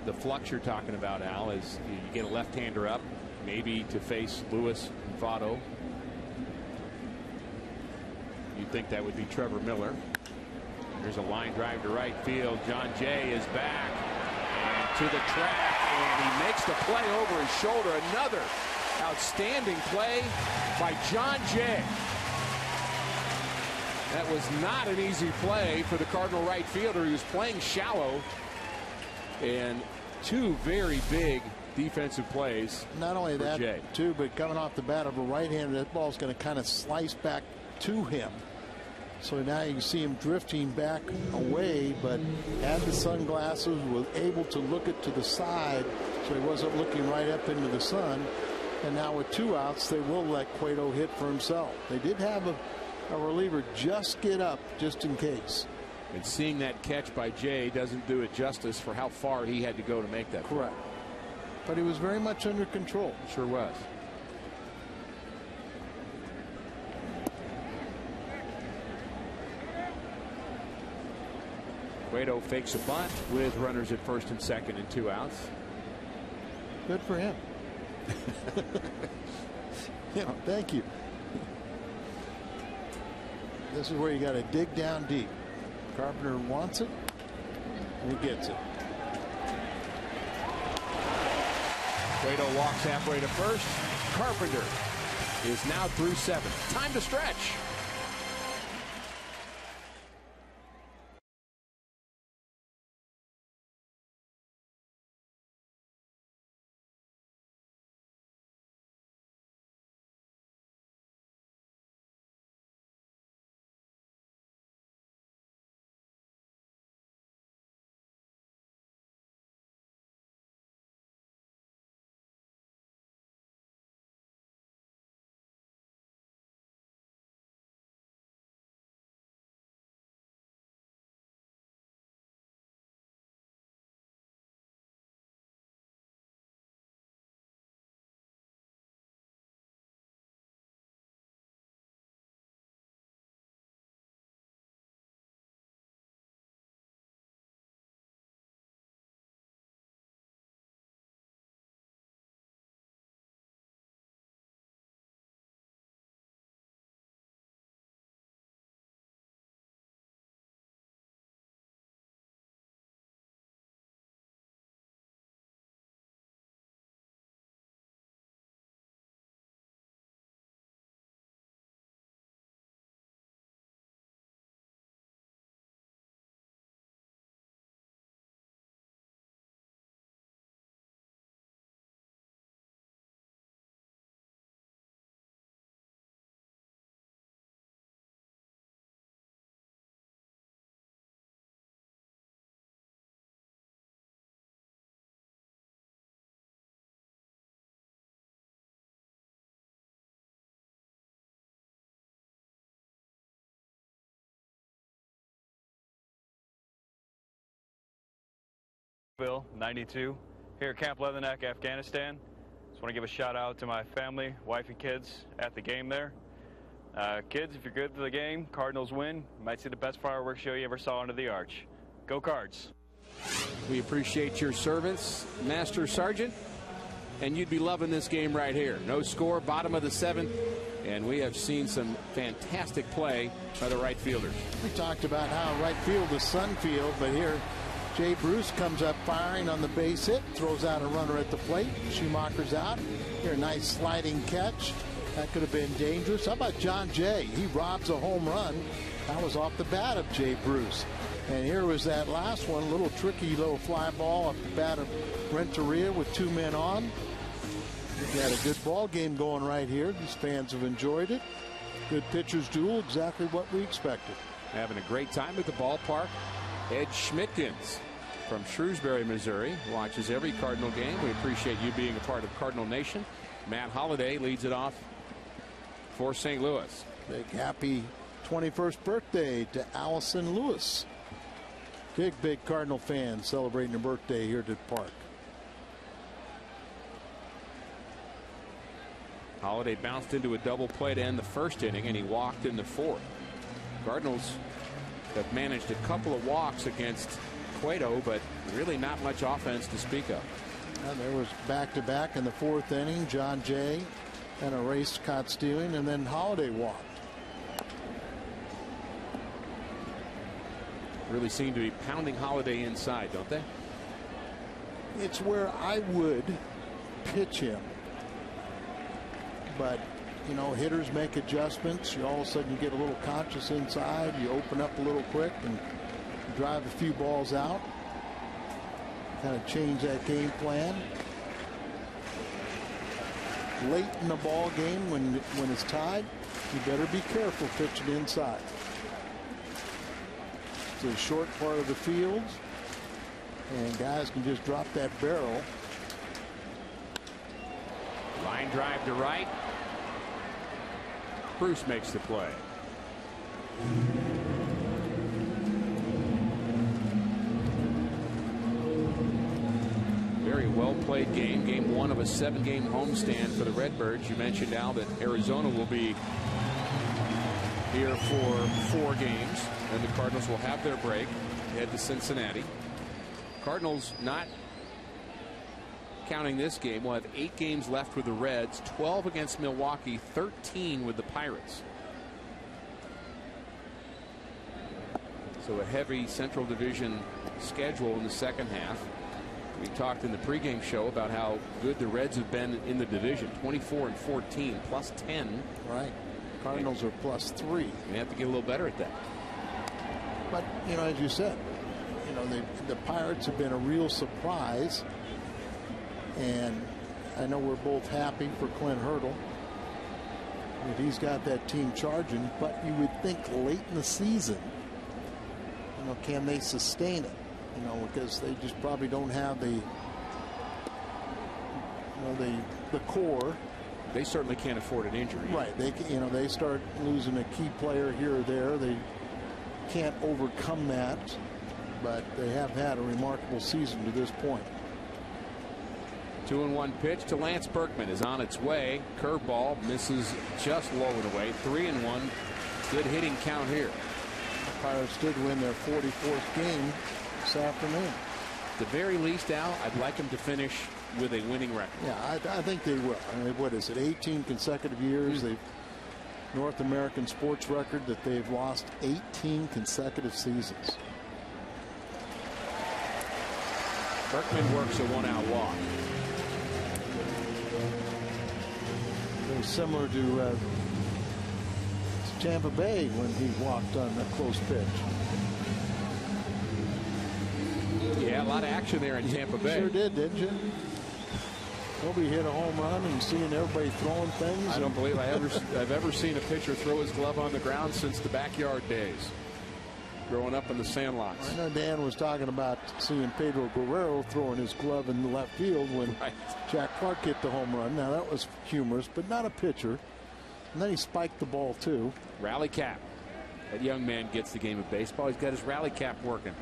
the flux you're talking about, Al, is you get a left-hander up, maybe to face Lewis and Votto. You'd think that would be Trevor Miller. There's a line drive to right field. John Jay is back and to the track, and he makes the play over his shoulder. Another outstanding play by John Jay. That was not an easy play for the Cardinal right fielder. He was playing shallow, and 2 very big defensive plays. Not only that, Jay, too, but coming off the bat of a right-hander, that ball's going to kind of slice back to him. So now you can see him drifting back away, but had the sunglasses, was able to look it to the side, so he wasn't looking right up into the sun. And now with 2 outs, they will let Cueto hit for himself. They did have a reliever just get up just in case. And seeing that catch by Jay doesn't do it justice for how far he had to go to make that. Correct. But he was very much under control. Sure was. Cueto fakes a bunt with runners at first and second and 2 outs. Good for him. You know, thank you. This is where you got to dig down deep. Carpenter wants it, and he gets it. Cueto walks halfway to first. Carpenter is now through 7. Time to stretch. Bill 92 here at Camp Leatherneck, Afghanistan. Just want to give a shout out to my family, wife and kids at the game there. Kids, if you're good for the game, Cardinals win. You might see the best fireworks show you ever saw under the arch. Go Cards. We appreciate your service, Master Sergeant. and you'd be loving this game right here. No score, bottom of the 7th, and we have seen some fantastic play by the right fielders. We talked about how right field is Sun Field, but here Jay Bruce comes up firing on the base hit, throws out a runner at the plate. Schumacher's out. Here, a nice sliding catch. That could have been dangerous. How about John Jay? He robs a home run. That was off the bat of Jay Bruce. And here was that last one, a little tricky little fly ball off the bat of Renteria with 2 men on. We had a good ball game going right here. These fans have enjoyed it. Good pitchers duel, exactly what we expected. Having a great time at the ballpark. Ed Schmidtkins from Shrewsbury, Missouri, watches every Cardinal game. We appreciate you being a part of Cardinal Nation. Matt Holliday leads it off for St. Louis. Big happy 21st birthday to Allison Lewis. Big Cardinal fan celebrating her birthday here at the park. Holliday bounced into a double play to end the 1st inning, and he walked in the 4th. Cardinals have managed a couple of walks against Cueto, but really not much offense to speak of. And there was back-to-back in the 4th inning. John Jay and a race caught stealing, and then Holliday walked. Really seem to be pounding Holliday inside, don't they? It's where I would pitch him. But, you know, hitters make adjustments. You all of a sudden get a little conscious inside. You open up a little quick and drive a few balls out. Kind of change that game plan. Late in the ball game when it's tied, you better be careful pitching inside. It's a short part of the field, and guys can just drop that barrel. Line drive to right. Bruce makes the play. Very well played game. Game 1 of a 7-game homestand for the Redbirds. You mentioned, Al, that Arizona will be here for 4 games, and the Cardinals will have their break, head to Cincinnati. Cardinals, not counting this game, will have 8 games left with the Reds, 12 against Milwaukee, 13 with the Pirates. So a heavy Central Division schedule in the second half. We talked in the pregame show about how good the Reds have been in the division, 24-14, plus 10. Right. Cardinals are plus 3. You have to get a little better at that. But, you know, as you said, you know, the Pirates have been a real surprise. And I know we're both happy for Clint Hurdle that he's got that team charging. But you would think late in the season, you know, can they sustain it? You know, because they just probably don't have the, you know, the core. They certainly can't afford an injury. Right. They, you know, they start losing a key player here or there. They can't overcome that, but they have had a remarkable season to this point. 2-1 pitch to Lance Berkman is on its way. Curveball misses just low and away. 3-1. Good hitting count here. The Pirates did win their 44th game this afternoon. At the very least, Al, I'd like them to finish with a winning record. Yeah, I think they will. I mean, what is it, 18 consecutive years? They've North American sports record that they've lost 18 consecutive seasons. Berkman works a 1-out walk. Very similar to Tampa Bay when he walked on a close pitch. Yeah, a lot of action there in Tampa Bay. Sure did, didn't you? Nobody hit a home run and seeing everybody throwing things. I don't believe I've ever seen a pitcher throw his glove on the ground since the backyard days. Growing up in the sandlots. I know Dan was talking about seeing Pedro Guerrero throwing his glove in the left field when Jack Clark hit the home run. Now that was humorous, but not a pitcher. And then he spiked the ball too. Rally cap. That young man gets the game of baseball. He's got his rally cap working.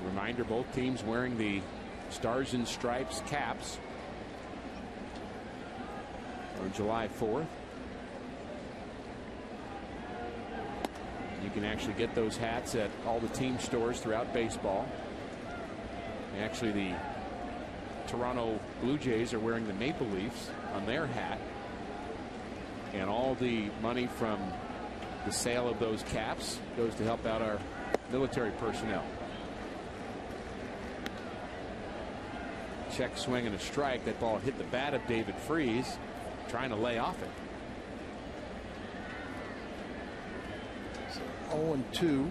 Reminder, both teams wearing the Stars and Stripes caps on July 4th. You can actually get those hats at all the team stores throughout baseball. Actually, the Toronto Blue Jays are wearing the Maple Leafs on their hat. And all the money from the sale of those caps goes to help out our military personnel. Check swing and a strike. That ball hit the bat of David Freese, trying to lay off it. 0-2.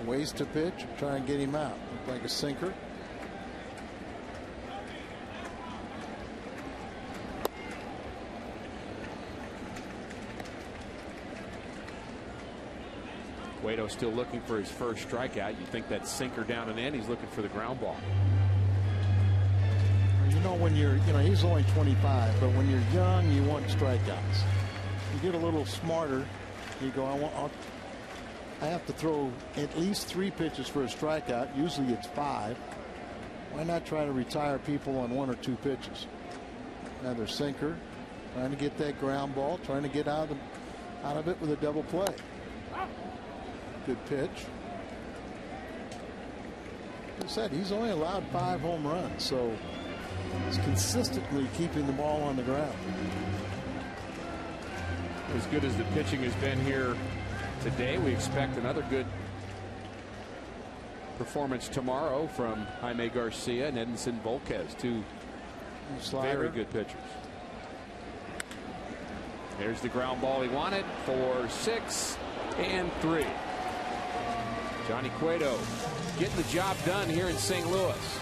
Ways to pitch, try and get him out. Looked like a sinker. Cueto still looking for his first strikeout. You think that sinker down and in, he's looking for the ground ball. You know, when you're, he's only 25, but when you're young, you want strikeouts. You get a little smarter. You go, I have to throw at least 3 pitches for a strikeout. Usually it's 5. Why not try to retire people on 1 or 2 pitches? Another sinker, trying to get that ground ball, trying to get out of it with a double play. Good pitch. Like I said, he's only allowed 5 home runs, so he's consistently keeping the ball on the ground. As good as the pitching has been here today, we expect another good performance tomorrow from Jaime Garcia and Edinson Volquez, 2 very good pitchers. There's the ground ball he wanted for 6 and 3. Johnny Cueto getting the job done here in St. Louis.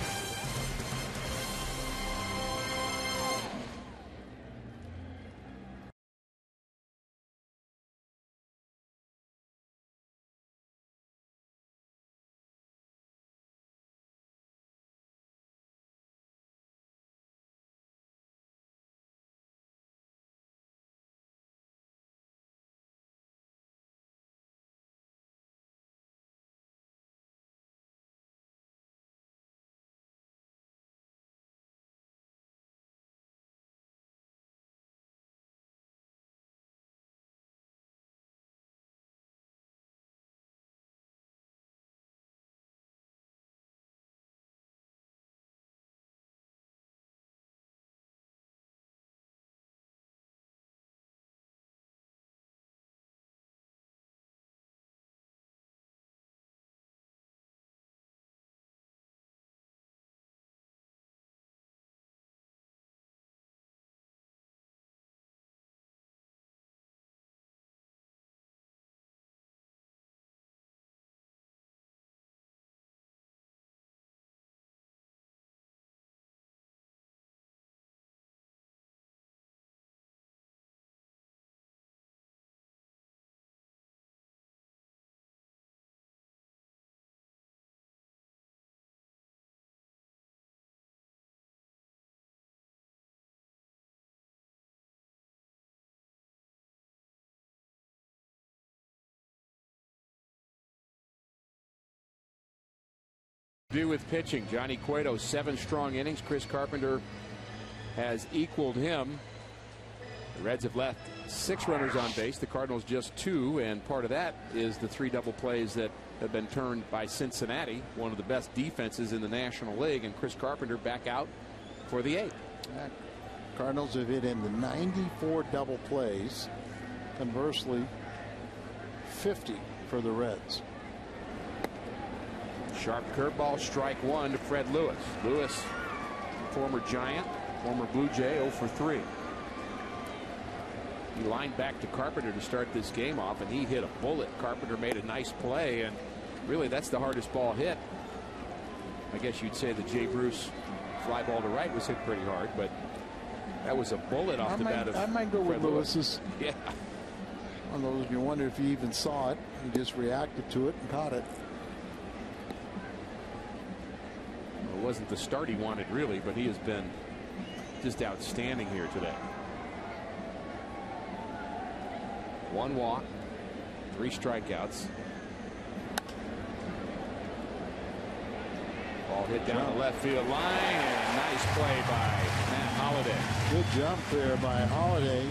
Do with pitching. Johnny Cueto, 7 strong innings. Chris Carpenter has equaled him. The Reds have left 6 runners on base. The Cardinals just 2, and part of that is the 3 double plays that have been turned by Cincinnati, one of the best defenses in the National League, and Chris Carpenter back out for the 8th. Cardinals have hit into 94 double plays. Conversely, 50 for the Reds. Sharp curveball, strike 1 to Fred Lewis. Lewis, former Giant, former Blue Jay, 0 for 3. He lined back to Carpenter to start this game off, and he hit a bullet. Carpenter made a nice play, and really that's the hardest ball hit. I guess you'd say the Jay Bruce fly ball to right was hit pretty hard, but that was a bullet off the bat of I might go Fred with Lewis's. Yeah. One of those you wonder if he even saw it. He just reacted to it and caught it. Well, it wasn't the start he wanted, really, but he has been just outstanding here today. 1 walk, 3 strikeouts. Ball hit down the left field line, and a nice play by Matt Holliday. Good jump there by Holliday.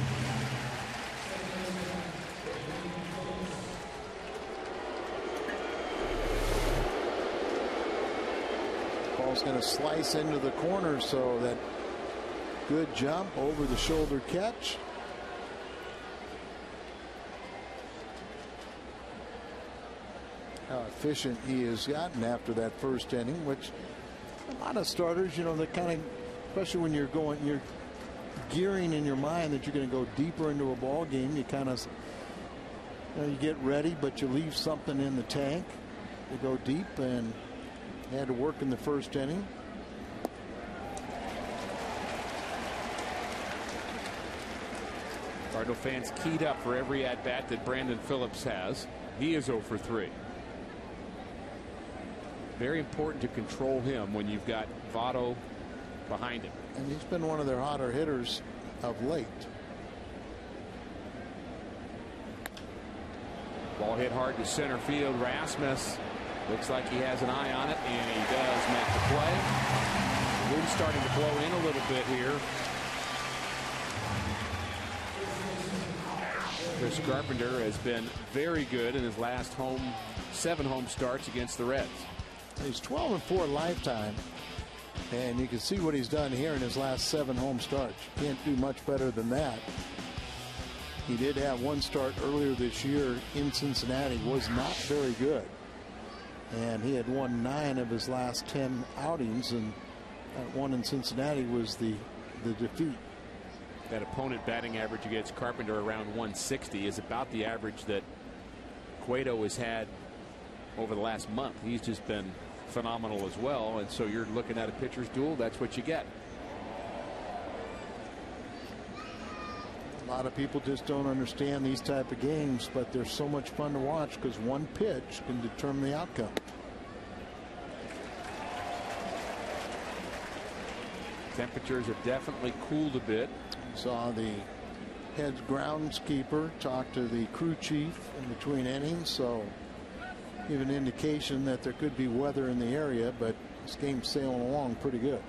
ball's going to slice into the corner, so that good jump over the shoulder catch. How efficient he has gotten after that first inning, which a lot of starters, you know, they kind of, especially when you're gearing in your mind that you're going to go deeper into a ball game, you kind of, you know, you get ready, but you leave something in the tank to go deep, and had to work in the first inning. Cardinal fans keyed up for every at-bat that Brandon Phillips has. He is 0 for 3. Very important to control him when you've got Votto behind him. And he's been one of their hotter hitters of late. Ball hit hard to center field. Rasmus looks like he has an eye on it, and he does make the play. Wind's starting to blow in a little bit here. Chris Carpenter has been very good in his last 7 home starts against the Reds. He's 12-4 lifetime, and you can see what he's done here in his last 7 home starts. Can't do much better than that. He did have one start earlier this year in Cincinnati, was not very good, and he had won 9 of his last 10 outings, and that one in Cincinnati was the defeat. That opponent batting average against Carpenter around 160 is about the average that Cueto has had over the last month. He's just been phenomenal as well, and so you're looking at a pitcher's duel. That's what you get. A lot of people just don't understand these type of games, but they're so much fun to watch because one pitch can determine the outcome. Temperatures have definitely cooled a bit. Saw the head groundskeeper talk to the crew chief in between innings, so give an indication that there could be weather in the area, but this game's sailing along pretty good.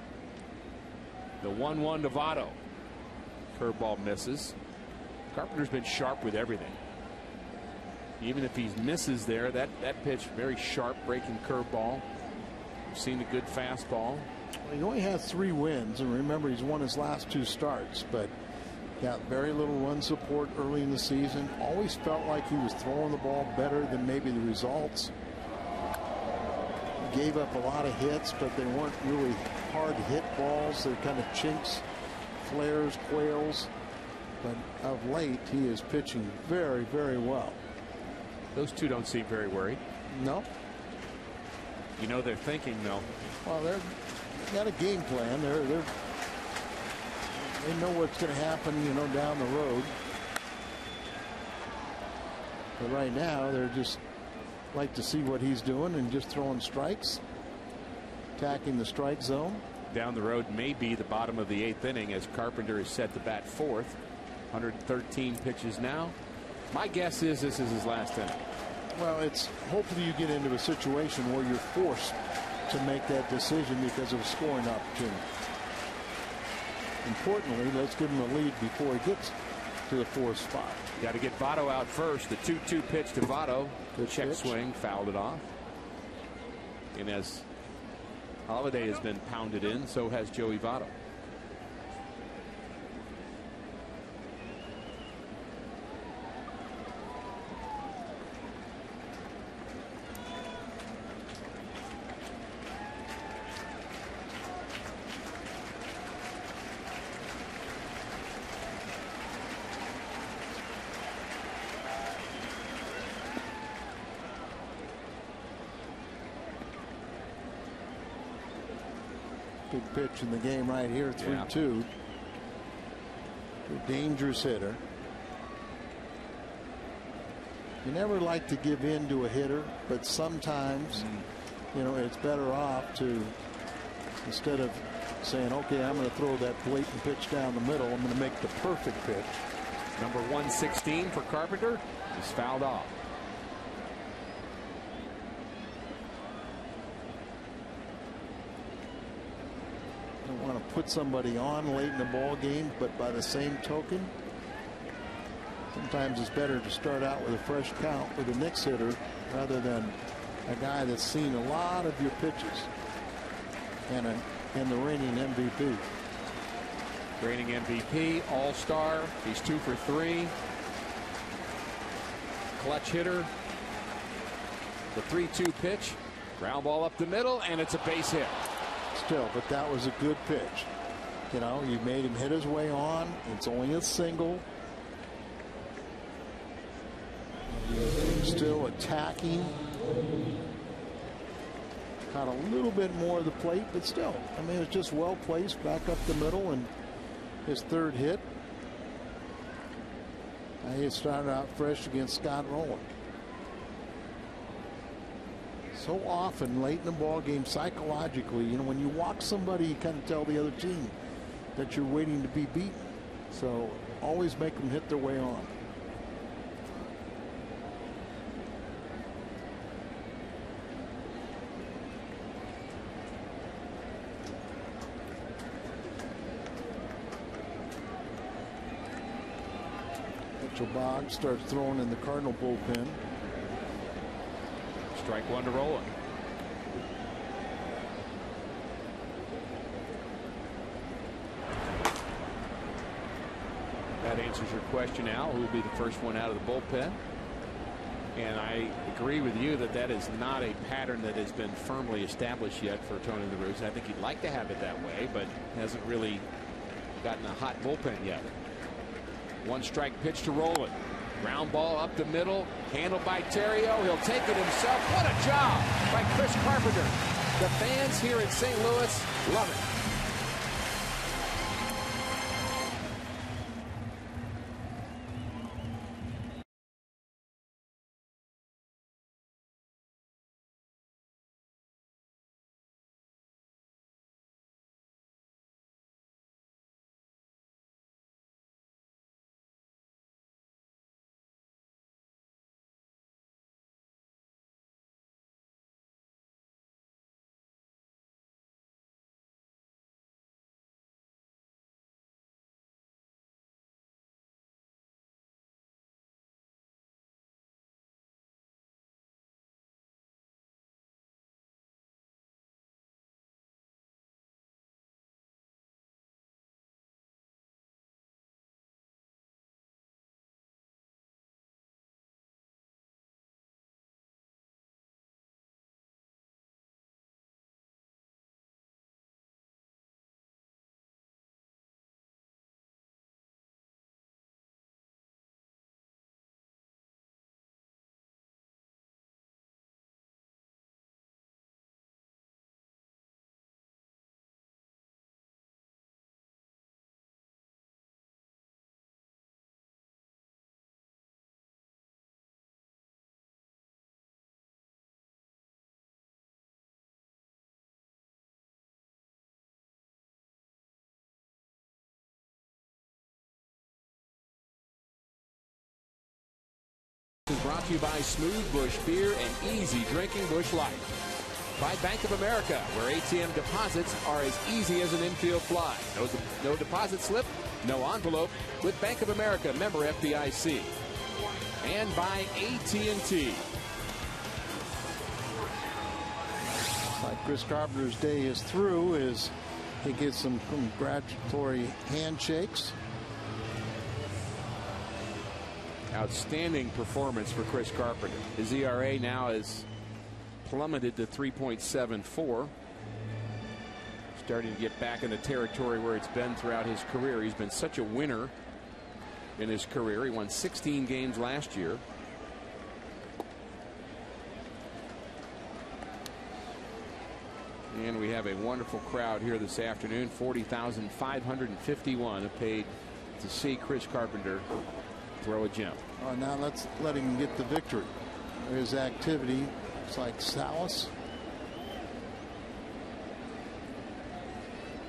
The 1-1 to Votto. Curveball misses. Carpenter's been sharp with everything. Even if he misses there, that pitch, very sharp breaking curveball. We've seen the good fastball. Well, he only has 3 wins, and remember, he's won his last 2 starts, but got very little run support early in the season. Always felt like he was throwing the ball better than maybe the results. He gave up a lot of hits, but they weren't really hard hit balls. They're kind of chinks, flares, quails. But of late, he is pitching very, very well. Those two don't seem very worried. No. You know they're thinking, though. Well, they've got a game plan. They know what's going to happen, you know, down the road. But right now, they're just like to see what he's doing and just throwing strikes, attacking the strike zone. Down the road may be the bottom of the 8th inning as Carpenter is set to bat 4th. 113 pitches now. My guess is this is his last inning. Well, it's hopefully you get into a situation where you're forced to make that decision because of a scoring opportunity. Importantly, let's give him a lead before he gets to the 4th spot. Got to get Votto out first. The 2-2 pitch to Votto. Good check pitch. Swing, fouled it off. And as Holiday has been pounded in, so has Joey Votto. Big pitch in the game right here, 3-2. A dangerous hitter. You never like to give in to a hitter, but sometimes, you know, it's better off to, instead of saying, okay, I'm going to throw that blatant pitch down the middle, I'm going to make the perfect pitch. Number 116 for Carpenter is fouled off. Want to put somebody on late in the ball game, but by the same token, sometimes it's better to start out with a fresh count with a Knicks hitter rather than a guy that's seen a lot of your pitches. and the reigning MVP. Reigning MVP, all-star. He's 2 for 3. Clutch hitter. The 3-2 pitch. Ground ball up the middle, and it's a base hit. Still, but that was a good pitch. You know, you made him hit his way on. It's only a single. Still attacking. Caught a little bit more of the plate, but still, I mean, it's just well placed back up the middle, and his 3rd hit. He started out fresh against Scott Rowland. So often late in the ball game, psychologically, you know, when you walk somebody, you kind of tell the other team that you're waiting to be beaten. So always make them hit their way on. Mitchell Boggs starts throwing in the Cardinal bullpen. Strike 1 to Rowland. That answers your question, Al. Who will be the first one out of the bullpen? And I agree with you that that is not a pattern that has been firmly established yet for Tony La Russa. I think he'd like to have it that way, but hasn't really gotten a hot bullpen yet. 1 strike pitch to Rowland. Ground ball up the middle, handled by Terrio. He'll take it himself. What a job by Chris Carpenter. The fans here in St. Louis love it. Is brought to you by Smooth Bush Beer and Easy Drinking Bush Light. By Bank of America, where ATM deposits are as easy as an infield fly. No deposit slip, no envelope. With Bank of America, member FDIC. And by AT&T. Like Chris Carpenter's day is through as he gets some congratulatory handshakes. Outstanding performance for Chris Carpenter. His ERA now is plummeted to 3.74. Starting to get back in the territory where it's been throughout his career. He's been such a winner in his career. He won 16 games last year. And we have a wonderful crowd here this afternoon. 40,551 have paid to see Chris Carpenter throw a gem. Now let's let him get the victory. There's activity. It's like Salas.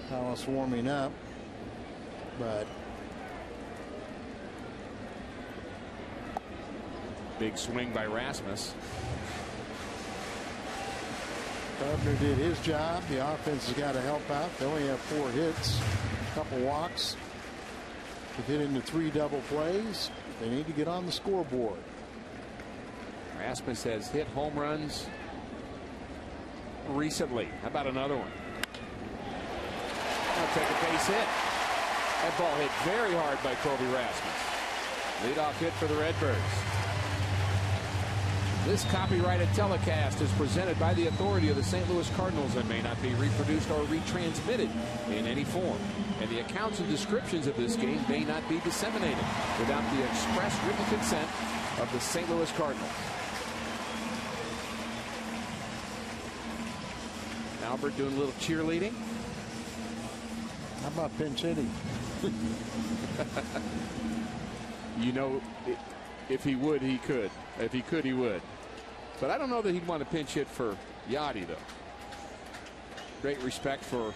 Salas warming up, but big swing by Rasmus. Carpenter did his job. The offense has got to help out. They only have 4 hits, a couple walks. To get into 3 double plays, they need to get on the scoreboard. Rasmus has hit home runs recently. How about another one? I'll take a base hit. That ball hit very hard by Kobe Rasmus. Leadoff hit for the Redbirds. This copyrighted telecast is presented by the authority of the St. Louis Cardinals and may not be reproduced or retransmitted in any form. And the accounts and descriptions of this game may not be disseminated without the express written consent of the St. Louis Cardinals. Albert doing a little cheerleading. How about pinch hitting? You know, if he would, he could. If he could, he would. But I don't know that he'd want to pinch hit for Yadi, though. Great respect for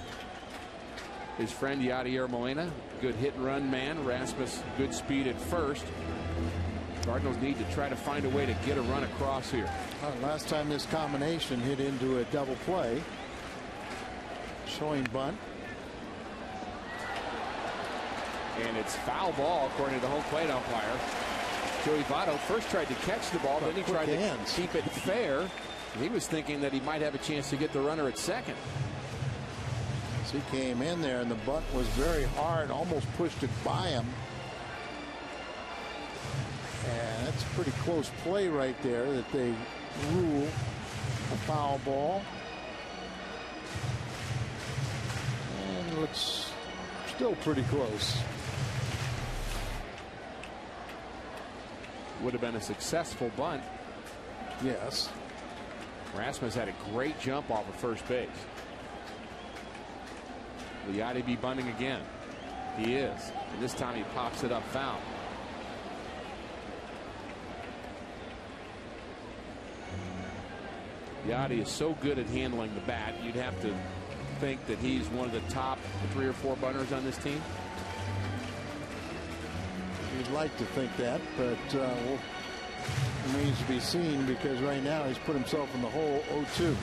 his friend Yadier Molina. Good hit and run man. Rasmus, good speed at first. Cardinals need to try to find a way to get a run across here. Last time this combination hit into a double play. Showing bunt. And it's foul ball according to the home plate umpire. Joey Votto first tried to catch the ball, then he tried to keep it fair. He was thinking that he might have a chance to get the runner at second. So he came in there and the bunt was very hard, almost pushed it by him. And that's a pretty close play right there that they rule a foul ball. And it looks still pretty close. Would have been a successful bunt. Yes. Rasmus had a great jump off of first base. Will Yadi be bunting again? He is. And this time he pops it up foul. Yadi is so good at handling the bat, you'd have to think that he's one of the top 3 or 4 bunters on this team. You'd like to think that, but it remains to be seen because right now he's put himself in the hole 0-2.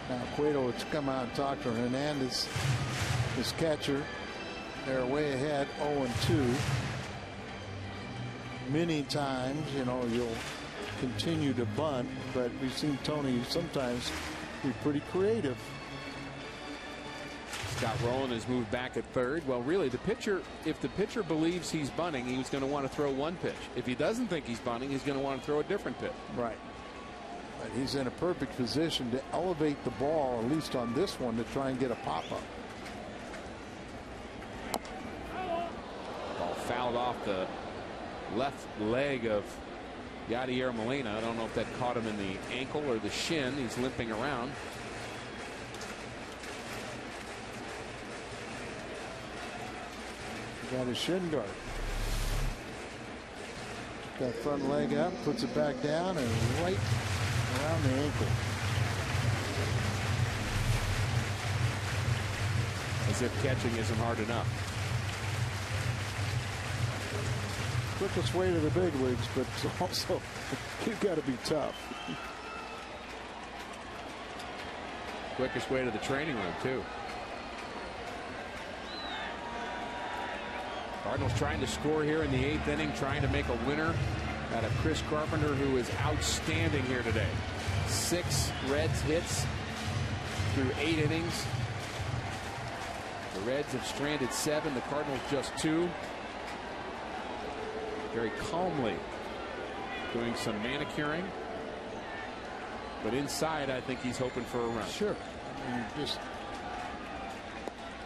Now Cueto has come out and talked to Hernandez, his catcher. They're way ahead 0-2. Many times, you know, you'll continue to bunt, but we've seen Tony sometimes be pretty creative. Scott Rowland has moved back at third. Well, really, the pitcher, if the pitcher believes he's bunting, he's going to want to throw one pitch. If he doesn't think he's bunting, he's going to want to throw a different pitch. Right. But he's in a perfect position to elevate the ball, at least on this one, to try and get a pop-up. Ball fouled off the left leg of Yadier Molina. I don't know if that caught him in the ankle or the shin. He's limping around. Got his shin guard. That front leg up, puts it back down, and right around the ankle. As if catching isn't hard enough. Quickest way to the big leagues, but also you've got to be tough. Quickest way to the training room, too. Cardinals trying to score here in the 8th inning, trying to make a winner out of Chris Carpenter, who is outstanding here today. 6 Reds hits through 8 innings. The Reds have stranded 7, the Cardinals just 2. Very calmly doing some manicuring. But inside, I think he's hoping for a run. Sure. I mean, just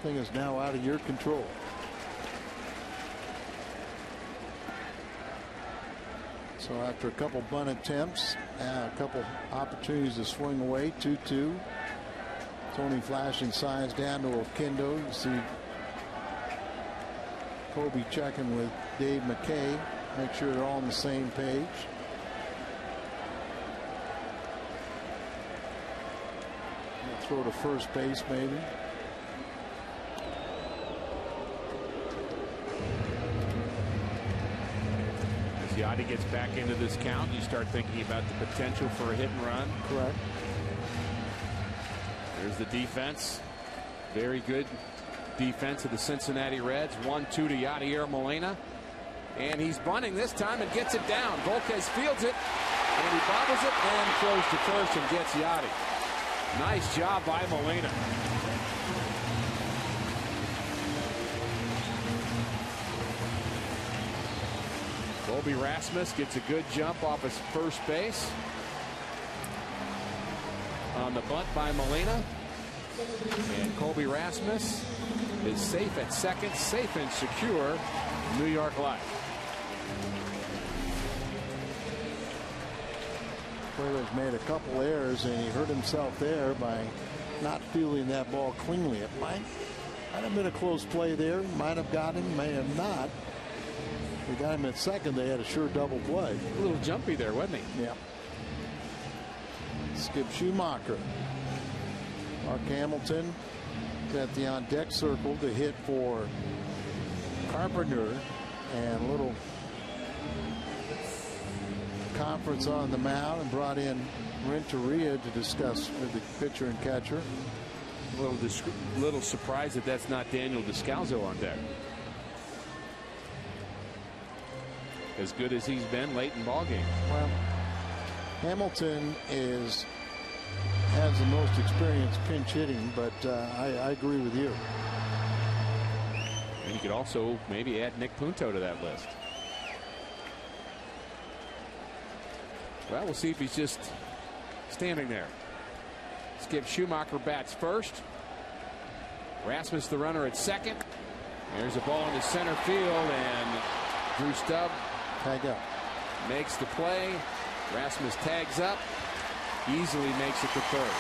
thing is now out of your control. So after a couple bunt attempts, a couple opportunities to swing away, 2-2. Tony flashing signs down to Oquendo. You see Kobe checking with Dave McKay. Make sure they're all on the same page. Throw to first base maybe. Yadi gets back into this count, you start thinking about the potential for a hit and run. Correct. There's the defense. Very good defense of the Cincinnati Reds. 1-2 to Yadier Molina. And he's bunting this time and gets it down. Volquez fields it, and he bobbles it and throws to first and gets Yadi. Nice job by Molina. Colby Rasmus gets a good jump off his first base on the bunt by Molina. And Colby Rasmus is safe at second, safe and secure. New York Life. Cueto's made a couple errors, and he hurt himself there by not fielding that ball cleanly. It might have been a close play there. Might have got him, may have not. They got him at second. They had a sure double play. A little jumpy there, wasn't he? Yeah. Skip Schumacher. Mark Hamilton at the on deck circle to hit for Carpenter, and a little conference on the mound, and brought in Renteria to discuss with the pitcher and catcher. A little surprised that that's not Daniel Descalzo on deck. As good as he's been late in ball game. Well, Hamilton has the most experience pinch hitting, but I agree with you. And you could also maybe add Nick Punto to that list. Well, we'll see if he's just standing there. Skip Schumacher bats first. Rasmus the runner at second. There's a ball into center field, and Drew Stubb tag up, makes the play. Rasmus tags up, easily makes it to third.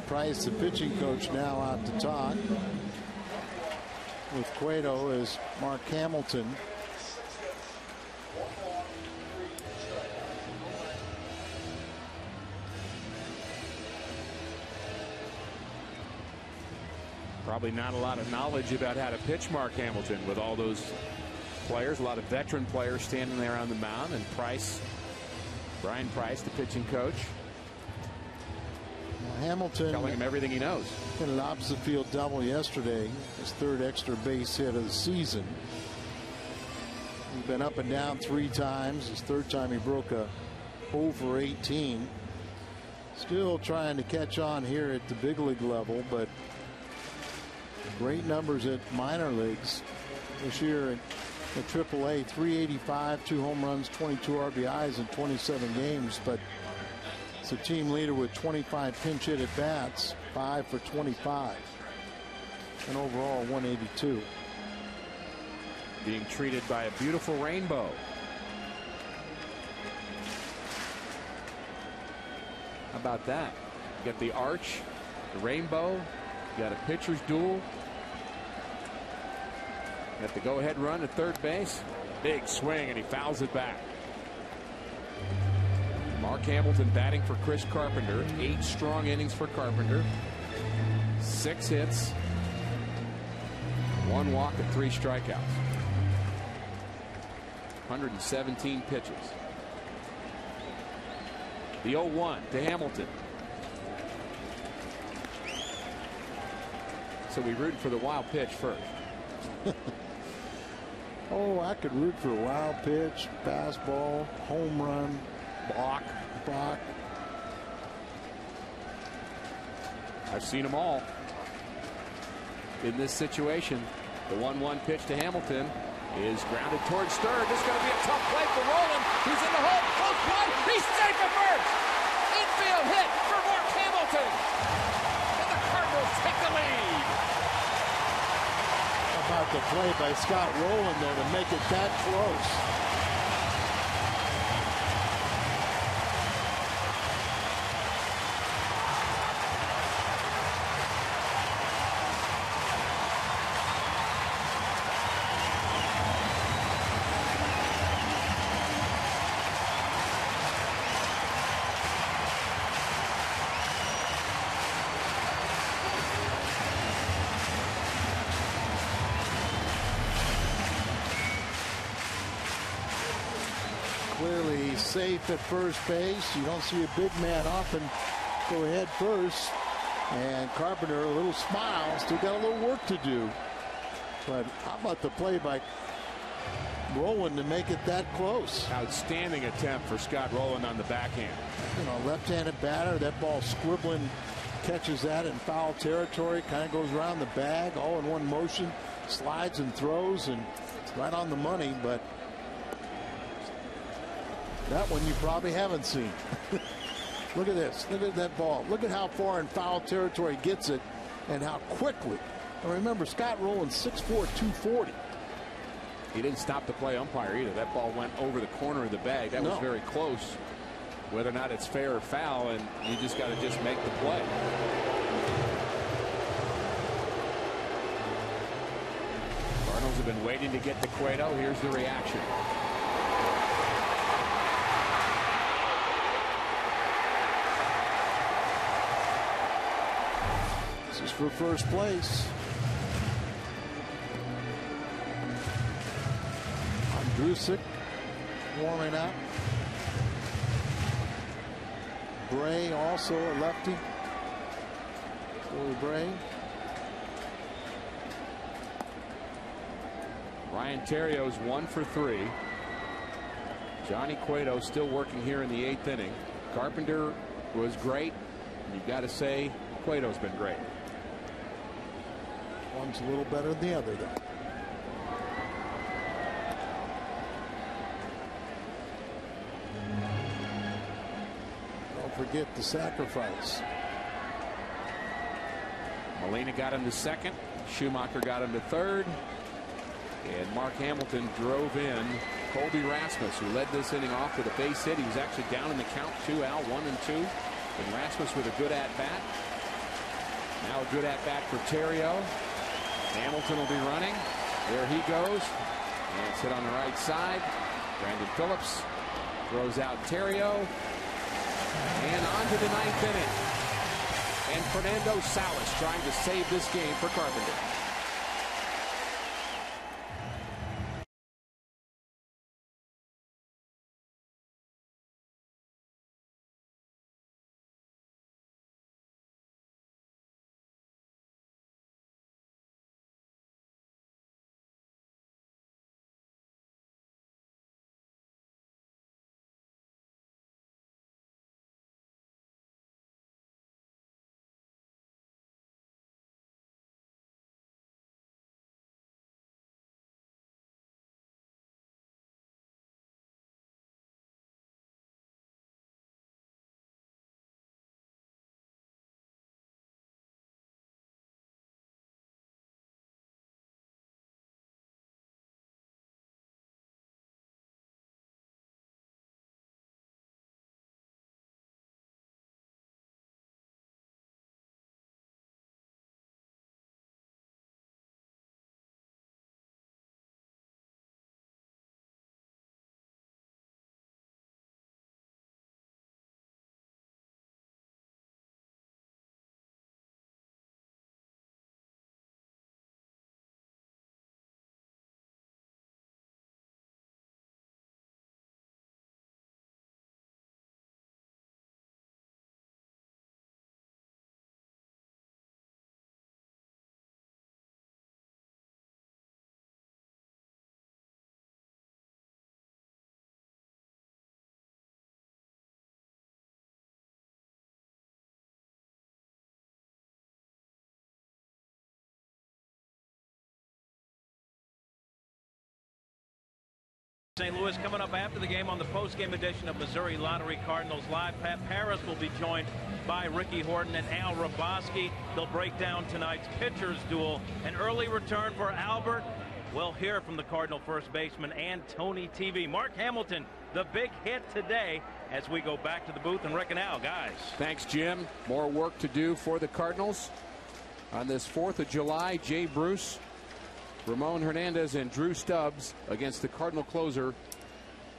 Price, the pitching coach, now out to talk with Cueto as Mark Hamilton. Probably not a lot of knowledge about how to pitch Mark Hamilton with all those players, a lot of veteran players standing there on the mound, and Price, Brian Price, the pitching coach, Hamilton telling him everything he knows. Hit an opposite field double yesterday, his third extra base hit of the season. He's been up and down 3 times. His third time he broke a 0 for 18. Still trying to catch on here at the big league level, but great numbers at minor leagues this year at AAA. 385, 2 home runs, 22 RBIs in 27 games, but it's a team leader with 25 pinch hit at bats, 5 for 25, and overall 182. Being treated by a beautiful rainbow. How about that? You got the arch, the rainbow, you got a pitcher's duel. You got the go-ahead run at third base. Big swing, and he fouls it back. Mark Hamilton batting for Chris Carpenter. 8 strong innings for Carpenter. 6 hits, 1 walk, and 3 strikeouts. 117 pitches. The 0-1 to Hamilton. So we root for the wild pitch first. Oh, I could root for a wild pitch, fastball, home run, block. I've seen them all. In this situation, the 1-1 pitch to Hamilton is grounded towards third. This is going to be a tough play for Roland. He's in the hole. Close play. He's safe at first. Infield hit for Mark Hamilton. And the Cardinals take the lead. How about the play by Scott Rowland there to make it that close? Clearly safe at first base. You don't see a big man often go ahead first. And Carpenter, a little smile, still got a little work to do. But how about the play by Rowland to make it that close? Outstanding attempt for Scott Rowland on the backhand. You know, left-handed batter, that ball squibbling, catches that in foul territory, kind of goes around the bag, all in one motion, slides and throws, and it's right on the money. But that one you probably haven't seen. Look at this. Look at that ball. Look at how far in foul territory gets it and how quickly. And remember, Scott Rowland, 6'4", 240. He didn't stop the play umpire either. That ball went over the corner of the bag. That was very close. Whether or not it's fair or foul, and you just got to just make the play. Cardinals have been waiting to get to Cueto. Here's the reaction. This is for first place. Andrusic warming up. Bray also a lefty. Joey Bray. Ryan Terrio's 1 for 3. Johnny Cueto still working here in the 8th inning. Carpenter was great. You've got to say Cueto's been great. One's a little better than the other, though. Forget the sacrifice. Molina got him to second. Schumacher got him to third. And Mark Hamilton drove in Colby Rasmus, who led this inning off with a base hit. He was actually down in the count, 2 out, 1 and 2. And Rasmus with a good at-bat. Now a good at-bat for Theriot. Hamilton will be running. There he goes. And it's hit on the right side. Brandon Phillips throws out Theriot. And on to the 9th inning. And Fernando Salas trying to save this game for Carpenter. St. Louis coming up after the game on the post-game edition of Missouri Lottery Cardinals Live. Pat Paris will be joined by Ricky Horton and Al Raboski. They'll break down tonight's pitchers duel. An early return for Albert. We'll hear from the Cardinal first baseman and Tony TV. Mark Hamilton, the big hit today, as we go back to the booth. And Rick and Al, guys. Thanks, Jim. More work to do for the Cardinals on this 4th of July. Jay Bruce, Ramon Hernandez, and Drew Stubbs against the Cardinal closer,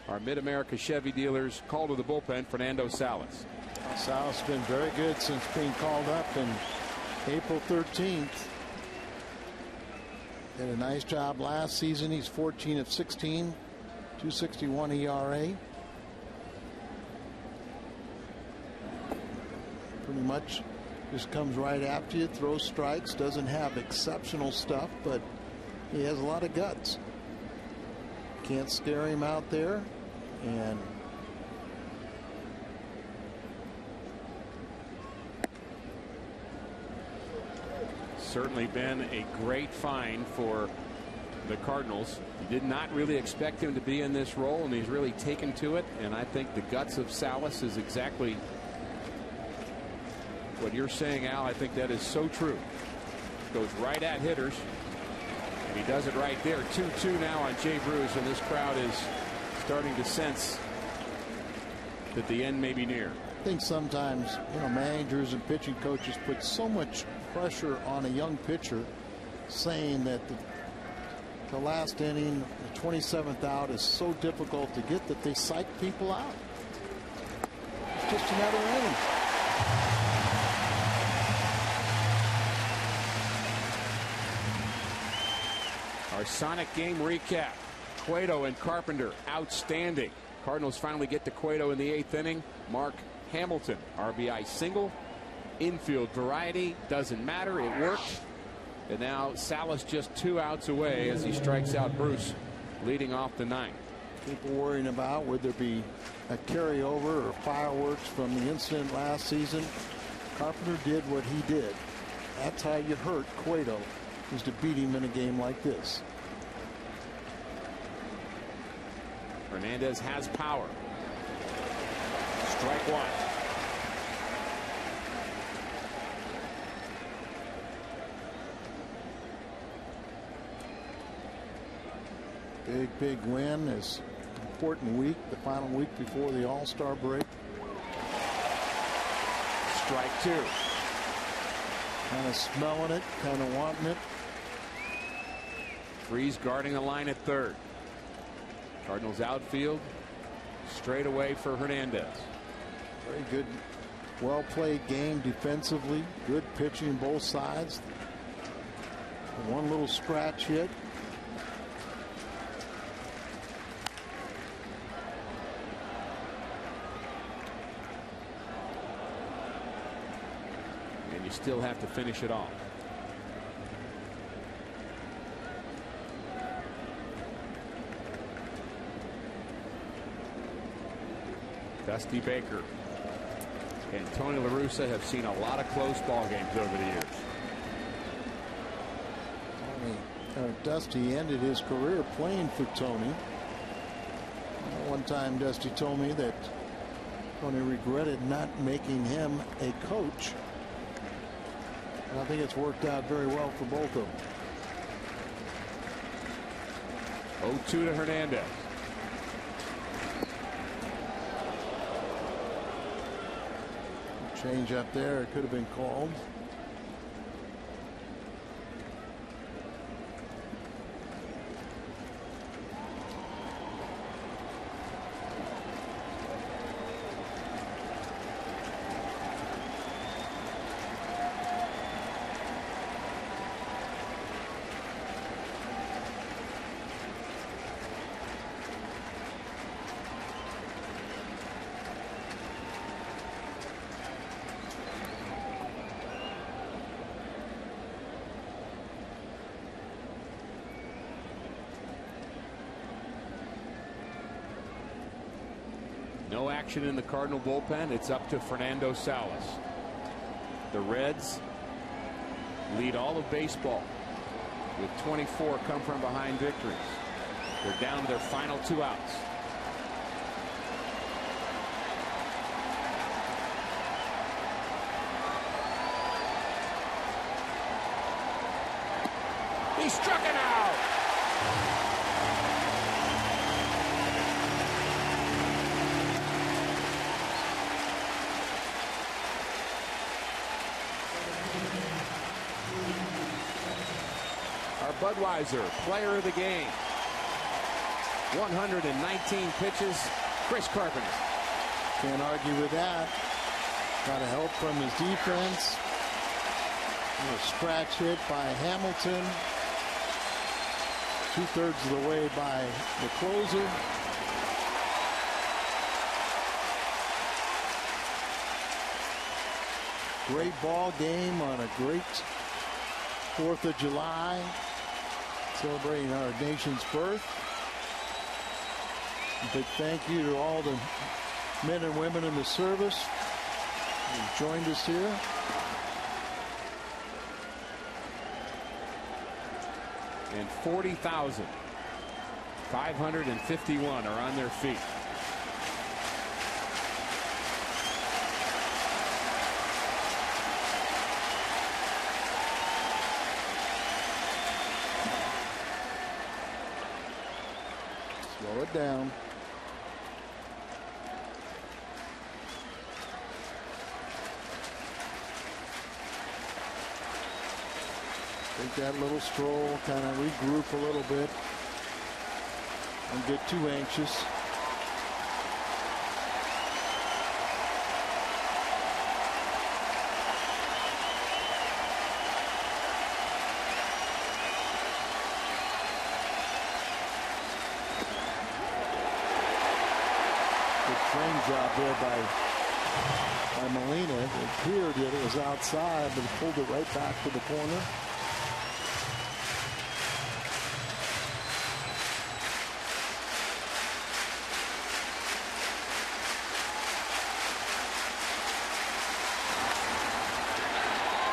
our Mid-America Chevy dealers. Call to the bullpen, Fernando Salas. Salas has been very good since being called up in April 13th. Did a nice job last season. He's 14 of 16, 2.61 ERA. Pretty much just comes right after you, throws strikes, doesn't have exceptional stuff, but He has a lot of guts. Can't scare him out there. And certainly been a great find for the Cardinals. You did not really expect him to be in this role, and he's really taken to it. And I think the guts of Salas is exactly what you're saying, Al. I think that is so true. Goes right at hitters, and he does it right there. 2-2 now on Jay Bruce, and this crowd is starting to sense that the end may be near. I think sometimes, managers and pitching coaches put so much pressure on a young pitcher, saying that the last inning, the 27th out, is so difficult to get that they psych people out. It's just another inning. Our Sonic game recap. Cueto and Carpenter, outstanding. Cardinals finally get to Cueto in the 8th inning. Mark Hamilton, RBI single. Infield variety, doesn't matter, it worked. And now Salas just 2 outs away as he strikes out Bruce, leading off the 9th. People worrying about would there be a carryover or fireworks from the incident last season. Carpenter did what he did. That's how you hurt Cueto, is to beat him in a game like this. Hernandez has power. Strike 1. Big win. Is important week, the final week before the All-Star break. Strike 2. Kind of smelling it, kind of wanting it. Freeze guarding the line at third. Cardinals outfield straight away for Hernandez. Very good, well played game defensively. Good pitching both sides. One little scratch hit. And you still have to finish it off. Dusty Baker and Tony La Russa have seen a lot of close ball games over the years. Dusty ended his career playing for Tony. One time Dusty told me that Tony regretted not making him a coach. And I think it's worked out very well for both of them. 0-2 to Hernandez. Change up there, it could have been called. No action in the Cardinal bullpen. It's up to Fernando Salas. The Reds lead all of baseball with 24 come from behind victories. They're down to their final 2 outs. He struck it out. Budweiser, player of the game. 119 pitches. Chris Carpenter. Can't argue with that. Got a help from his defense. A scratch hit by Hamilton. 2/3 of the way by the closer. Great ball game on a great 4th of July. Celebrating our nation's birth. A big thank you to all the men and women in the service who joined us here. And 40,551 are on their feet. Slow it down. Take that little stroll, kind of regroup a little bit. Don't get too anxious. Frame job there by Molina. It appeared that it was outside, but he pulled it right back to the corner.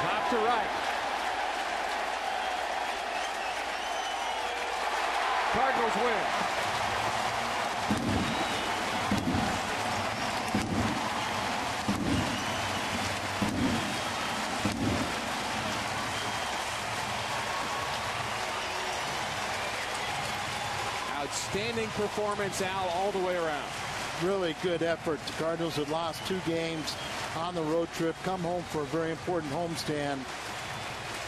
Pop to right. Cardinals win. Outstanding performance, Al, all the way around. Really good effort. The Cardinals had lost 2 games on the road trip, come home for a very important homestand,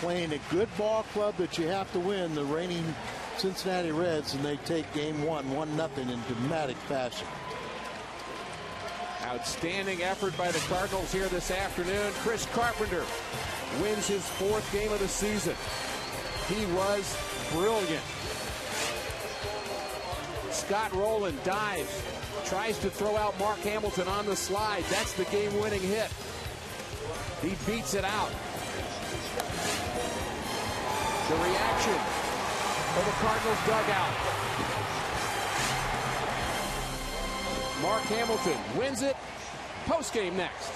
playing a good ball club that you have to win, the reigning Cincinnati Reds, and they take game 1-0 in dramatic fashion. Outstanding effort by the Cardinals here this afternoon. Chris Carpenter wins his 4th game of the season. He was brilliant. Scott Rowland dives, tries to throw out Mark Hamilton on the slide. That's the game-winning hit. He beats it out. The reaction of the Cardinals dugout. Mark Hamilton wins it. Post-game next.